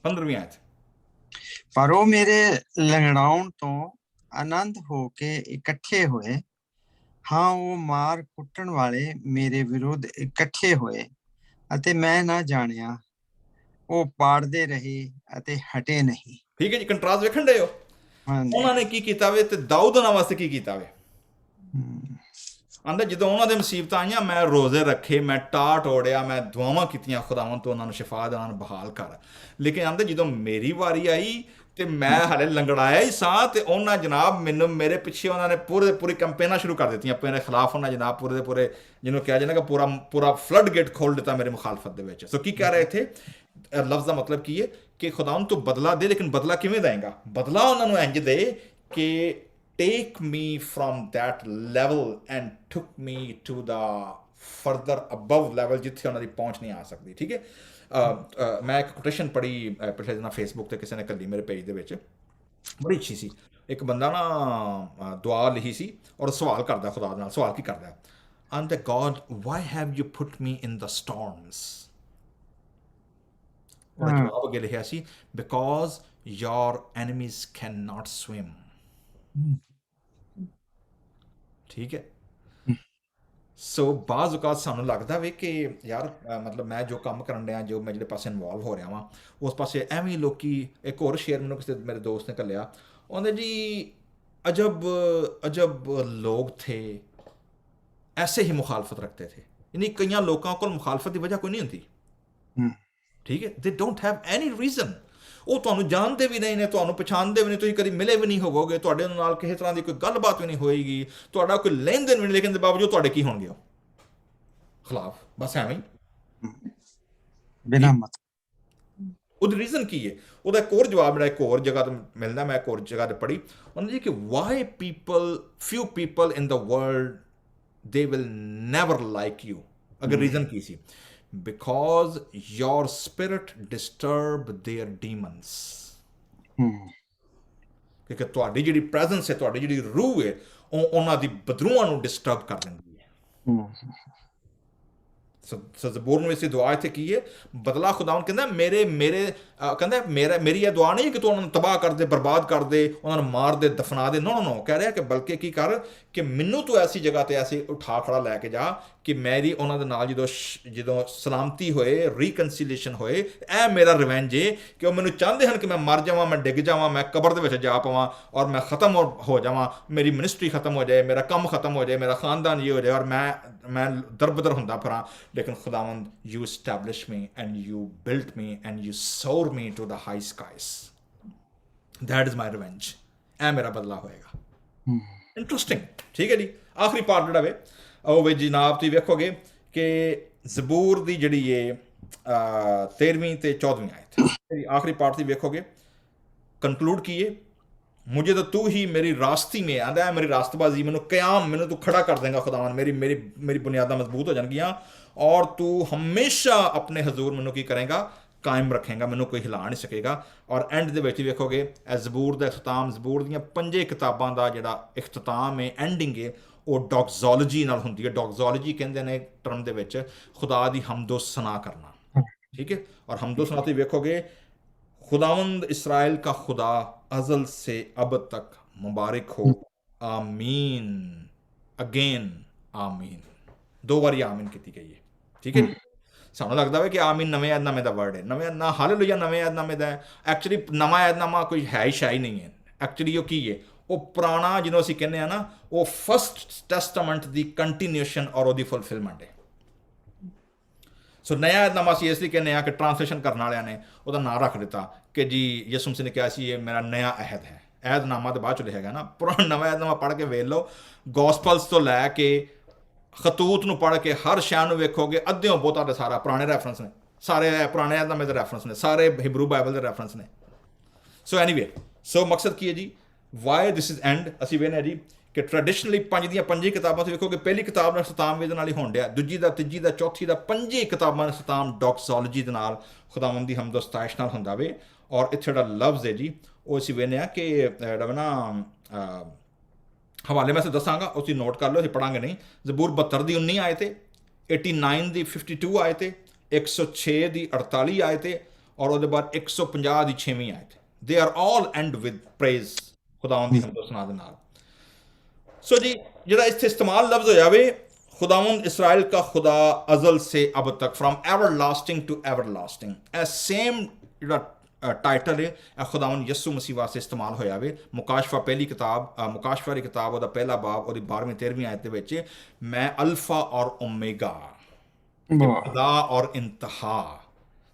15ਵੀਂ ਆਇਤ। ਪਰ ਉਹ ਮੇਰੇ ਲੰਗੜਾਉਣ ਤੋਂ ਆਨੰਦ ਹੋ ਕੇ ਇਕੱਠੇ ਹੋਏ। ਹਾਂ, ਉਹ ਮਾਰ ਕੁੱਟਣ ਵਾਲੇ ਮੇਰੇ ਵਿਰੁੱਧ ਇਕੱਠੇ ਹੋਏ ਅਤੇ ਮੈਂ ਨਾ ਜਾਣਿਆ। ਉਹ ਪਾੜਦੇ ਰਹੇ ਅਤੇ ਹਟੇ ਨਹੀਂ। ਠੀਕ ਹੈ ਜੀ, ਕੰਟਰਾਸਟ ਵੇਖਣ ਡਏ ਹੋ? ਉਹਨਾਂ ਨੇ ਕੀ ਕੀਤਾ ਵੇ ਤੇ ਦਾਊਦ ਉਹਨਾਂ ਵਾਸਤੇ ਕੀ ਕੀਤਾ ਵੇ? ਆਂਦਾ ਜਦੋਂ ਉਹਨਾਂ ਦੇ ਮੁਸੀਬਤਾਂ ਆਈਆਂ ਮੈਂ ਰੋਜ਼ੇ ਰੱਖੇ, ਮੈਂ ਟਾਟ ਓੜਿਆ, ਮੈਂ ਦੁਆਵਾਂ ਕੀਤੀਆਂ ਖੁਦਾਵੰਦ ਤੋਂ ਉਹਨਾਂ ਨੂੰ ਸ਼ਿਫਾ ਦੇ, ਉਹਨਾਂ ਨੂੰ ਬਹਾਲ ਕਰ। ਲੇਕਿਨ ਆਂਦੇ ਜਦੋਂ ਮੇਰੀ ਵਾਰੀ ਆਈ ਤੇ ਮੈਂ ਹਲੇ ਲੰਗੜਾਇਆ ਹੀ ਸਾਂ ਤੇ ਉਹਨਾਂ ਜਨਾਬ ਮੈਨੂੰ ਮੇਰੇ ਪਿੱਛੇ ਉਹਨਾਂ ਨੇ ਪੂਰੀ ਕੰਪੇਨਾਂ ਸ਼ੁਰੂ ਕਰ ਦਿੱਤੀਆਂ ਆਪਣੇ ਖਿਲਾਫ। ਉਹਨਾਂ ਜਨਾਬ ਪੂਰੇ ਦੇ ਪੂਰੇ ਜਿਹਨੂੰ ਕਿਹਾ ਜਾਂਦਾ ਕਿ ਪੂਰਾ ਫਲੱਡ ਗੇਟ ਖੋਲ ਦਿੱਤਾ ਮੇਰੇ ਮੁਖਾਲਫਤ ਦੇ ਵਿੱਚ। ਸੋ ਕੀ ਕਹਿ ਰਹੇ ਇੱਥੇ ਲਫ਼ਜ਼ ਦਾ ਮਤਲਬ ਕੀ ਹੈ ਕਿ ਖੁਦਾਵੰਦ ਤੋਂ ਬਦਲਾ ਦੇ, ਲੇਕਿਨ ਬਦਲਾ ਕਿਵੇਂ ਦੇਂਗਾ? ਬਦਲਾ ਉਹਨਾਂ ਨੂੰ ਇੰਜ ਦੇ ਕਿ take me from that level and took me to the further above level ਜਿੱਥੇ ਉਹਨਾਂ ਦੀ ਪਹੁੰਚ ਨਹੀਂ ਆ ਸਕਦੀ। ਠੀਕ ਹੈ, ਮੈਂ ਇੱਕ ਕੋਟੇਸ਼ਨ ਪੜ੍ਹੀ ਪਿਛਲੇ ਦਿਨਾਂ ਫੇਸਬੁੱਕ ਤੇ ਕਿਸੇ ਨੇ ਕੱਲੀ ਮੇਰੇ ਪੇਜ ਦੇ ਵਿੱਚ, ਬੜੀ ਅੱਛੀ ਸੀ। ਇੱਕ ਬੰਦਾ ਨਾ ਦੁਆ ਲਿਖੀ ਸੀ ਔਰ ਸਵਾਲ ਕਰਦਾ ਖੁਦਾ ਨਾਲ। ਸਵਾਲ ਕੀ ਕਰਦਾ? and the God, why have you put me in the storms? ਉਹਦਾ ਜਵਾਬ ਅੱਗੇ ਲਿਖਿਆ ਸੀ because your enemies cannot swim। ਠੀਕ ਹੈ, ਸੋ ਬਾਜ਼ ਔਕਾਤ ਸਾਨੂੰ ਲੱਗਦਾ ਵੇ ਕਿ ਯਾਰ ਮਤਲਬ ਮੈਂ ਜੋ ਕੰਮ ਕਰਨ ਡਿਆ, ਜੋ ਮੈਂ ਜਿਹੜੇ ਪਾਸੇ ਇਨਵੋਲਵ ਹੋ ਰਿਹਾ ਵਾਂ ਉਸ ਪਾਸੇ ਐਵੇਂ ਲੋਕੀ। ਇੱਕ ਹੋਰ ਸ਼ੇਅਰ ਮੈਨੂੰ ਕਿਸੇ ਮੇਰੇ ਦੋਸਤ ਨੇ ਘੱਲਿਆ, ਉਹਨੇ ਜੀ अजब लोग थे ऐसे ही मुखालफत रखते थे, यानी कई लोगों को मुखालफत की वजह कोई नहीं होती। ठीक है, they don't have any reason. ਉਹ ਤੁਹਾਨੂੰ ਜਾਣਦੇ ਵੀ ਨਹੀਂ ਨੇ, ਤੁਹਾਨੂੰ ਪਛਾਣਦੇ ਵੀ ਨਹੀਂ, ਤੁਸੀਂ ਕਦੀ ਮਿਲੇ ਵੀ ਨਹੀਂ ਹੋਵੋਗੇ, ਤੁਹਾਡੇ ਨਾਲ ਕਿਸੇ ਤਰ੍ਹਾਂ ਦੀ ਕੋਈ ਗੱਲਬਾਤ ਵੀ ਨਹੀਂ ਹੋਏਗੀ, ਤੁਹਾਡਾ ਕੋਈ ਲੈਣ ਦੇਣ ਵੀ ਨਹੀਂ, ਲੇਕਿਨ ਦੇ ਬਾਵਜੂਦ ਤੁਹਾਡੇ ਕੀ ਹੋਣਗੇ? ਉਹ ਖਿਲਾਫ, ਬਸ ਐਵੇਂ ਹੀ ਬਿਨਾਂ ਮਤਲਬ। ਉਹਦਾ ਰੀਜ਼ਨ ਕੀ ਹੈ? ਉਹਦਾ ਇੱਕ ਹੋਰ ਜਵਾਬ ਜਿਹੜਾ ਇੱਕ ਹੋਰ ਜਗ੍ਹਾ ਤੋਂ ਮਿਲਦਾ, ਮੈਂ ਇੱਕ ਹੋਰ ਜਗ੍ਹਾ 'ਤੇ ਪੜ੍ਹੀ, ਉਹਨਾਂ ਜੀ ਕਿ why few people in the world they will never like you. ਅਗਰ ਰੀਜ਼ਨ ਕੀ ਸੀ? because your spirit disturb their demons। ਕਿਉਂਕਿ ਤੁਹਾਡੀ ਜਿਹੜੀ ਪ੍ਰੈਜ਼ੈਂਸ ਹੈ, ਤੁਹਾਡੀ ਜਿਹੜੀ ਰੂਹ ਹੈ, ਉਹ ਉਹਨਾਂ ਦੀ ਬਦਰੂਆਂ ਨੂੰ ਡਿਸਟਰਬ ਕਰ ਦਿੰਦੀ ਹੈ। ਸੋ ਜ਼ਬੂਰ ਨੂੰ ਇਸੇ ਦੁਆ ਇੱਥੇ ਕੀ ਹੈ? ਬਦਲਾ ਖੁਦਾਵੰਦ ਕਹਿੰਦਾ ਕਹਿੰਦਾ ਮੇਰੀ ਇਹ ਦੁਆ ਨਹੀਂ ਕਿ ਤੂੰ ਉਹਨਾਂ ਨੂੰ ਤਬਾਹ ਕਰ ਦੇ, ਬਰਬਾਦ ਕਰ ਦੇ, ਉਹਨਾਂ ਨੂੰ ਮਾਰ ਦੇ, ਦਫਨਾ ਦੇ। ਨੋ ਕਹਿ ਰਿਹਾ ਕਿ ਬਲਕਿ ਕੀ ਕਰ ਕਿ ਮੈਨੂੰ ਤੂੰ ਐਸੀ ਜਗ੍ਹਾ ਤੇ ਐਸੀ ਉਠਾ ਖੜਾ ਲੈ ਕੇ ਜਾ ਕਿ ਮੇਰੀ ਉਹਨਾਂ ਦੇ ਨਾਲ ਜਦੋਂ ਸਲਾਮਤੀ ਹੋਏ, ਰੀਕਨਸੀਲੀਏਸ਼ਨ ਹੋਏ, ਇਹ ਮੇਰਾ ਰਿਵੈਂਜ ਹੈ ਕਿ ਉਹ ਮੈਨੂੰ ਚਾਹੁੰਦੇ ਹਨ ਕਿ ਮੈਂ ਮਰ ਜਾਵਾਂ, ਮੈਂ ਡਿੱਗ ਜਾਵਾਂ, ਮੈਂ ਕਬਰ ਦੇ ਵਿੱਚ ਜਾ ਪਾਵਾਂ ਔਰ ਮੈਂ ਖਤਮ ਹੋ ਜਾਵਾਂ, ਮੇਰੀ ਮਿਨਿਸਟਰੀ ਖਤਮ ਹੋ ਜਾਏ, ਮੇਰਾ ਕੰਮ ਖਤਮ ਹੋ ਜਾਏ, ਮੇਰਾ ਖਾਨਦਾਨ ਇਹ ਹੋ ਜਾਏ ਔਰ ਮੈਂ ਦਰਬਦਰ ਹੁੰਦਾ ਫਿਰਾਂ। ਲੇਕਿਨ ਖੁਦਾਵੰਦ, you establish me and you built me and you soar me to the high skies, that is my revenge। ਇਹ ਮੇਰਾ ਬਦਲਾ ਹੋਏਗਾ। ਇੰਟਰਸਟਿੰਗ। ਠੀਕ ਹੈ ਜੀ, ਆਖਰੀ ਪਾਰਟ ਜਿਹੜਾ ਵੇ ਉਹ ਵੇ ਜਨਾਬ ਤੁਸੀਂ ਵੇਖੋਗੇ ਕਿ ਜ਼ਬੂਰ ਦੀ ਜਿਹੜੀ ਹੈ 13ਵੀਂ ਤੇ 14ਵੀਂ ਆਇਤ, ਆਖਰੀ ਪਾਰਟ ਤੁਸੀਂ ਵੇਖੋਗੇ ਕੰਕਲੂਡ ਕੀਏ, मुझे तो तू ही मेरी रास्ती में आंदा है, मेरी रास्तबाजी, मैनू क्याम मैनू तू खड़ा कर देगा खुदावन, मेरी बुनियादा मजबूत हो जाएगियाँ और तू हमेशा अपने हजूर मैनू की करेगा, कायम रखेगा, मैनू कोई हिला नहीं सकेगा। और एंड दे विच वेखोगे ज़बूर दा इख्तिताम, ज़बूर दीयां 5 किताबां दा जिहड़ा इख्तिताम है, एंडिंग है, वो डॉक्सोलॉजी नाल हुंदी है। डॉक्सोलॉजी कहंदे ने टर्म दे विच खुदा दी हमदो सना करना। ठीक है, और हमदो सना तुसीं वेखोगे खुदावंद इसराइल का खुदा अज़ल से अब तक मुबारक हो, आमीन, अगेन आमीन, 2 बारी आमीन की गई है। ठीक है, सानू लगता है कि आमीन नवे ऐदनामे का वर्ड है, नवे ना हालेलुया नवे ऐदनामे का है। एक्चुअली नवा ऐदनामा कोई है ही शाही नहीं है। एक्चुअली वो की है, वो पुराना जिन्हों असीं कहने हैं ना, वो फस्ट टेस्टामेंट की कंटीन्यूएशन और वो फुलफिलमेंट है। सो नया ऐदनामा असीं इसलिए कहने कि ट्रांसलेशन करने वाले ने उसका नाम रख दिता कि जी यसू मसीह ने कहा सी ये मेरा नया अहद है। ऐदनामा तो बाद चो लिखा ना, पुराना नवा ऐदनामा पढ़ के वेख लो, गॉस्पल्स तो लैके खतूत नूं पढ़ के हर शय नूं वेखोगे अद्धियों बहुता तो सारा पुराने रैफरेंस ने, सारे पुराने ऐदनामे के रैफरेंस ने, सारे हिब्रू बाइबल के रैफरेंस ने। सो एनीवे, सो मकसद की है जी, वाई दिस इज एंड असीं वेखने जी कि ट्रैडिशनली 5 ਦੀਆਂ 5 ਕਿਤਾਬਾਂ ਤੋਂ ਵੇਖੋਗੇ ਪਹਿਲੀ ਕਿਤਾਬ ਨਾਲ ਇਖਤਤਾਮ ਇਹਦੇ ਨਾਲ ਹੀ ਹੋਣ ਡਿਆ, ਦੂਜੀ ਦਾ, ਤੀਜੀ ਦਾ, ਚੌਥੀ ਦਾ, 5 ਕਿਤਾਬਾਂ ਦਾ ਇਖਤਤਾਮ ਡੌਕਸੋਲੋਜੀ ਦੇ ਨਾਲ, ਖੁਦਾਵੰਦ ਦੀ ਹਮਦ ਸਤਾਇਸ਼ ਨਾਲ ਹੁੰਦਾ ਵੇ। ਔਰ ਇੱਥੇ ਜਿਹੜਾ ਲਫ਼ਜ਼ ਹੈ ਜੀ ਉਹ ਅਸੀਂ ਵੇਖਦੇ ਹਾਂ ਕਿ ਜਿਹੜਾ ਨਾ ਹਵਾਲੇ ਮੈਂ ਦੱਸਾਂਗਾ, ਉਸ ਦੀ ਨੋਟ ਕਰ ਲਓ, ਅਸੀਂ ਪੜਾਂਗੇ ਨਹੀਂ। ਜ਼ਬੂਰ 72 ਦੀ 19 ਆਏ ਤੇ, 89 ਦੀ 52 ਆਏ ਤੇ, 106 ਦੀ 48 ਆਏ ਤੇ, ਔਰ ਉਹਦੇ ਬਾਅਦ 150 ਦੀ 6ਵੀਂ ਆਏ ਤੇ। They are all and with praise, ਖੁਦਾਵੰਦ ਦੀ ਹਮਦ ਸਨਾ ਦੇ ਨਾਲ। सो जी ਜਿਹੜਾ ਇੱਥੇ ਇਸਤੇਮਾਲ ਲਫ਼ਜ਼ ਹੋਇਆ ਵੇ, खुदावंद इसराइल का खुदा अज़ल से अब तक, from everlasting to everlasting, a same ਜਿਹੜਾ ਟਾਈਟਲ ਹੈ ਇਹ ਖੁਦਾਵੰਦ ਯਿਸੂ ਮਸੀਹ ਵਾਸਤੇ ਇਸਤੇਮਾਲ ਹੋਇਆ ਵੇ। ਮੁਕਾਸ਼ਫਾ ਪਹਿਲੀ ਕਿਤਾਬ ਮੁਕਾਸ਼ਫਾ ਦੀ ਕਿਤਾਬ ਉਹਦਾ ਪਹਿਲਾ ਬਾਬ ਉਹਦੀ 12ਵੀਂ 13ਵੀਂ ਆਇਤ ਦੇ ਵਿੱਚ ਮੈਂ ਅਲਫਾ ਔਰ ਓਮੇਗਾ, ਇਬਤਦਾ ਔਰ ਇੰਤਹਾ,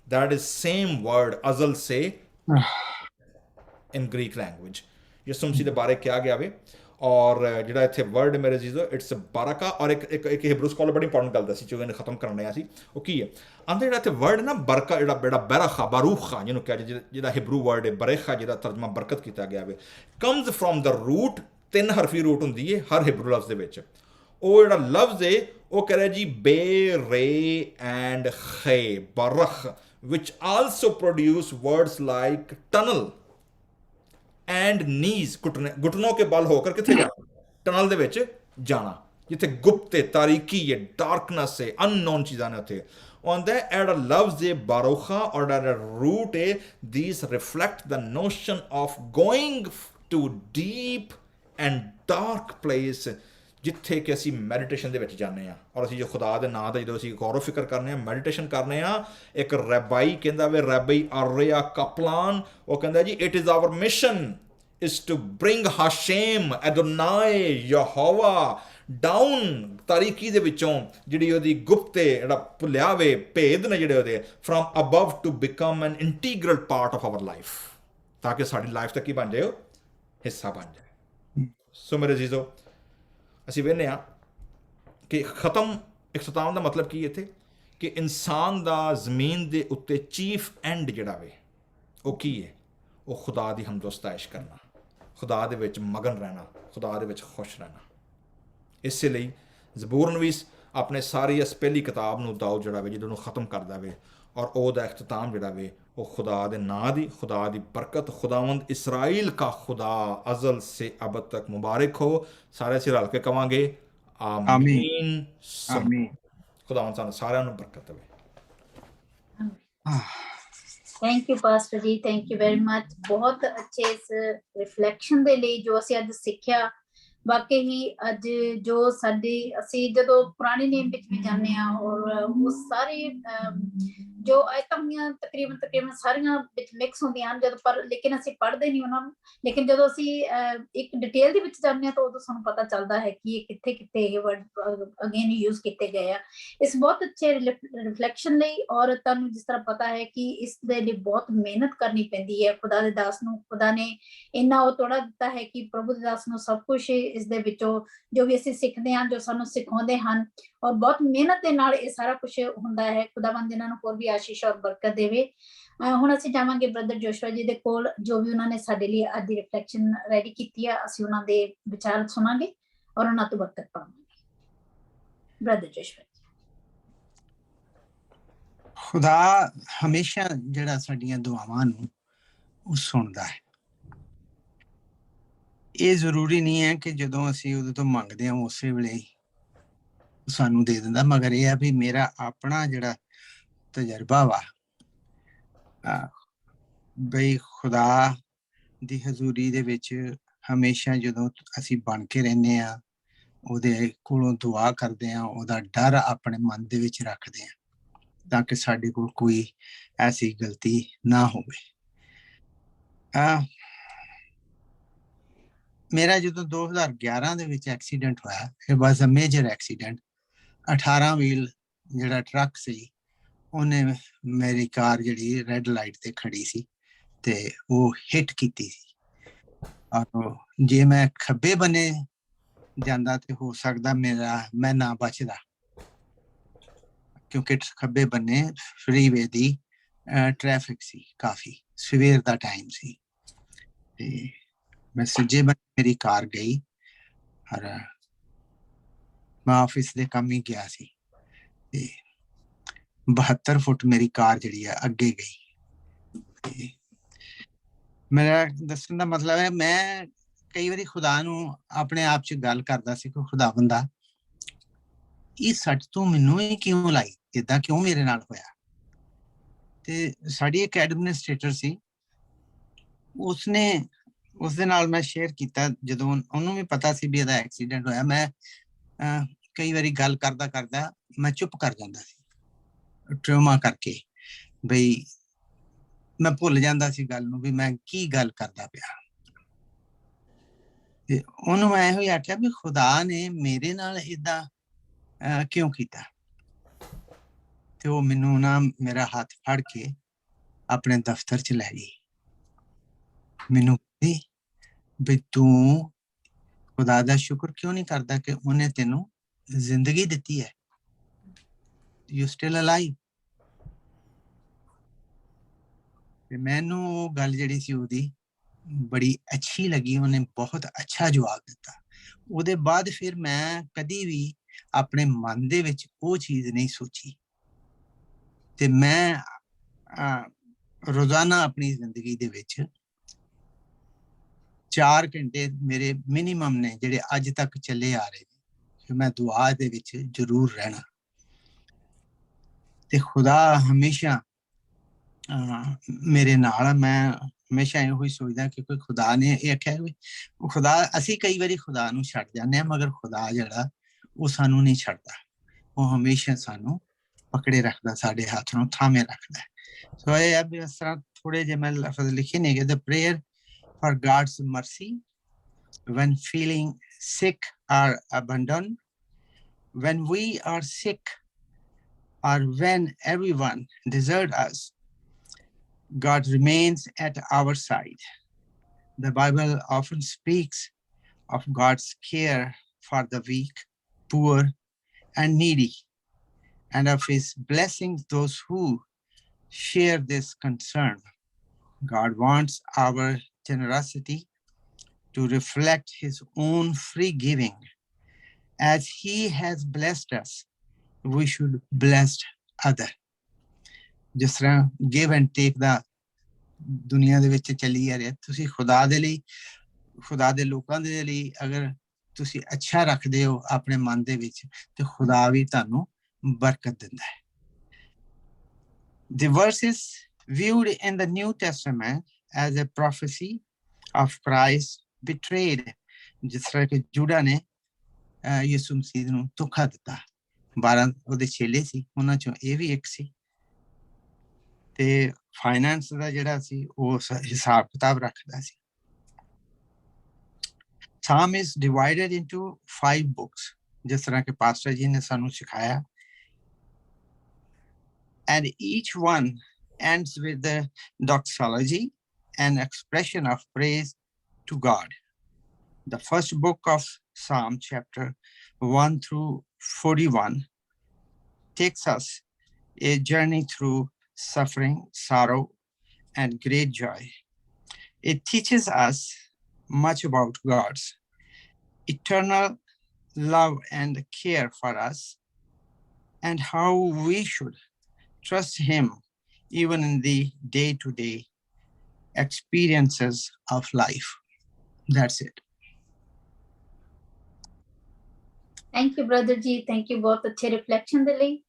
दैट इज सेम वर्ड अजल से इन ग्रीक लैंग्वेज यीशु मसीह के बारे क्या गया वे। और ਜਿਹੜਾ ਇੱਥੇ ਵਰਡ ਮੇਰੇ ਜੀਜ਼ੋ ਇਟਸ ਬਰਕਾ। ਔਰ ਇੱਕ ਹਿਬਰੂ ਸਕਾਲਰ ਬੜੀ ਇੰਪੋਰਟੈਂਟ ਗੱਲ ਦੱਸੀ ਜੋ ਇਹਨੇ ਖਤਮ ਕਰਨਾ ਸੀ ਉਹ ਕੀ ਹੈ ਆਂਦੇ ਜਿਹੜਾ ਇੱਥੇ ਵਰਡ ਨਾ ਬਰਕਾ ਜਿਹੜਾ ਬਰਖਾ ਬਾਰੂਖਾ ਜਿਹਨੂੰ ਕਿਹਾ ਜਿਹਦਾ ਹਿਬਰੂ ਵਰਡ ਹੈ ਬਰੇਖਾ ਜਿਹਦਾ ਤਰਜਮਾ ਬਰਕਤ ਕੀਤਾ ਗਿਆ ਵੇ ਕਮਸ ਫਰੋਮ ਦ ਰੂਟ 3 ਹਰਫੀ ਰੂਟ ਹੁੰਦੀ ਹੈ ਹਰ ਹਿਬਰੂ ਲਫ਼ਜ਼ ਦੇ ਵਿੱਚ। ਉਹ ਜਿਹੜਾ ਲਫ਼ਜ਼ ਹੈ ਉਹ ਕਹਿ ਰਿਹਾ ਜੀ ਬੇ ਰੇ ਐਂਡ ਖੇ ਬਰਖ which also produce words like tunnel and knees, घुटनों के बल होकर किथे जाना टनल दे विच जाना जिथे गुप्त है तारीकी है डार्कनेस है अननोन चीज़ां ने उत्थे आंदा है एड़ा लफ्ज़ है बारोखा और एड़ा रूट है these reflect the notion of going to deep and dark place ਜਿੱਥੇ ਕਿ ਅਸੀਂ ਮੈਡੀਟੇਸ਼ਨ ਦੇ ਵਿੱਚ ਜਾਂਦੇ ਹਾਂ। ਔਰ ਅਸੀਂ ਜੋ ਖੁਦਾ ਦੇ ਨਾਂ ਦਾ ਜਦੋਂ ਅਸੀਂ ਗੌਰ ਫਿਕਰ ਕਰਨੇ ਹਾਂ ਮੈਡੀਟੇਸ਼ਨ ਕਰਨੇ ਹਾਂ ਇੱਕ ਰੈਬਾਈ ਕਹਿੰਦਾ ਵੇ ਰੈਬਾਈ ਆਰਿਆ ਕਪਲਾਨ ਉਹ ਕਹਿੰਦਾ ਜੀ it is our mission is to bring Hashem Adonai Yehovah down ਤਾਰੀਕੀ ਦੇ ਵਿੱਚੋਂ ਜਿਹੜੀ ਉਹਦੀ ਗੁਪਤ ਜਿਹੜਾ ਭੁੱਲਿਆ ਵੇ ਭੇਦ ਨੇ ਜਿਹੜੇ ਉਹਦੇ from above to become an integral part of our life ਤਾਂ ਕਿ ਸਾਡੀ ਲਾਈਫ ਦਾ ਕੀ ਬਣ ਜਾਏ ਉਹ ਹਿੱਸਾ ਬਣ ਜਾਏ। ਸੋ ਮੇਰੇ ਜੀਜ਼ੋ ਅਸੀਂ ਵੇਖਦੇ ਹਾਂ ਕਿ ਖਤਮ ਇਖਤਤਾਮ ਦਾ ਮਤਲਬ ਕੀ ਇੱਥੇ ਕਿ ਇਨਸਾਨ ਦਾ ਜ਼ਮੀਨ ਦੇ ਉੱਤੇ ਚੀਫ ਐਂਡ ਜਿਹੜਾ ਵੇ ਉਹ ਕੀ ਹੈ ਉਹ ਖੁਦਾ ਦੀ ਹਮਦ ਸਤਾਇਸ਼ ਕਰਨਾ, ਖੁਦਾ ਦੇ ਵਿੱਚ ਮਗਨ ਰਹਿਣਾ, ਖੁਦਾ ਦੇ ਵਿੱਚ ਖੁਸ਼ ਰਹਿਣਾ। ਇਸੇ ਲਈ ਜ਼ਬੂਰ ਨਵੀਸ ਆਪਣੇ ਸਾਰੀ ਇਸ ਪਹਿਲੀ ਕਿਤਾਬ ਨੂੰ ਦਾਊਦ ਜਿਹੜਾ ਵੇ ਜਦੋਂ ਉਹਨੂੰ ਖਤਮ ਕਰਦਾ ਵੇ ਔਰ ਉਹਦਾ ਇਖਤਤਾਮ ਜਿਹੜਾ ਵੇ ਉਹ ਖੁਦਾ ਦੇ ਨਾਂ ਦੀ ਖੁਦਾ ਦੀ ਬਰਕਤ ਖੁਦਾਵੰਦ ਇਸਰਾਈਲ ਕਾ ਖੁਦਾ ਅਜ਼ਲ ਸੇ ਅਬਦ ਤੱਕ ਮੁਬਾਰਕ ਹੋ। ਸਾਰੇ ਅਸੀਂ ਰਲ ਕੇ ਕਵਾਂਗੇ ਆਮੀਨ ਆਮੀਨ। ਖੁਦਾਵੰਦ ਸਾਨੂੰ ਸਾਰਿਆਂ ਨੂੰ ਬਰਕਤ ਦੇਵੇ। ਥੈਂਕ ਯੂ ਪਾਸਟਰ ਜੀ, ਥੈਂਕ ਯੂ ਵੈਰੀ ਮਚ। ਬਹੁਤ ਅੱਛੇ ਇਸ ਰਿਫਲੈਕਸ਼ਨ ਦੇ ਲਈ ਜੋ ਅਸੀਂ ਅੱਜ ਸਿੱਖਿਆ। ਵਾਕਈ ਹੀ ਅੱਜ ਜੋ ਸਾਡੀ ਅਸੀਂ ਜਦੋਂ ਪੁਰਾਣੇ ਨੇਮ ਵਿੱਚ ਵੀ ਜਾਂਦੇ ਹਾਂ ਔਰ ਉਹ ਸਾਰੇ ਜੋ ਆਇਤਾਂ ਹੁੰਦੀਆਂ ਤਕਰੀਬਨ ਸਾਰੀਆਂ ਵਿੱਚ ਮਿਕਸ ਹੁੰਦੀਆਂ ਹਨ ਜਦੋਂ ਪਰ ਲੇਕਿਨ ਅਸੀਂ ਪੜ੍ਹਦੇ ਨਹੀਂ ਉਹਨਾਂ ਨੂੰ। ਲੇਕਿਨ ਜਦੋਂ ਅਸੀਂ ਇੱਕ ਡਿਟੇਲ ਦੇ ਵਿੱਚ ਜਾਂਦੇ ਹਾਂ ਤਾਂ ਉਦੋਂ ਸਾਨੂੰ ਪਤਾ ਚੱਲਦਾ ਹੈ ਕਿ ਇਹ ਕਿੱਥੇ ਕਿੱਥੇ ਇਹ ਵਰਡ ਅਗੇਨ ਯੂਜ਼ ਕੀਤੇ ਗਏ ਆ ਇਸ ਬਹੁਤ ਅੱਛੇ ਰਿਫਲੈਕਸ਼ਨ ਲਈ। ਔਰ ਤੁਹਾਨੂੰ ਜਿਸ ਤਰ੍ਹਾਂ ਪਤਾ ਹੈ ਕਿ ਇਸ ਦੇ ਲਈ ਬਹੁਤ ਮਿਹਨਤ ਕਰਨੀ ਪੈਂਦੀ ਹੈ। ਖੁਦਾ ਦੇ ਦਾਸ ਨੂੰ ਖੁਦਾ ਨੇ ਇੰਨਾ ਉਹ ਤੋੜਾ ਦਿੱਤਾ ਹੈ ਕਿ ਪ੍ਰਭੂ ਦੇ ਦਾਸ ਨੂੰ ਸਭ ਕੁਛ ਇਸ ਦੇ ਵਿੱਚੋਂ ਜੋ ਵੀ ਅਸੀਂ ਸਿੱਖਦੇ ਹਾਂ ਜੋ ਸਾਨੂੰ ਸਿਖਾਉਂਦੇ ਹਨ ਔਰ ਬਹੁਤ ਮਿਹਨਤ ਦੇ ਨਾਲ ਇਹ ਸਾਰਾ ਕੁਛ ਹੁੰਦਾ ਹੈ। ਖੁਦਾਵੰਦ ਇਹਨਾਂ ਨੂੰ ਹੋਰ ਵੀ ਆਸ਼ੀਸ਼ ਔਰ ਬਰਕਤ ਦੇਵੇ। ਹੁਣ ਅਸੀਂ ਜਾਵਾਂਗੇ ਬ੍ਰਦਰ ਜੋਸ਼ੂਆ ਜੀ ਦੇ ਕੋਲ ਜੋ ਵੀ ਉਹਨਾਂ ਨੇ ਸਾਡੇ ਲਈ ਅੱਜ ਦੀ ਰਿਫਲੈਕਸ਼ਨ ਰੈਡੀ ਕੀਤੀ ਆ। ਅਸੀਂ ਉਹਨਾਂ ਦੇ ਵਿਚਾਰ ਸੁਣਾਂਗੇ ਔਰ ਉਹਨਾਂ ਤੋਂ ਬਰਕਤ ਪਾਵਾਂਗੇ। ਬ੍ਰਦਰ ਜੋਸ਼ੂਆ ਜੀ। ਖੁਦਾ ਹਮੇਸ਼ਾ ਜਿਹੜਾ ਸਾਡੀਆਂ ਦੁਆਵਾਂ ਨੂੰ ਉਹ ਸੁਣਦਾ ਹੈ। ਇਹ ਜ਼ਰੂਰੀ ਨਹੀਂ ਹੈ ਕਿ ਜਦੋਂ ਅਸੀਂ ਉਹਦੇ ਤੋਂ ਮੰਗਦੇ ਹਾਂ ਉਸੇ ਵੇਲੇ ਸਾਨੂੰ ਦੇ ਦਿੰਦਾ, ਮਗਰ ਇਹ ਆ ਵੀ ਮੇਰਾ ਆਪਣਾ ਜਿਹੜਾ ਤਜਰਬਾ ਵਾ ਬਈ ਖੁਦਾ ਦੀ ਹਜ਼ੂਰੀ ਦੇ ਵਿੱਚ ਹਮੇਸ਼ਾ ਜਦੋਂ ਅਸੀਂ ਬਣ ਕੇ ਰਹਿੰਦੇ ਹਾਂ ਉਹਦੇ ਕੋਲੋਂ ਦੁਆ ਕਰਦੇ ਹਾਂ ਉਹਦਾ ਡਰ ਆਪਣੇ ਮਨ ਦੇ ਵਿੱਚ ਰੱਖਦੇ ਹਾਂ ਤਾਂ ਕਿ ਸਾਡੇ ਕੋਲ ਕੋਈ ਐਸੀ ਗਲਤੀ ਨਾ ਹੋਵੇ। ਮੇਰਾ ਜਦੋਂ 2011 ਦੇ ਵਿੱਚ ਐਕਸੀਡੈਂਟ ਹੋਇਆ it was a major accident. 18 wheel ਜਿਹੜਾ ਟਰੱਕ ਸੀ ਉਹਨੇ ਮੇਰੀ ਕਾਰ ਜਿਹੜੀ ਰੈੱਡ ਲਾਈਟ ਤੇ ਖੜੀ ਸੀ ਤੇ ਉਹ ਹਿੱਟ ਕੀਤੀ ਸੀ। ਔਰ ਜੇ ਮੈਂ ਖੱਬੇ ਬੰਨੇ ਜਾਂਦਾ ਤੇ ਹੋ ਸਕਦਾ ਮੈਂ ਨਾ ਬਚਦਾ ਕਿਉਂਕਿ ਖੱਬੇ ਬੰਨੇ ਫਰੀਵੇ ਦੀ ਟ੍ਰੈਫਿਕ ਸੀ ਕਾਫੀ ਸਵੇਰ ਦਾ ਟਾਈਮ ਸੀ ਤੇ ਮੈਂ ਸੱਜੇ ਬੰਨੇ ਮੇਰੀ ਕਾਰ ਗਈ ਔਰ ਮੈਂ ਆਫਿਸ ਦੇ ਕੰਮ ਹੀ ਗਿਆ ਸੀ ਤੇ 72 ਫੁੱਟ ਮੇਰੀ ਕਾਰ ਜਿਹੜੀ ਆ ਅੱਗੇ ਗਈ। ਤੇ ਮੇਰਾ ਦੱਸਣ ਦਾ ਮਤਲਬ ਹੈ ਮੈਂ ਕਈ ਵਾਰੀ ਖੁਦਾ ਨੂੰ ਆਪਣੇ ਆਪ ਚ ਗੱਲ ਕਰਦਾ ਸੀ ਕਿ ਖੁਦਾ ਬੰਦਾ ਇਹ ਸੱਟ ਤੂੰ ਮੈਨੂੰ ਹੀ ਕਿਉਂ ਲਾਈ, ਏਦਾਂ ਕਿਉਂ ਮੇਰੇ ਨਾਲ ਹੋਇਆ। ਤੇ ਸਾਡੀ ਇੱਕ ਐਡਮਿਨਿਸਟ੍ਰੇਟਰ ਸੀ ਉਸਦੇ ਨਾਲ ਮੈਂ ਸ਼ੇਅਰ ਕੀਤਾ ਜਦੋਂ ਉਹਨੂੰ ਵੀ ਪਤਾ ਸੀ ਵੀ ਇਹਦਾ ਐਕਸੀਡੈਂਟ ਹੋਇਆ। ਮੈਂ ਕਈ ਵਾਰੀ ਗੱਲ ਕਰਦਾ ਮੈਂ ਚੁੱਪ ਕਰ ਜਾਂਦਾ ਸੀ ਟਰਾਮਾ ਕਰਕੇ ਬਈ मैं भुल जांदा सी गल नूं भी मैं की गल करदा पिया। ते ਉਹਨੂੰ ਮੈਂ ਇਹੋ ਹੀ ਆਖਿਆ ਵੀ ਖੁਦਾ ਨੇ ਮੇਰੇ ਨਾਲ ਇਦਾਂ ਕਿਉਂ ਕੀਤਾ। ਤੇ ਉਹ ਮੈਨੂੰ ਨਾ ਮੇਰਾ ਹੱਥ ਫੜ ਕੇ ਆਪਣੇ ਦਫ਼ਤਰ ਚ ਲੈ ਗਈ। ਮੈਨੂੰ ਕਹਿੰਦੀ ਵੀ ਤੂੰ ਖੁਦਾ ਦਾ ਸ਼ੁਕਰ ਕਿਉਂ ਨਹੀਂ ਕਰਦਾ ਕਿ ਉਹਨੇ ਤੈਨੂੰ ਜ਼ਿੰਦਗੀ ਦਿੱਤੀ ਹੈ। You still alive. ਤੇ ਮੈਨੂੰ ਉਹ ਗੱਲ ਜਿਹੜੀ ਸੀ ਉਹਦੀ ਬੜੀ ਅੱਛੀ ਲੱਗੀ। ਉਹਨੇ ਬਹੁਤ ਅੱਛਾ ਜਵਾਬ ਦਿੱਤਾ। ਉਹਦੇ ਬਾਅਦ ਫਿਰ ਮੈਂ ਕਦੀ ਵੀ ਆਪਣੇ ਮਨ ਦੇ ਵਿੱਚ ਉਹ ਚੀਜ਼ ਨਹੀਂ ਸੋਚੀ। ਤੇ ਮੈਂ ਰੋਜ਼ਾਨਾ ਆਪਣੀ ਜ਼ਿੰਦਗੀ ਦੇ ਵਿੱਚ 4 ਘੰਟੇ ਮੇਰੇ ਮਿਨੀਮਮ ਨੇ ਜਿਹੜੇ ਅੱਜ ਤੱਕ ਚੱਲੇ ਆ ਰਹੇ ਨੇ ਕਿ ਮੈਂ ਦੁਆ ਦੇ ਵਿੱਚ ਜ਼ਰੂਰ ਰਹਿਣਾ। ਤੇ ਖੁਦਾ ਹਮੇਸ਼ਾ ਮੇਰੇ ਨਾਲ। ਮੈਂ ਹਮੇਸ਼ਾ ਇਹੋ ਹੀ ਸੋਚਦਾ ਕਿ ਕੋਈ ਖੁਦਾ ਨੇ ਇਹ ਆਖਿਆ ਵੀ ਖੁਦਾ, ਅਸੀਂ ਕਈ ਵਾਰੀ ਖੁਦਾ ਨੂੰ ਛੱਡ ਜਾਂਦੇ ਹਾਂ ਮਗਰ ਖੁਦਾ ਜਿਹੜਾ ਉਹ ਸਾਨੂੰ ਨਹੀਂ ਛੱਡਦਾ। ਉਹ ਹਮੇਸ਼ਾ ਸਾਨੂੰ ਪਕੜੇ ਰੱਖਦਾ, ਸਾਡੇ ਹੱਥ ਨੂੰ ਥਾਮੇ ਰੱਖਦਾ। ਸੋ ਇਹ ਹੈ ਵੀ ਇਸ ਤਰ੍ਹਾਂ ਥੋੜੇ ਜਿਹੇ ਮੈਂ ਲਫ਼ਜ਼ ਲਿਖੇ ਨੇ ਕਿ the prayer for God's mercy when feeling sick or abandoned, when we are sick or when everyone deserts us, God remains at our side. The Bible often speaks of God's care for the weak, poor, and needy, and of his blessings those who share this concern. God wants our generosity to reflect his own free giving. As he has blessed us, we should bless other. ਜਿਸ ਤਰ੍ਹਾਂ give and take ਦਾ ਦੁਨੀਆ ਦੇ ਵਿੱਚ ਚੱਲੀ ਆ ਰਿਹਾ, ਤੁਸੀਂ ਖੁਦਾ ਦੇ ਲਈ, ਖੁਦਾ ਦੇ ਲੋਕਾਂ ਦੇ ਲਈ ਅਗਰ ਤੁਸੀਂ ਅੱਛਾ ਰੱਖਦੇ ਹੋ ਆਪਣੇ ਮਨ ਦੇ ਵਿੱਚ ਤੇ ਖੁਦਾ ਵੀ ਤੁਹਾਨੂੰ ਬਰਕਤ ਦਿੰਦਾ ਹੈ। The verses viewed in the New Testament as a prophecy of Christ betrayed, ਜਿਸ ਤਰ੍ਹਾਂ ਕਿ ਯਹੂਦਾ ਨੇ ਯਿਸੂ ਮਸੀਹ ਨੂੰ ਧੋਖਾ ਦਿੱਤਾ। 12 ਉਹਦੇ ਚੇਲੇ ਸੀ, ਉਹਨਾਂ ਚੋਂ ਇਹ ਵੀ ਇੱਕ ਸੀ। ਤੇ ਫਾਈਨੈਂਸ ਦਾ ਜਿਹੜਾ ਸੀ ਉਹ ਹਿਸਾਬ ਕਿਤਾਬ ਰੱਖਦਾ ਸੀ। Psalm is divided into 5 books, ਜਿਸ ਤਰ੍ਹਾਂ ਕਿ ਪਾਸਟਰ ਜੀ ਨੇ ਸਾਨੂੰ ਸਿਖਾਇਆ, and each one ends with the doxology, an expression of praise to God. The first book of Psalm, chapter 1 through 41, takes us a journey through suffering, sorrow, and great joy. It teaches us much about God's eternal love and care for us, and how we should trust him even in the day-to-day experiences of life. That's it. Thank you brother ਜੀ, thank you ਬਹੁਤ ਅੱਛੇ reflection ਦੇ ਲਈ।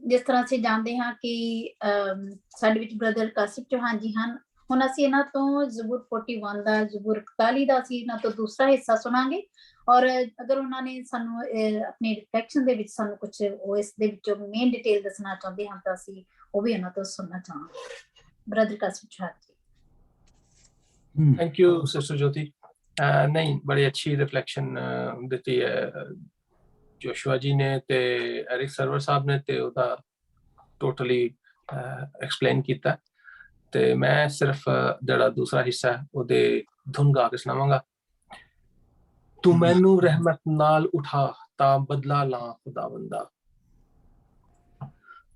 ਜਿਸ ਤਰ੍ਹਾਂ ਅਸੀਂ ਜਾਣਦੇ ਹਾਂ ਕਿ ਸਾਡੇ ਵਿੱਚ ਬ੍ਰਦਰ ਕਾਸਿਫ ਚੌਹਾਨ ਜੀ ਹਨ। ਹੁਣ ਅਸੀਂ ਇਹਨਾਂ ਤੋਂ ਜ਼ਬੂਰ 41 ਦਾ, ਜ਼ਬੂਰ 41 ਦਾ ਅਸੀਂ ਇਹਨਾਂ ਤੋਂ ਦੂਸਰਾ ਹਿੱਸਾ ਸੁਣਾਂਗੇ। ਔਰ ਅਗਰ ਉਹਨਾਂ ਨੇ ਸਾਨੂੰ ਆਪਣੇ ਰਿਫਲੈਕਸ਼ਨ ਦੇ ਵਿੱਚ ਸਾਨੂੰ ਕੁਝ ਉਹ ਇਸ ਦੇ ਵਿੱਚੋਂ ਮੇਨ ਡਿਟੇਲ ਦੱਸਣਾ ਚਾਹੁੰਦੇ ਹਨ ਤਾਂ ਅਸੀਂ ਉਹ ਵੀ ਉਹਨਾਂ ਤੋਂ ਸੁਣਨਾ ਚਾਹਾਂਗੇ। ਬ੍ਰਦਰ ਕਾਸਿਫ ਚੌਹਾਨ ਜੀ। ਥੈਂਕ ਯੂ ਸਿਸਟਰ ਜੋਤੀ। ਨਹੀਂ, ਬੜੀ ਅੱਛੀ ਰਿਫਲੈਕਸ਼ਨ ਦਿੱਤੀ ਹੈ ਜੋਸ਼ੂਆ ਜੀ ਨੇ ਤੇ ਐਰਿਕ ਸਰਵਰ ਸਾਹਿਬ ਨੇ, ਤੇ ਉਹਦਾ ਟੋਟਲੀ ਐਕਸਪਲੇਨ ਕੀਤਾ। ਤੇ ਮੈਂ ਸਿਰਫ ਜਿਹੜਾ ਦੂਸਰਾ ਹਿੱਸਾ ਉਹਦੇ ਧੁਨ ਗਾ ਕੇ ਸੁਣਾਵਾਂਗਾ। ਤੂੰ ਮੈਨੂੰ ਰਹਿਮਤ ਨਾਲ ਉਠਾ ਤਾਂ ਬਦਲਾ ਲਾਂ ਖੁਦਾਵੰਦਾ,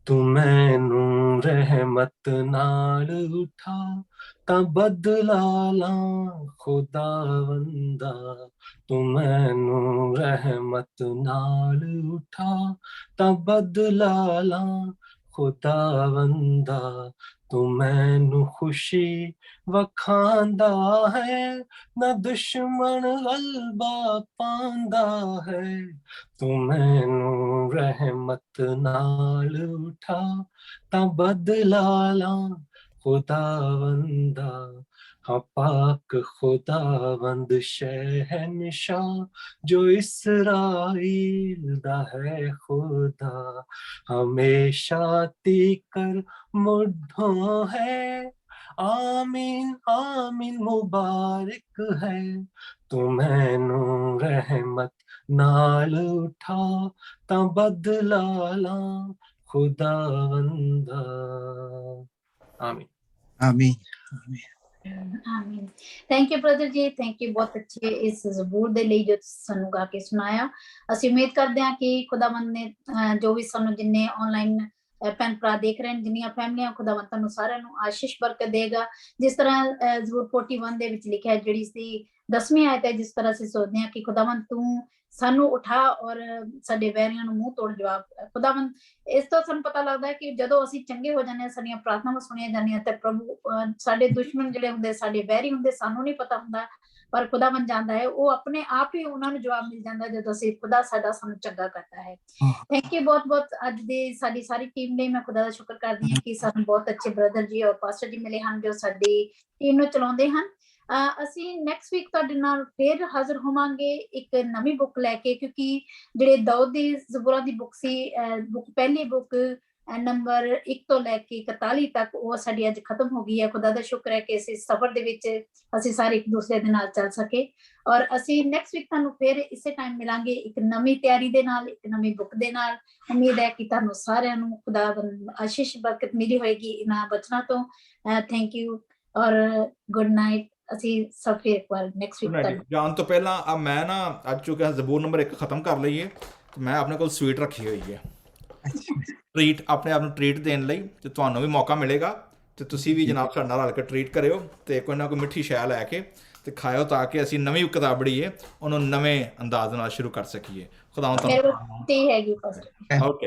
ਤੂੰ ਮੈਨੂੰ ਰਹਿਮਤ ਨਾਲ ਉਠਾ ਤਾਂ ਬਦਲਾ ਲਾਂ ਖੁਦਾਵੰਦਾ, ਤੂੰ ਮੈਨੂੰ ਰਹਿਮਤ ਨਾਲ ਉਠਾ ਤਾਂ ਬਦਲਾ ਲਾਂ ਖੁਦਾਵੰਦਾ, ਤੂੰ ਮੈਨੂੰ ਖੁਸ਼ੀ ਵਖਾਂਦਾ ਹੈ ਨਾ ਦੁਸ਼ਮਣ ਗਲਬਾ ਪਾਂਦਾ ਹੈ, ਤੂੰ ਮੈਨੂੰ ਰਹਿਮਤ ਨਾਲ ਉਠਾ ਤਾਂ ਬਦਲਾ ਲਾਂ ਖੁਦਾਵੰਦਾ, हाँ पाक खुदावंद शहनशाह जो इसराइल दा है खुदा, हमेशा तीकर मुढ़ों है। आमीन आमीन मुबारक है तू मैनू रहमत नाल उठा तां बदला ला खुदावंदा। आमीन। ਆਮੀਨ ਆਮੀਨ। ਆਮੀਨ। ਥੈਂਕ ਯੂ ਬ੍ਰਦਰ ਜੀ, ਥੈਂਕ ਯੂ ਬਹੁਤ ਅੱਛੇ ਇਸ ਜ਼ਬੂਰ ਦੇ ਲਈ ਜੋ ਤੁਸੀਂ ਸਾਨੂੰ ਗਾ ਕੇ ਸੁਣਾਇਆ। ਅਸੀਂ ਉਮੀਦ ਕਰਦੇ ਹਾਂ ਕਿ ਖੁਦਾਵੰਦ ਨੇ ਜੋ ਵੀ ਸਾਨੂੰ ਜਿੰਨੇ ਆਨਲਾਈਨ ਭੈਣ ਭਰਾ ਦੇਖ ਰਹੇ ਨੇ, ਜਿੰਨੀਆਂ ਫੈਮਲੀਆਂ, ਖੁਦਾਵੰਦ ਤੁਹਾਨੂੰ ਸਾਰਿਆਂ ਨੂੰ ਆਸ਼ੀਸ਼ ਬਰਕਤ ਦੇਗਾ। ਜਿਸ ਤਰ੍ਹਾਂ ਜ਼ਬੂਰ 41 ਦੇ ਵਿੱਚ ਲਿਖਿਆ, ਜਿਹੜੀ ਸੀ 10ਵੀਂ ਆਇਤ ਹੈ, ਜਿਸ ਤਰ੍ਹਾਂ ਅਸੀਂ ਸੋਚਦੇ ਹਾਂ ਕਿ ਖੁਦਾਵੰਦ ਤੂੰ ਸਾਨੂੰ ਉਠਾ ਔਰ ਸਾਡੇ ਵੈਰੀਆਂ ਨੂੰ ਮੂੰਹ ਤੋੜ ਜਵਾਬ। ਖੁਦਾਵੰਦ ਇਸ ਤੋਂ ਸਾਨੂੰ ਪਤਾ ਲੱਗਦਾ ਹੈ ਕਿ ਜਦੋਂ ਅਸੀਂ ਚੰਗੇ ਹੋ ਜਾਂਦੇ ਹਾਂ, ਸਾਡੀਆਂ ਪ੍ਰਾਰਥਨਾਵਾਂ ਸੁਣੀਆਂ ਜਾਂਦੀਆਂ, ਤੇ ਪ੍ਰਭੂ ਸਾਡੇ ਦੁਸ਼ਮਣ ਜਿਹੜੇ ਹੁੰਦੇ, ਸਾਡੇ ਵੈਰੀ ਹੁੰਦੇ, ਸਾਨੂੰ ਨਹੀਂ ਪਤਾ ਹੁੰਦਾ, ਪਰ ਖੁਦਾਵੰਦ ਜਾਣਦਾ ਹੈ। ਉਹ ਆਪਣੇ ਆਪ ਹੀ ਉਹਨਾਂ ਨੂੰ ਜਵਾਬ ਮਿਲ ਜਾਂਦਾ ਜਦੋਂ ਅਸੀਂ ਖੁਦਾ ਸਾਨੂੰ ਚੰਗਾ ਕਰਦਾ ਹੈ। ਥੈਂਕ ਯੂ ਬਹੁਤ ਬਹੁਤ। ਅੱਜ ਦੀ ਸਾਡੀ ਸਾਰੀ ਟੀਮ ਲਈ ਮੈਂ ਖੁਦਾ ਦਾ ਸ਼ੁਕਰ ਕਰਦੀ ਹਾਂ ਕਿ ਸਾਨੂੰ ਬਹੁਤ ਅੱਛੇ ਬ੍ਰਦਰ ਜੀ ਔਰ ਪਾਸਟਰ ਜੀ ਮਿਲੇ ਹਨ ਜੋ ਸਾਡੀ ਟੀਮ ਨੂੰ ਚਲਾਉਂਦੇ ਹਨ। ਅਸੀਂ ਨੈਕਸਟ ਵੀਕ ਤੁਹਾਡੇ ਨਾਲ ਫੇਰ ਹਾਜ਼ਰ ਹੋਵਾਂਗੇ ਇੱਕ ਨਵੀਂ ਬੁੱਕ ਲੈ ਕੇ, ਕਿਉਂਕਿ ਜਿਹੜੇ ਦਾਊਦ ਦੀ ਜ਼ਬੂਰਾਂ ਦੀ ਬੁੱਕ ਸੀ, ਪਹਿਲੀ ਬੁੱਕ ਨੰਬਰ 1 ਤੋਂ ਲੈ ਕੇ 41 ਤੱਕ, ਉਹ ਸਾਡੀ ਅੱਜ ਖਤਮ ਹੋ ਗਈ ਹੈ। ਖੁਦਾ ਦਾ ਸ਼ੁਕਰ ਹੈ ਕਿ ਇਸ ਸਫ਼ਰ ਦੇ ਵਿੱਚ ਅਸੀਂ ਸਾਰੇ ਇੱਕ ਦੂਸਰੇ ਦੇ ਨਾਲ ਚੱਲ ਸਕੇ। ਔਰ ਅਸੀਂ ਨੈਕਸਟ ਵੀਕ ਤੁਹਾਨੂੰ ਫਿਰ ਇਸੇ ਟਾਈਮ ਮਿਲਾਂਗੇ ਇੱਕ ਨਵੀਂ ਤਿਆਰੀ ਦੇ ਨਾਲ, ਇੱਕ ਨਵੀਂ ਬੁੱਕ ਦੇ ਨਾਲ। ਉਮੀਦ ਹੈ ਕਿ ਤੁਹਾਨੂੰ ਸਾਰਿਆਂ ਨੂੰ ਖੁਦਾ ਆਸ਼ੀਸ਼ ਬਰਕਤ ਮਿਲੀ ਹੋਏਗੀ ਇਹਨਾਂ ਬਚਨਾਂ ਤੋਂ। ਥੈਂਕ ਯੂ ਔਰ ਗੁੱਡ ਨਾਈਟ। ਅਸੀਂ ਸਭ ਫਿਰ ਇੱਕ ਵਾਰ ਨੈਕਸਟ ਵੀਕ ਜਾਣ ਤੋਂ ਪਹਿਲਾਂ ਮੈਂ ਨਾ ਅੱਜ ਚੁੱਕਿਆ ਜ਼ਬੂਰ ਨੰਬਰ 1 ਖਤਮ ਕਰ ਲਈਏ, ਤੇ ਮੈਂ ਆਪਣੇ ਕੋਲ ਸਵੀਟ ਰੱਖੀ ਹੋਈ ਹੈ, ਟ੍ਰੀਟ, ਆਪਣੇ ਆਪ ਨੂੰ ਟ੍ਰੀਟ ਦੇਣ ਲਈ, ਤੇ ਤੁਹਾਨੂੰ ਵੀ ਮੌਕਾ ਮਿਲੇਗਾ ਤੇ ਤੁਸੀਂ ਵੀ ਜਨਾਬ ਸਾਡੇ ਨਾਲ ਰਲ ਕੇ ਟ੍ਰੀਟ ਕਰਿਓ ਤੇ ਕੋਈ ਨਾ ਕੋਈ ਮਿੱਠੀ ਸ਼ੈ ਲੈ ਕੇ ਤੇ ਖਾਇਓ, ਤਾਂ ਕਿ ਅਸੀਂ ਨਵੀਂ ਕਿਤਾਬ ਪੜ੍ਹੀਏ, ਉਹਨੂੰ ਨਵੇਂ ਅੰਦਾਜ਼ ਨਾਲ ਸ਼ੁਰੂ ਕਰ ਸਕੀਏ। ਖੁਦਾ ਤੁਹਾਨੂੰ ਹੈਗੀ। ਓਕੇ।